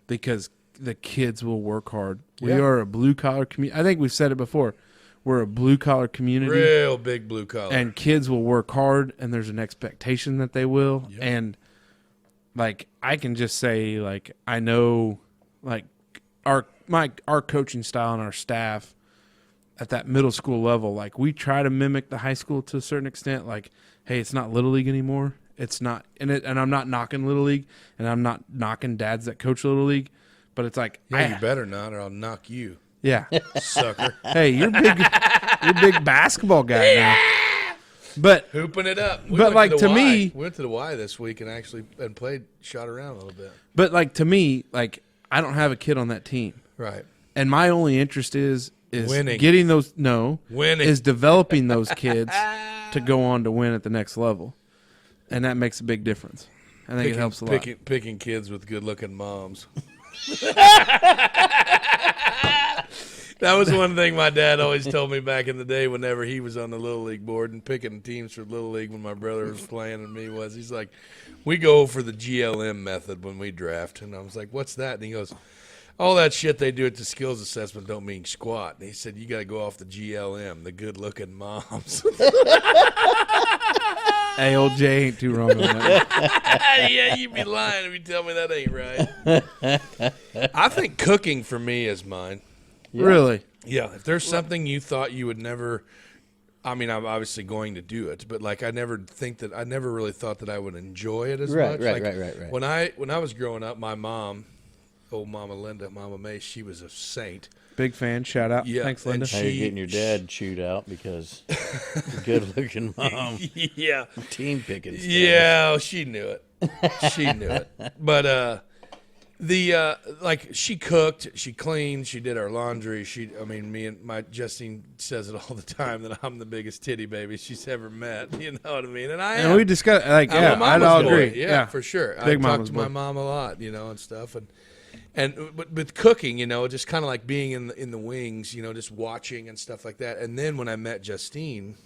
because the kids will work hard. We Yeah. are a blue-collar community. I think we've said it before. We're a blue-collar community, Real big blue collar. and kids will work hard, and there's an expectation that they will. Yep. And, like, I can just say, like, I know, like, our coaching style and our staff at that middle school level, like, we try to mimic the high school to a certain extent. Like, hey, it's not Little League anymore. It's not, and I'm not knocking Little League, and I'm not knocking dads that coach Little League, but it's like, yeah, you better not, or I'll knock you, yeah. sucker. Hey, you're big basketball guy now. But Hooping it up. We But, went like, the to Y. me- we went to the Y this week and actually played, shot around a little bit. like, to me, like, I don't have a kid on that team. Right. And my only interest is Winning. getting those Winning. is developing those kids to go on to win at the next level. And that makes a big difference. I think it helps a lot. Picking kids with good-looking moms. That was one thing my dad always told me back in the day whenever he was on the Little League board and picking teams for Little League when my brother was playing and me was. He's like, we go for the GLM method when we draft. And I was like, what's that? And he goes, all that shit they do at the skills assessment don't mean squat. And he said, you got to go off the GLM, the good-looking moms. Hey, old Jay ain't too wrong on that. Yeah, you'd be lying if you tell me that ain't right. I think cooking for me is mine. Yeah. Really? Yeah, if there's something you thought you would never, I mean, I'm obviously going to do it, but like I never really thought that I would enjoy it as Right, much. right, Like, right. When I was growing up, my mom, old Mama Linda, Mama May, she was a saint. Big fan. Shout out. Yeah, Thanks, and Linda. How you getting your dad chewed out because good looking mom Yeah, team picking stuff. yeah, she knew it. She knew it. But like she cooked, she cleaned, she did our laundry. Me and my Justine says it all the time that I'm the biggest titty baby she's ever met. You know what I mean? And I am. And we discussed, like, I'm yeah, a mama's I'd all boy. agree. Yeah, for sure. I Big talk mama's to my boy. mom a lot, and stuff, but with cooking, just kind of like being in the wings, just watching and stuff like that. And then when I met Justine,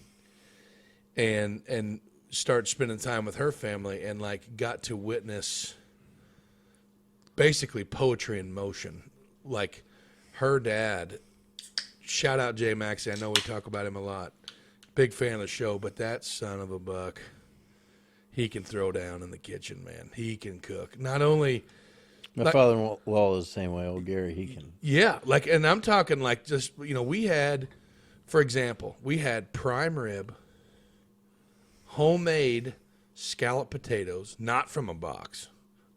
and started spending time with her family, and like got to witness basically poetry in motion, like her dad. Shout out Jay Maxey. I know we talk about him a lot. Big fan of the show, but that son of a buck, he can throw down in the kitchen, man. He can cook. Not only, My father-in-law is the same way. Old Gary, he can. yeah, like, and I'm talking like just, we had, for example, we had prime rib, homemade scalloped potatoes, not from a box,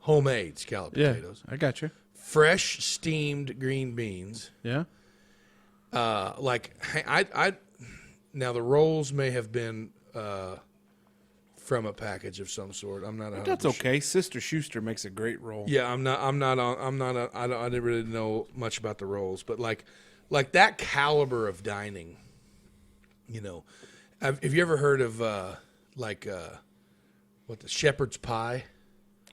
homemade scalloped Yeah, potatoes, I got you. fresh steamed green beans. Yeah. I now the rolls may have been from a package of some sort. I'm not. That's okay. Sister Schuster makes a great roll. Yeah, I didn't really know much about the rolls, but like that caliber of dining, you know, have you ever heard of what the shepherd's pie,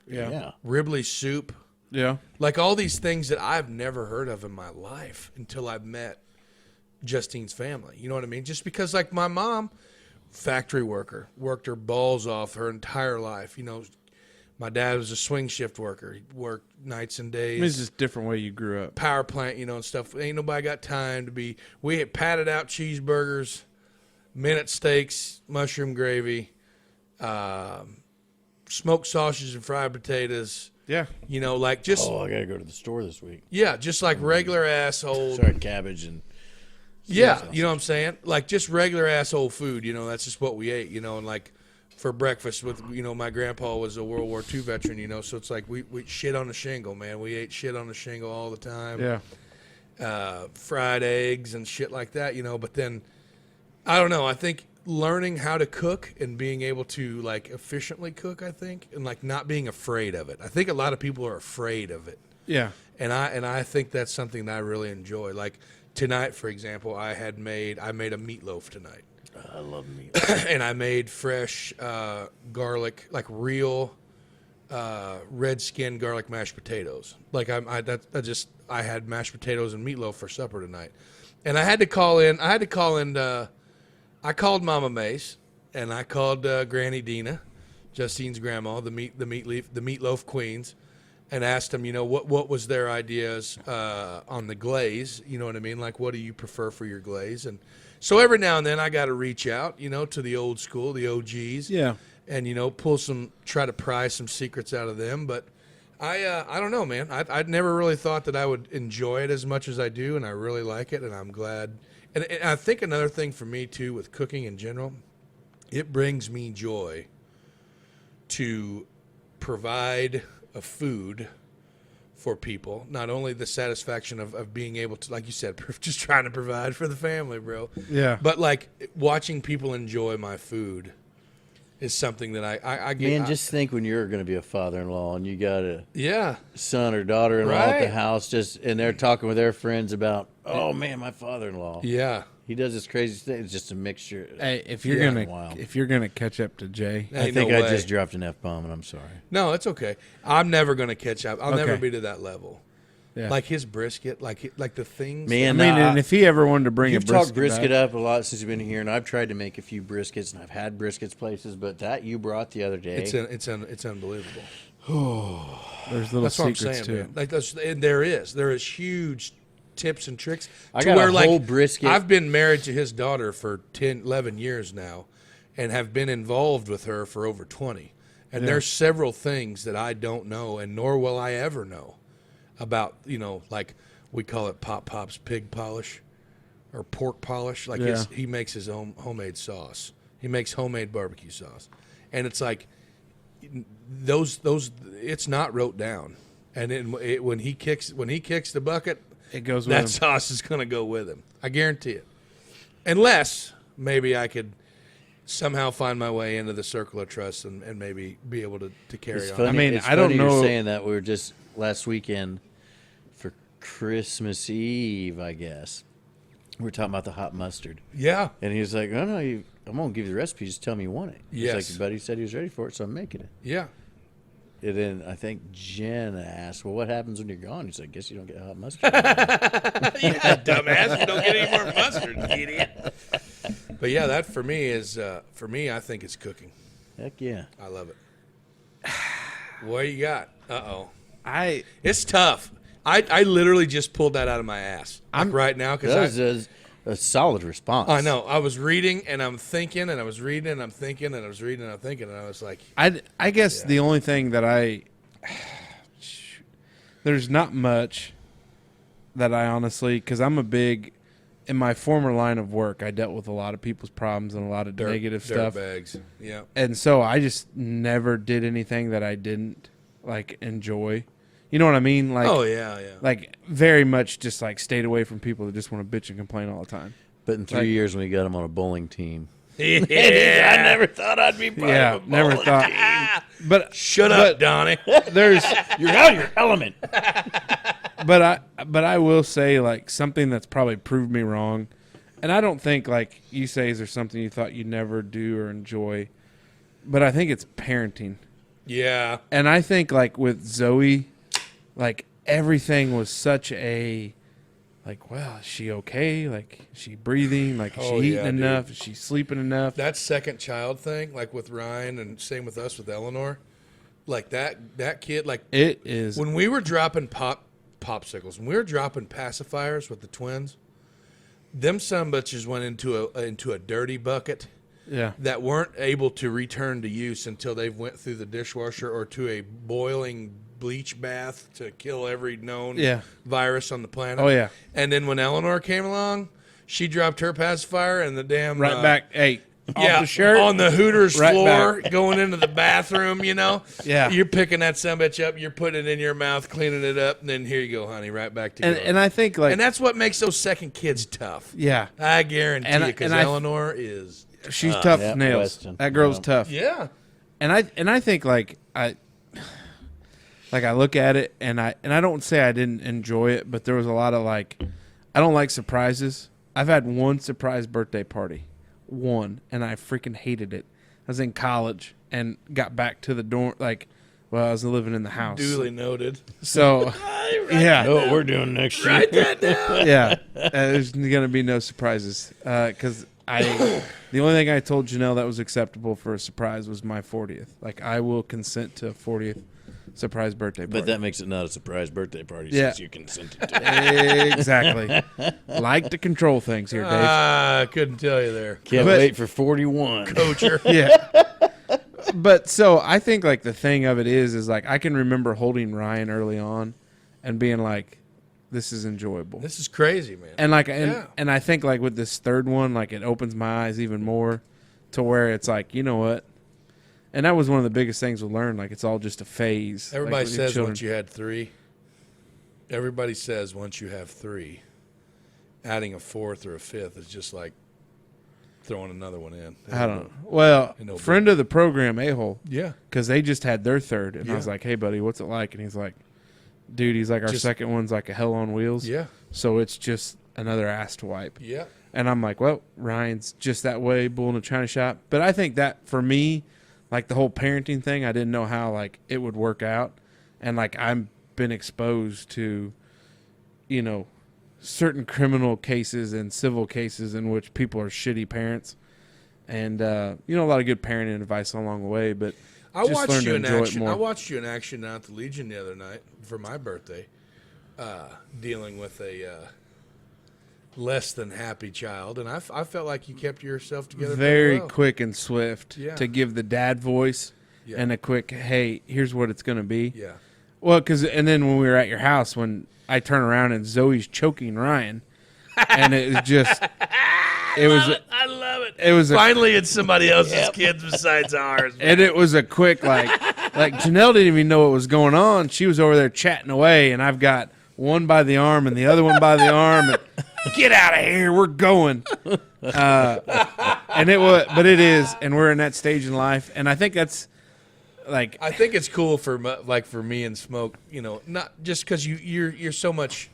Yeah. Ribley soup, Yeah. like all these things that I've never heard of in my life until I've met Justine's family. You know what I mean? Just because like my mom, factory worker, worked her balls off her entire life. You know, my dad was a swing shift worker. He worked nights and days. I mean, it's just a different way you grew up. Power plant, you know, and stuff. Ain't nobody got time to be. We had patted out cheeseburgers, minute steaks, mushroom gravy, smoked sausage and fried potatoes. Yeah. You know, like just Oh, I gotta go to the store this week. yeah, just like regular asshole. Sorry, cabbage and Yeah, you know what I'm saying? Like just regular asshole food, you know, that's just what we ate, you know, and like for breakfast with, you know, my grandpa was a World War II veteran, you know, so it's like we shit on the shingle, man. We ate shit on the shingle all the time. Yeah. Fried eggs and shit like that, you know, but then I don't know, I think learning how to cook and being able to like efficiently cook, I think, and like not being afraid of it. I think a lot of people are afraid of it. Yeah. And I think that's something that I really enjoy. Like tonight, for example, I made a meatloaf tonight. I love meat. And I made fresh garlic, like real red skin garlic mashed potatoes. Like I had mashed potatoes and meatloaf for supper tonight. And I called Mama Mace and I called Granny Dina, Justine's grandma, the meatloaf queens, and asked them, you know, what was their ideas on the glaze? You know what I mean? Like, what do you prefer for your glaze? And so every now and then I got to reach out, you know, to the old school, the OGs. Yeah. And, you know, try to pry some secrets out of them. But I don't know, man. I'd never really thought that I would enjoy it as much as I do, and I really like it, and I'm glad. And I think another thing for me, too, with cooking in general, it brings me joy to provide a food for people. Not only the satisfaction of being able to, like you said, just trying to provide for the family, bro. Yeah. But, like, watching people enjoy my food is something that I get. Man, just think when you're going to be a father-in-law and you got a Yeah. son or daughter-in-law at the Right. house, and they're talking with their friends about, oh man, my father-in-law. Yeah. He does this crazy thing. It's just a mixture. Hey, if you're Yeah. gonna Wow. catch up to Jay, I Ain't think no I way. just dropped an F-bomb, and I'm sorry. No, it's okay. I'm never going to catch up. I'll never Okay. be to that level. yeah. Like his brisket, like the things. Man, I mean, and if he ever wanted to bring You've a brisket, talked brisket back, up a lot since you've been here, and I've tried to make a few briskets, and I've had briskets places, but that you brought the other day. it's unbelievable. there's little That's what I'm secrets saying, to man. it. Like and there is huge tips and tricks. I to got where, a like, whole brisket. I've been married to his daughter for 10, 11 years now, and have been involved with her for over 20. And there's several things that I don't know, and nor will I ever know about. You know, like we call it Pop's pig polish or pork polish. Like Yeah. he makes his own homemade sauce. He makes homemade barbecue sauce, and it's like those. It's not wrote down, and when he kicks the bucket, It goes with that him. sauce is going to go with him. I guarantee it. Unless maybe I could somehow find my way into the circle of trust and maybe be able to carry It's on. funny, I mean, it's I don't funny know- You're saying that. We were just last weekend for Christmas Eve, I guess. We were talking about the hot mustard, Yeah. and he was like, "Oh no, I'm gonna give you the recipe. Just tell me you want it." He's Yes. like, "Your buddy said he was ready for it, so I'm making it." Yeah. And then I think Jen asked, "Well, what happens when you're gone?" He's like, "Guess you don't get hot mustard." Yeah, dumbass. You don't get any more mustard, idiot. But yeah, that for me, I think it's cooking. Heck yeah. I love it. What you got? I It's tough. I literally just pulled that out of my ass right now That because was a solid response. I know. I was reading and I'm thinking and I was reading and I'm thinking and I was reading and I'm thinking and I was like, I guess the only thing that there's not much that I honestly, because I'm a big, in my former line of work, I dealt with a lot of people's problems and a lot of negative stuff. bags. Yeah. And so I just never did anything that I didn't like enjoy. You know what I mean? Like, Oh yeah, yeah. like very much just like stayed away from people that just want to bitch and complain all the time. But in 3 Like- years, when we got him on a bowling team, Yeah. I never thought I'd be part Yeah, of a never bowling thought. team. But Shut up, Donnie. there's, You're out of your element. but I will say like something that's probably proved me wrong, and I don't think like you say is there something you thought you'd never do or enjoy, but I think it's parenting, Yeah. and I think like with Zoe, like everything was such a like, well, is she okay? Like, is she breathing? Like, is she Oh, eating yeah, enough? dude. Is she sleeping enough? That second child thing, like with Ryan, and same with us with Eleanor, like that kid, like It is. when we were dropping popsicles, when we were dropping pacifiers with the twins, them sumbitches went into a dirty bucket Yeah. that weren't able to return to use until they went through the dishwasher or to a boiling bleach bath to kill every known Yeah. virus on the planet. Oh, yeah. And then when Eleanor came along, she dropped her pacifier and the damn Right back. Hey, yeah, off the shirt. on the Hooters Right floor, going into the bathroom, you know? Yeah. You're picking that sumbitch up, you're putting it in your mouth, cleaning it up, and then here you go, honey, right back to and I think like And that's what makes those second kids tough. yeah, I guarantee And I- you, because and I- Eleanor is... she's tough yeah, nails. Weston. That girl's Yeah. tough. Yeah. And I think like I look at it and I don't say I didn't enjoy it, but there was a lot of like I don't like surprises. I've had one surprise birthday party. One, and I freaking hated it. I was in college and got back to the dorm like well, I was living in the house. Duly noted. So yeah. Know what we're doing next year. Write that down. Yeah, there's gonna be no surprises because the only thing I told Janelle that was acceptable for a surprise was my 40th. Like I will consent to a 40th surprise birthday party. But that makes it not a surprise birthday party Yeah. since you consented to it. Exactly. Like to control things here, Dave. I couldn't tell you there. Can't But- wait for 41. Coacher. Yeah. But so I think like the thing of it is like I can remember holding Ryan early on and being like, this is enjoyable. This is crazy, man. And like Yeah. and I think like with this third one, like it opens my eyes even more to where it's like, you know what? And that was one of the biggest things we learned. Like it's all just a phase. Everybody like, with your says children. once you had three. Everybody says once you have three, adding a fourth or a fifth is just like throwing another one in. I don't know. Well, I know, friend of the program, A-hole, Yeah. because they just had their third. And I was Yeah. like, hey, buddy, what's it like? And he's like, dude, he's like, our Just- second one's like a hell on wheels. Yeah. So it's just another ass to wipe. Yeah. And I'm like, well, Ryan's just that way, bull in a china shop. But I think that for me, like the whole parenting thing, I didn't know how like it would work out. And like I've been exposed to, you know, certain criminal cases and civil cases in which people are shitty parents. And you know, a lot of good parenting advice along the way, but I just watched learn you to in enjoy it action. more. I watched you in action down at the Legion the other night for my birthday, dealing with a less than happy child, and I felt like you kept yourself together very pretty well. quick and swift Yeah. to give the dad voice Yeah. and a quick, hey, here's what it's going to be. Yeah. Well, and then when we were at your house, when I turn around and Zoe's choking Ryan, and it was just, it was, I love it. it was, a, Finally, it's somebody else's kids besides ours. and it was a quick like Janelle didn't even know what was going on. She was over there chatting away, and I've got one by the arm and the other one by the arm. And, get out of here, we're going. And it was, but it is, and we're in that stage in life, and I think that's like, I think it's cool for me and Smoke, you know, not just because you're so much,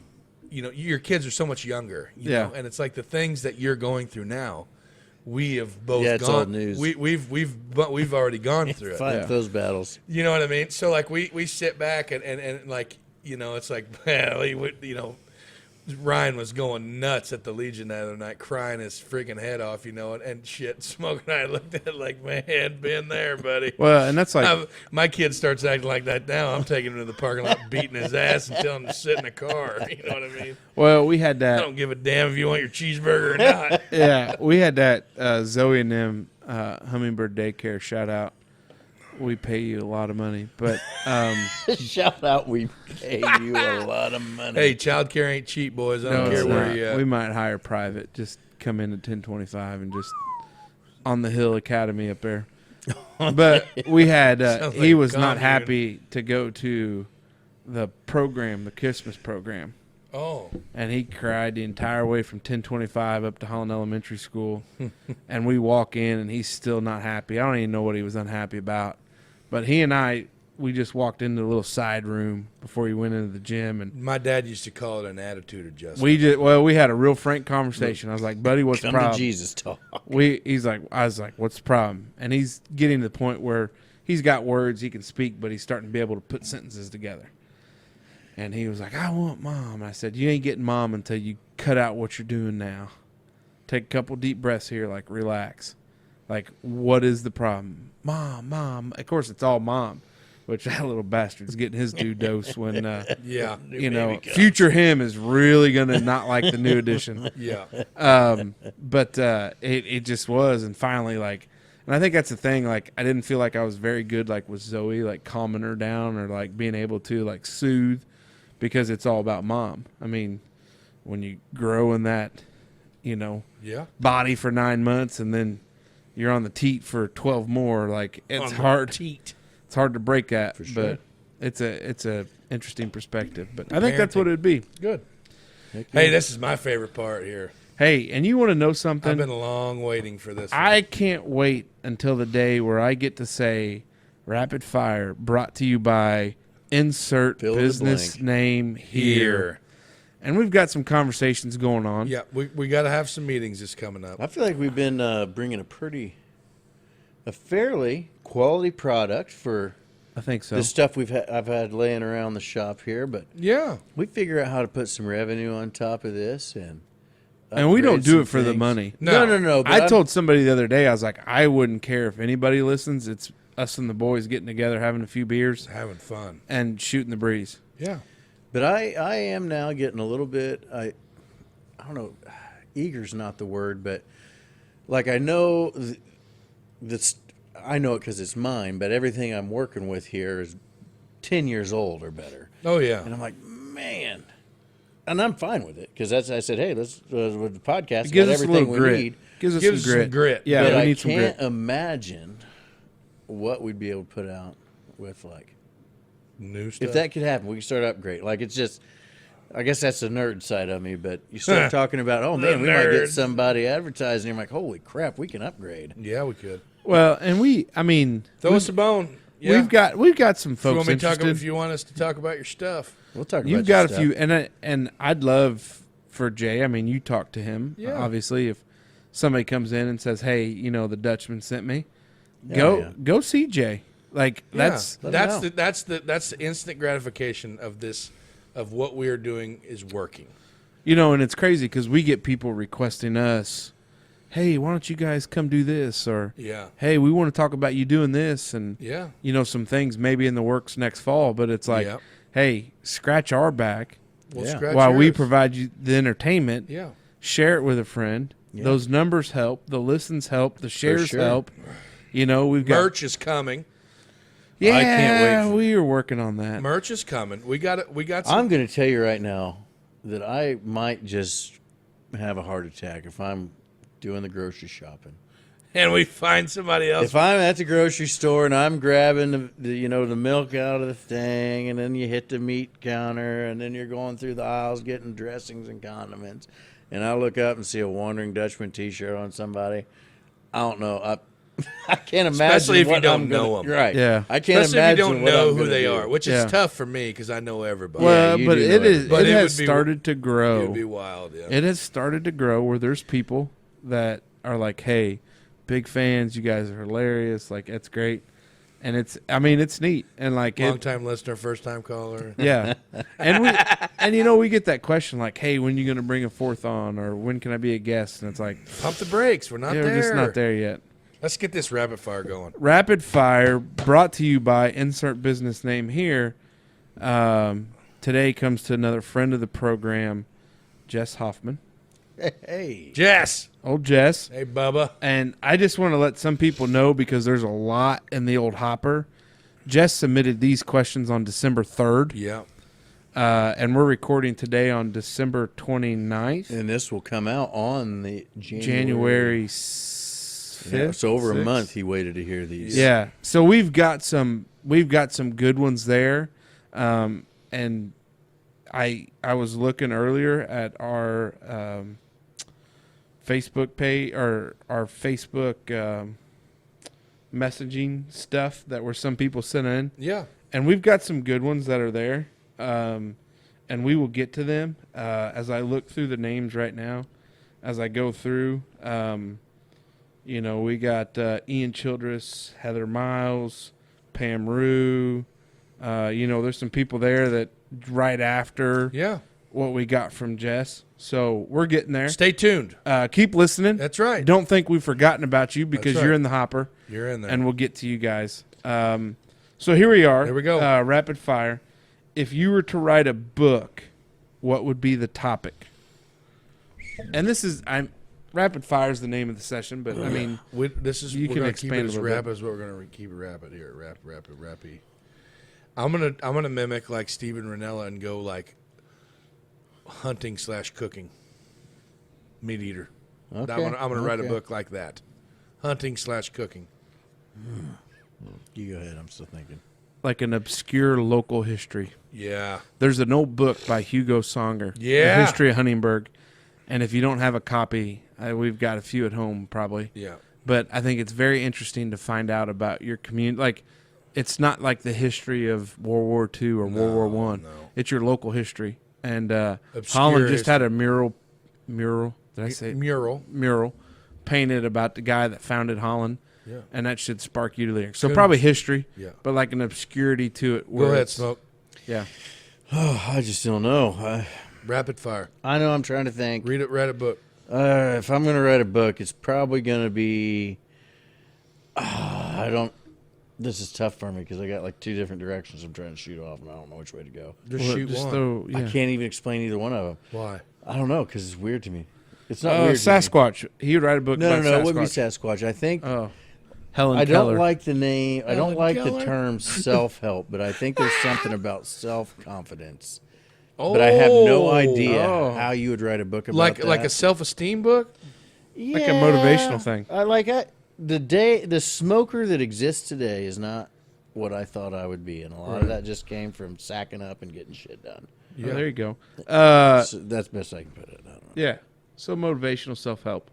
you know, your kids are so much younger, you Yeah. know, and it's like the things that you're going through now, we have both Yeah, it's gone. old news. We've already gone through it. Fight those battles. You know what I mean? So like we sit back and like, you know, it's like, well, you know, Ryan was going nuts at the Legion the other night, crying his freaking head off, you know, and shit. Smoke and I looked at it like, man, been there, buddy. well, and that's like, My kid starts acting like that now. I'm taking him to the parking lot, beating his ass, and telling him to sit in the car. You know what I mean? well, we had I that. don't give a damn if you want your cheeseburger or not. Yeah, we had that Zoe and them Hummingbird Daycare shout out. We pay you a lot of money, but Shout out, we pay you a lot of money. Hey, childcare ain't cheap, boys. I don't no, care it's where not. you at. We might hire private. Just come in at 1025 and just on the Hill Academy up there. But we had Sounds he like was not commune. happy to go to the program, the Christmas program, Oh, and he cried the entire way from 1025 up to Holland Elementary School. And we walk in, and he's still not happy. I don't even know what he was unhappy about. But he and I, we just walked into a little side room before he went into the gym, and my dad used to call it an attitude adjustment. we had a real frank conversation. I was like, buddy, what's the Come to problem? Jesus talk. I was like, what's the problem? And he's getting to the point where he's got words, he can speak, but he's starting to be able to put sentences together. And he was like, I want mom. And I said, you ain't getting mom until you cut out what you're doing now. Take a couple deep breaths here, like relax. Like, what is the problem? Mom. Of course, it's all mom, which that little bastard's getting his due dose when, Yeah. future him is really going to not like the new edition. Yeah. But it just was. And finally, like, and I think that's the thing. Like, I didn't feel like I was very good, like, with Zoe, like, calming her down or, like, being able to, like, soothe, because it's all about mom. I mean, when you grow in that, Yeah. body for 9 months and then you're on the teat for 12 more, like, it's hard. It's hard to break that. For sure. But it's a interesting perspective. But I think that's what it'd be. Good. Hey, this is my favorite part here. Hey, and you want to know something? I've been long waiting for this one. I can't wait until the day where I get to say rapid fire brought to you by insert Fill in the business blank. name here. And we've got some conversations going on. Yeah, we got to have some meetings this coming up. I feel like we've been bringing a fairly quality product for I think so. the stuff I've had laying around the shop here, but Yeah. we figure out how to put some revenue on top of this, and we don't upgrade do some it for the things. money. No. But I told somebody the other day, I was like, I wouldn't care if anybody listens. It's us and the boys getting together, having a few beers, Having fun. and shooting the breeze. Yeah. But I am now getting a little bit, I don't know, eager's not the word, but like I know I know it because it's mine, but everything I'm working with here is 10 years old or better. Oh, yeah. And I'm like, man. And I'm fine with it because I said, hey, let's with the podcast, It gives got us a everything little we grit. need. Gives us Gives some us grit. some grit. Yeah, but we I need some can't grit. imagine what we'd be able to put out with like New stuff. if that could happen. We could start upgrade. Like it's just, I guess that's the nerd side of me. But you start talking about, oh man, we might nerd. get somebody advertising. You're like, holy crap, we can upgrade. Yeah, we could. Well, and Throw us a bone. Yeah. we've got some If you, folks want me to talk, interested. if you want us to talk about your stuff. We'll talk about You've got a your few, and I'd love for Jay. I mean, you talk to him. Yeah. Obviously, if somebody comes in and says, "Hey, the Dutchman sent me," Yeah. go see Jay. Like that's Let 'em know. that's the instant gratification of what we are doing is working. and it's crazy because we get people requesting us, "Hey, why don't you guys come do this?" Or Yeah. "Hey, we want to talk about you doing this," and Yeah. some things maybe in the works next fall. But it's like, Yeah. hey, scratch our back We'll Yeah. scratch while we yours. provide you the entertainment. Yeah. Share it with a friend. Yeah. Those numbers help. The listens help. The shares sure. help. We've got Merch is coming. Yeah, I can't wait for we are working on that. Merch is coming. We got it. We got some. I'm going to tell you right now that I might just have a heart attack if I'm doing the grocery shopping. And we find somebody else. If I'm at the grocery store and I'm grabbing the milk out of the thing, and then you hit the meat counter, and then you're going through the aisles getting dressings and condiments, and I look up and see a Wondering Dutchman T-shirt on somebody, I don't know. I can't imagine. Especially if you what don't I'm know gonna, 'em. right? Yeah. I can't Especially if imagine you don't what know I'm who gonna they do. are, which Yeah. is tough for me because I know everybody. Well, you but do know it is. everybody. But it it has would be- started to It grow. would be wild. Yeah. It has started to grow where there's people that are like, "Hey, big fans. You guys are hilarious. Like, it's great." And it's neat. And like, Long time listener, first time caller. yeah. And we get that question like, "Hey, when you going to bring a fourth on, or when can I be a guest?" And it's like, Pump the brakes. We're not yeah, there. we're just not there yet. Let's get this rapid fire going. Rapid fire brought to you by insert business name here. Today comes to another friend of the program, Jess Hoffman. Hey, Jess. Old Jess. Hey, Bubba. And I just want to let some people know because there's a lot in the old hopper. Jess submitted these questions on December 3rd. Yeah. And we're recording today on December 29th. and this will come out on the January 5th. So over a 6th. month he waited to hear these. Yeah. So we've got some good ones there, and I was looking earlier at our Facebook page or our Facebook messaging stuff that were some people sent in. Yeah. And we've got some good ones that are there, and we will get to them as I look through the names right now. As I go through, we got Ian Childress, Heather Miles, Pam Rue. There's some people there that right after what we got from Jess. So we're getting there. Stay tuned. Keep listening. That's right. Don't think we've forgotten about you because That's right. you're in the hopper. You're in there. And we'll get to you guys. So here we are. Here we go. Rapid fire. If you were to write a book, what would be the topic? And this is rapid fire is the name of the session, but I mean, we're can going to keep it expand as a little rapid bit. as what we're going to keep it rapid here. Rappy. I'm gonna mimic like Steven Ranella and go like hunting / cooking. Meat eater. Okay. I'm gonna write a Okay. book like that. Hunting / cooking. You go ahead. I'm still thinking. like an obscure local history. Yeah. There's an old book by Hugo Songer, Yeah. The History of Huntingburg. And if you don't have a copy, we've got a few at home probably. Yeah. But I think it's very interesting to find out about your community. Like, it's not like the history of World War II or World War One. no. It's your local history. And Obscure Holland just history. had a mural. Did I say it? Mural. Painted about the guy that founded Holland. Yeah. And that should spark you to learn. So Couldn't- probably history, Yeah. but like an obscurity to it. Go where ahead, it's- Smoke. Yeah. Oh, I just don't know. Rapid fire. I know. I'm trying to think. Read a book. If I'm going to write a book, it's probably going to be. I don't. This is tough for me because I got like two different directions I'm trying to shoot off, and I don't know which way to go. Just Well, shoot just one. throw- yeah. I can't even explain either one of them. Why? I don't know because it's weird to me. It's not weird. to me. Sasquatch. He would write a book No, about no, Sasquatch. it wouldn't be Sasquatch. I think Oh. Helen I Keller. don't like the name. I don't Helen like Keller? the term self-help, but I think there's something about self-confidence. Oh, But I have no idea Oh. how you would write a book about Like that. a self-esteem book. like a motivational thing. The smoker that exists today is not what I thought I would be, and a lot of that just came from sacking up and getting shit done. Oh, there you go. So that's best I can put it. I don't know. Yeah. So motivational self-help.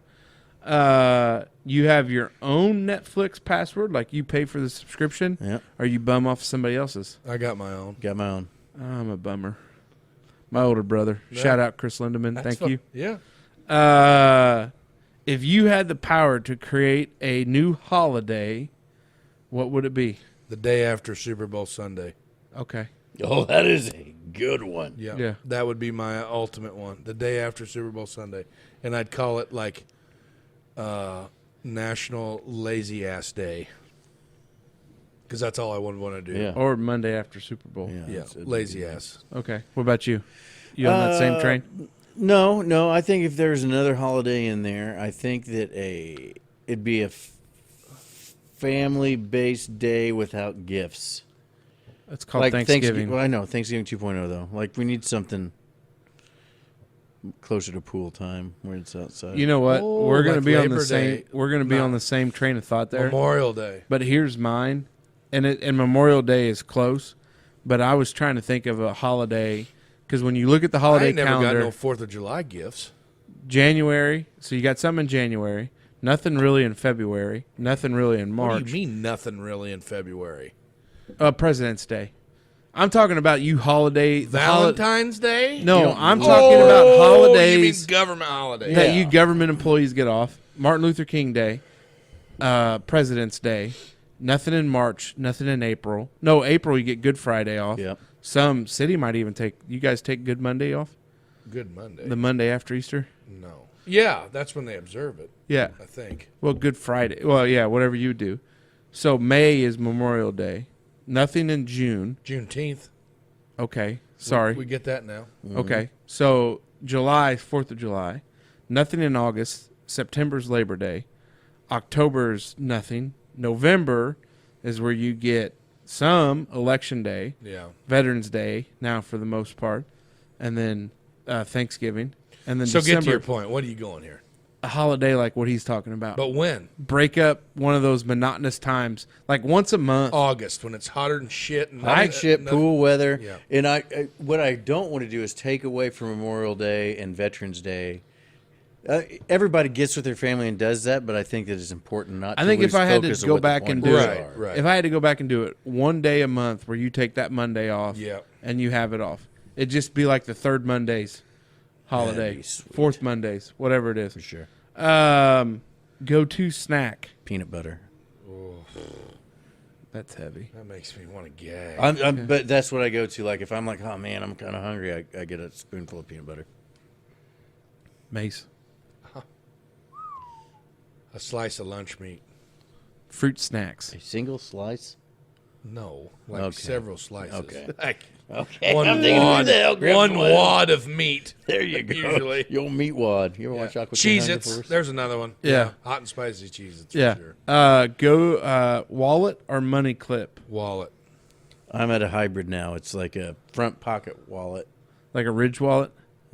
You have your own Netflix password, like you pay for the subscription, Yeah, or you bum off somebody else's. I got my own. got my own. I'm a bummer. My older brother. Yeah. Shout out Chris Lindemann. That's Thank fun. you. Yeah. If you had the power to create a new holiday, what would it be? The day after Super Bowl Sunday. Okay. Oh, that is a good one. Yeah. Yeah. That would be my ultimate one. The day after Super Bowl Sunday. And I'd call it like National Lazy Ass Day. Because that's all I would want to do. Yeah. Or Monday after Super Bowl. Yeah, Yeah. it'd Lazy be- ass. Okay. What about you? You on that same train? No. I think if there's another holiday in there, I think that it'd be a family-based day without gifts. It's called Like Thanksgiving. Well, I know Thanksgiving 2.0 though. Like we need something closer to pool time where it's outside. You know what? Oh, we're going like to be on Labor the same. Day. We're going to be No. on the same train of thought there. Memorial Day. But here's mine, and Memorial Day is close. But I was trying to think of a holiday because when you look at the I holiday ain't never calendar, got no 4th of July gifts. January. So you got some in January. Nothing really in February. Nothing really in March. What do you mean nothing really in February? President's Day. I'm talking about you holiday. Valentine's Day? No, I'm talking about You mean holidays government holidays. that you government employees get off. Martin Luther King Day, President's Day. Nothing in March. Nothing in April. No, April you get Good Friday off. Yep. Some city might even take. You guys take Good Monday off. Good Monday. The Monday after Easter. No. Yeah, that's when they observe it, Yeah. I think. Well, Good Friday. Well, yeah, whatever you do. So May is Memorial Day. Nothing in June. Juneteenth. Okay. Sorry. We get that now. Okay. So July, 4th of July. Nothing in August. September's Labor Day. October's nothing. November is where you get some Election Day, Yeah. Veterans Day now for the most part, and then Thanksgiving. And then So December. get to your point. What are you going here? a holiday like what he's talking about. But when? Break up one of those monotonous times, like once a month. August, when it's hotter than shit. And Hot shit, cool weather. Yeah. And what I don't want to do is take away from Memorial Day and Veterans Day. Everybody gets with their family and does that, but I think that it's important not to I think lose if I had focus to of go what the back and points do Right, are. right. if I had to go back and do it one day a month where you take that Monday off Yeah. and you have it off, it'd just be like the third Monday's holiday, That'd be sweet. fourth Mondays, whatever it is. For sure. Go-to snack. Peanut butter. That's heavy. That makes me want to gag. But that's what I go to. Like if I'm like, oh man, I'm kind of hungry, I get a spoonful of peanut butter. Mace. A slice of lunch meat. Fruit snacks. A single slice. No, like Okay. several slices. Okay. Like Okay. one I'm thinking, who wad, the hell grabbed one one? wad of meat. There you go. Usually. The old meat wad. You ever watch Aqua Teen Hunger Cheez-Its. Force? There's another one. Yeah. Hot and spicy Cheez-Its. Yeah. For sure. Go wallet or money clip, Wallet. I'm at a hybrid now. It's like a front pocket wallet. like a Ridge wallet.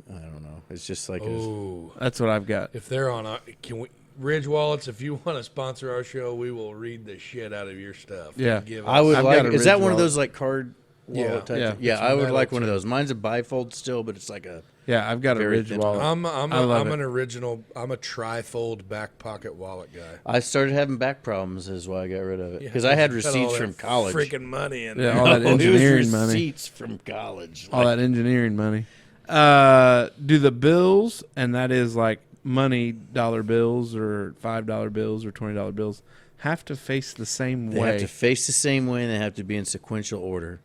I don't know. It's just like Ooh. That's what I've got. If they're on, can we? Ridge Wallets, if you want to sponsor our show, we will read the shit out of your stuff. Yeah. Give I us- would I've like. got a Is that Ridge one of wallet. those like card wallet Yeah. type? Yeah. thing? Yeah, It's I would metal like one of too. those. Mine's a bifold still, but it's like a. Yeah, I've got a Very Ridge thin. wallet. I'm I love it. an original. I'm a tri-fold back pocket wallet guy. I started having back problems, is why I got rid of it Yeah, because I had got all receipts that from college. Freaking money in Yeah, there. all that Oh, it was engineering money. receipts from college. All Like, that engineering money. Do the bills, and that is like money, dollar bills or $5 bills or $20 bills, have to face the same they way? have to face the same way, and they have to be in sequential order.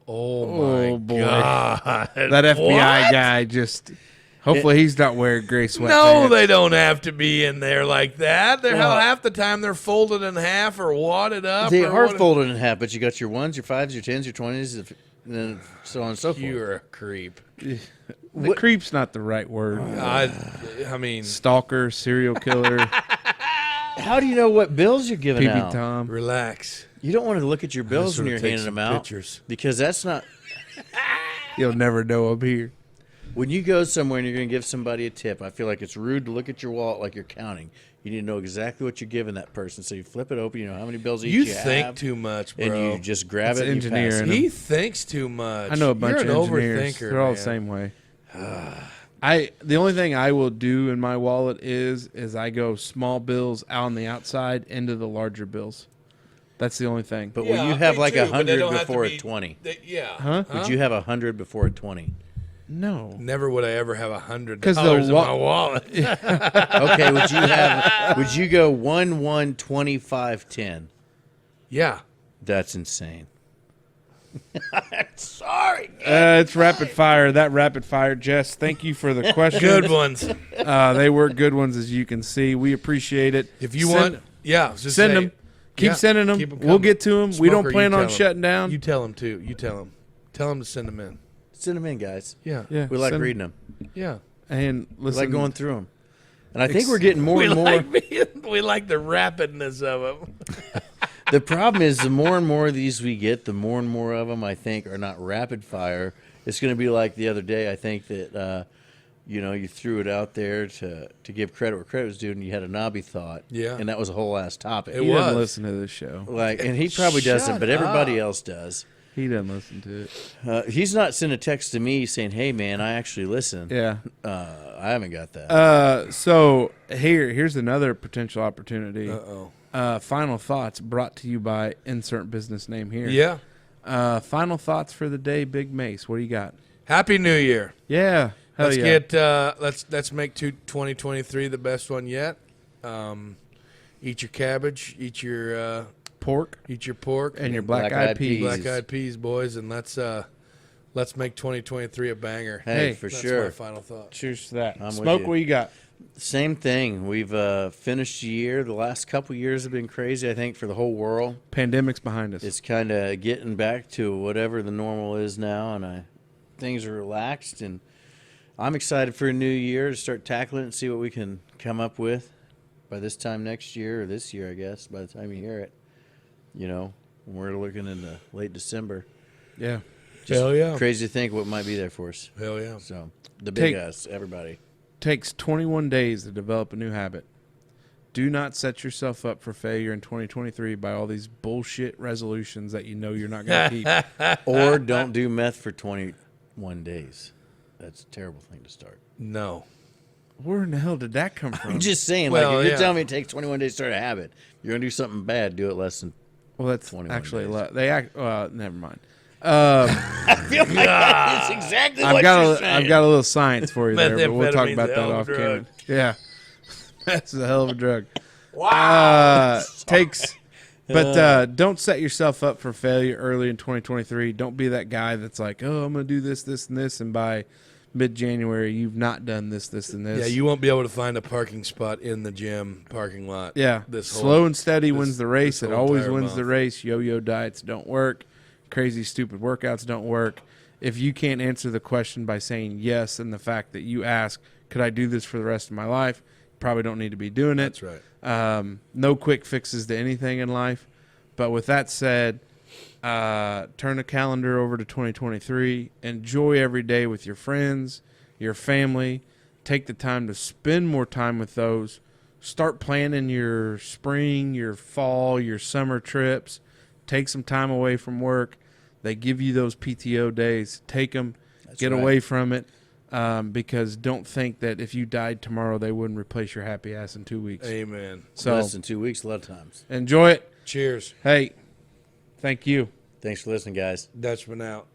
Oh Oh, my boy. god! That FBI What? guy just. Hopefully, he's not wearing gray sweatpants. No, they don't have to be in there like that. They're Well- half the time they're folded in half or wadded up. They or are what- folded in half, but you got your ones, your fives, your tens, your 20s, and then so on and so forth. You're a creep. The creep's not the right word. I mean, Stalker, serial killer, How do you know what bills you're giving PB out? Tom. relax. You don't want to look at your bills just when wanna you're take handing some them out pictures. because that's not. You'll never know I'm here. When you go somewhere and you're going to give somebody a tip, I feel like it's rude to look at your wallet like you're counting. You need to know exactly what you're giving that person. So you flip it open, you know how many bills each You you think have, too much, bro. and you just grab It's it and you pass engineering. it. He thinks too much. I know a bunch You're of an engineers. overthinker. They're all man. the same way. The only thing I will do in my wallet is I go small bills out on the outside into the larger bills. That's the only thing. But Yeah, will you have me like too, but they 100 don't have to before be- a 20? Yeah. Huh? Would you have 100 before a 20? No. Never would I ever have $100 'Cause the in my wallet. Okay, would you go 1 1 25 10? Yeah. That's insane. Sorry. It's rapid fire. That rapid fire, Jess. Thank you for the question. Good ones. They were good ones, as you can see. We appreciate it. If you Send- want, yeah, just send say- them. Keep Yeah, sending them. keep 'em We'll coming. get to them. We don't Smoker, plan you on tell 'em. shutting down. You tell them too. You tell them. Tell them to send them in. Send them in, guys. Yeah. Yeah, We like send- reading them. Yeah. And We listen, like going through them. And I think we're getting more we and more. we like the rapidness of them. The problem is the more and more of these we get, the more and more of them I think are not rapid fire. It's going to be like the other day. I think that you threw it out there to give credit where credit was due, and you had a knobby thought. Yeah. And that was a whole ass topic. It he doesn't was. listen to this show. Like, and he probably Shut doesn't, but everybody up. else does. He doesn't listen to it. He's not sent a text to me saying, "Hey, man, I actually listen." Yeah. I haven't got that. So here's another potential opportunity. Uh-oh. Final thoughts brought to you by insert business name here. Yeah. Final thoughts for the day, Big Mace. What do you got? Happy New Year. Yeah. Hell Let's yeah. get let's make 2023 the best one yet. Eat your cabbage, eat your pork pork and your black-eyed peas. black-eyed peas, boys, and let's make 2023 a banger. Hey, hey, for That's sure. my final thought. Cheers to that. I'm with Smoke, you. what you got? Same thing. We've finished the year. The last couple years have been crazy, I think, for the whole world. Pandemic's behind us. It's kind of getting back to whatever the normal is now, and things are relaxed. And I'm excited for a new year to start tackling it and see what we can come up with by this time next year, or this year, I guess, by the time you hear it. We're looking into late December. yeah. Hell yeah. Crazy to think what might be there for us. Hell yeah. So, the big Take- us, everybody. Takes 21 days to develop a new habit. Do not set yourself up for failure in 2023 by all these bullshit resolutions that you know you're not going to keep. Or don't do meth for 21 days. That's a terrible thing to start. No. Where in the hell did that come from? I'm just saying, Well, like, if you're yeah. telling me it takes 21 days to start a habit, you're going to do something bad, do it less than. Well, that's 21 actually days. they act. Never mind. I feel like that's exactly what you're saying. I've got a little science for you there, but we'll talk Methamphetamine's about a that hell of a off drug. camera. Yeah, that's a hell of a drug. Wow. But don't set yourself up for failure early in 2023. Don't be that guy that's like, oh, I'm going to do this, this, and this, and by mid-January you've not done this, this, and this. Yeah, you won't be able to find a parking spot in the gym parking lot. Yeah, This slow whole, and steady this- wins the race. this It whole always entire wins the month. race. Yo-yo diets don't work. Crazy, stupid workouts don't work. If you can't answer the question by saying yes and the fact that you ask, could I do this for the rest of my life? You probably don't need to be doing it. That's right. No quick fixes to anything in life. But with that said, turn the calendar over to 2023. Enjoy every day with your friends, your family. Take the time to spend more time with those. Start planning your spring, your fall, your summer trips. Take some time away from work. They give you those PTO days. Take them. Get right. away from it. Because don't think that if you died tomorrow, they wouldn't replace your happy ass in 2 weeks. Amen. So Less than 2 weeks, a lot of times. enjoy it. Cheers. Hey, thank you. Thanks for listening, guys. Dutchman out.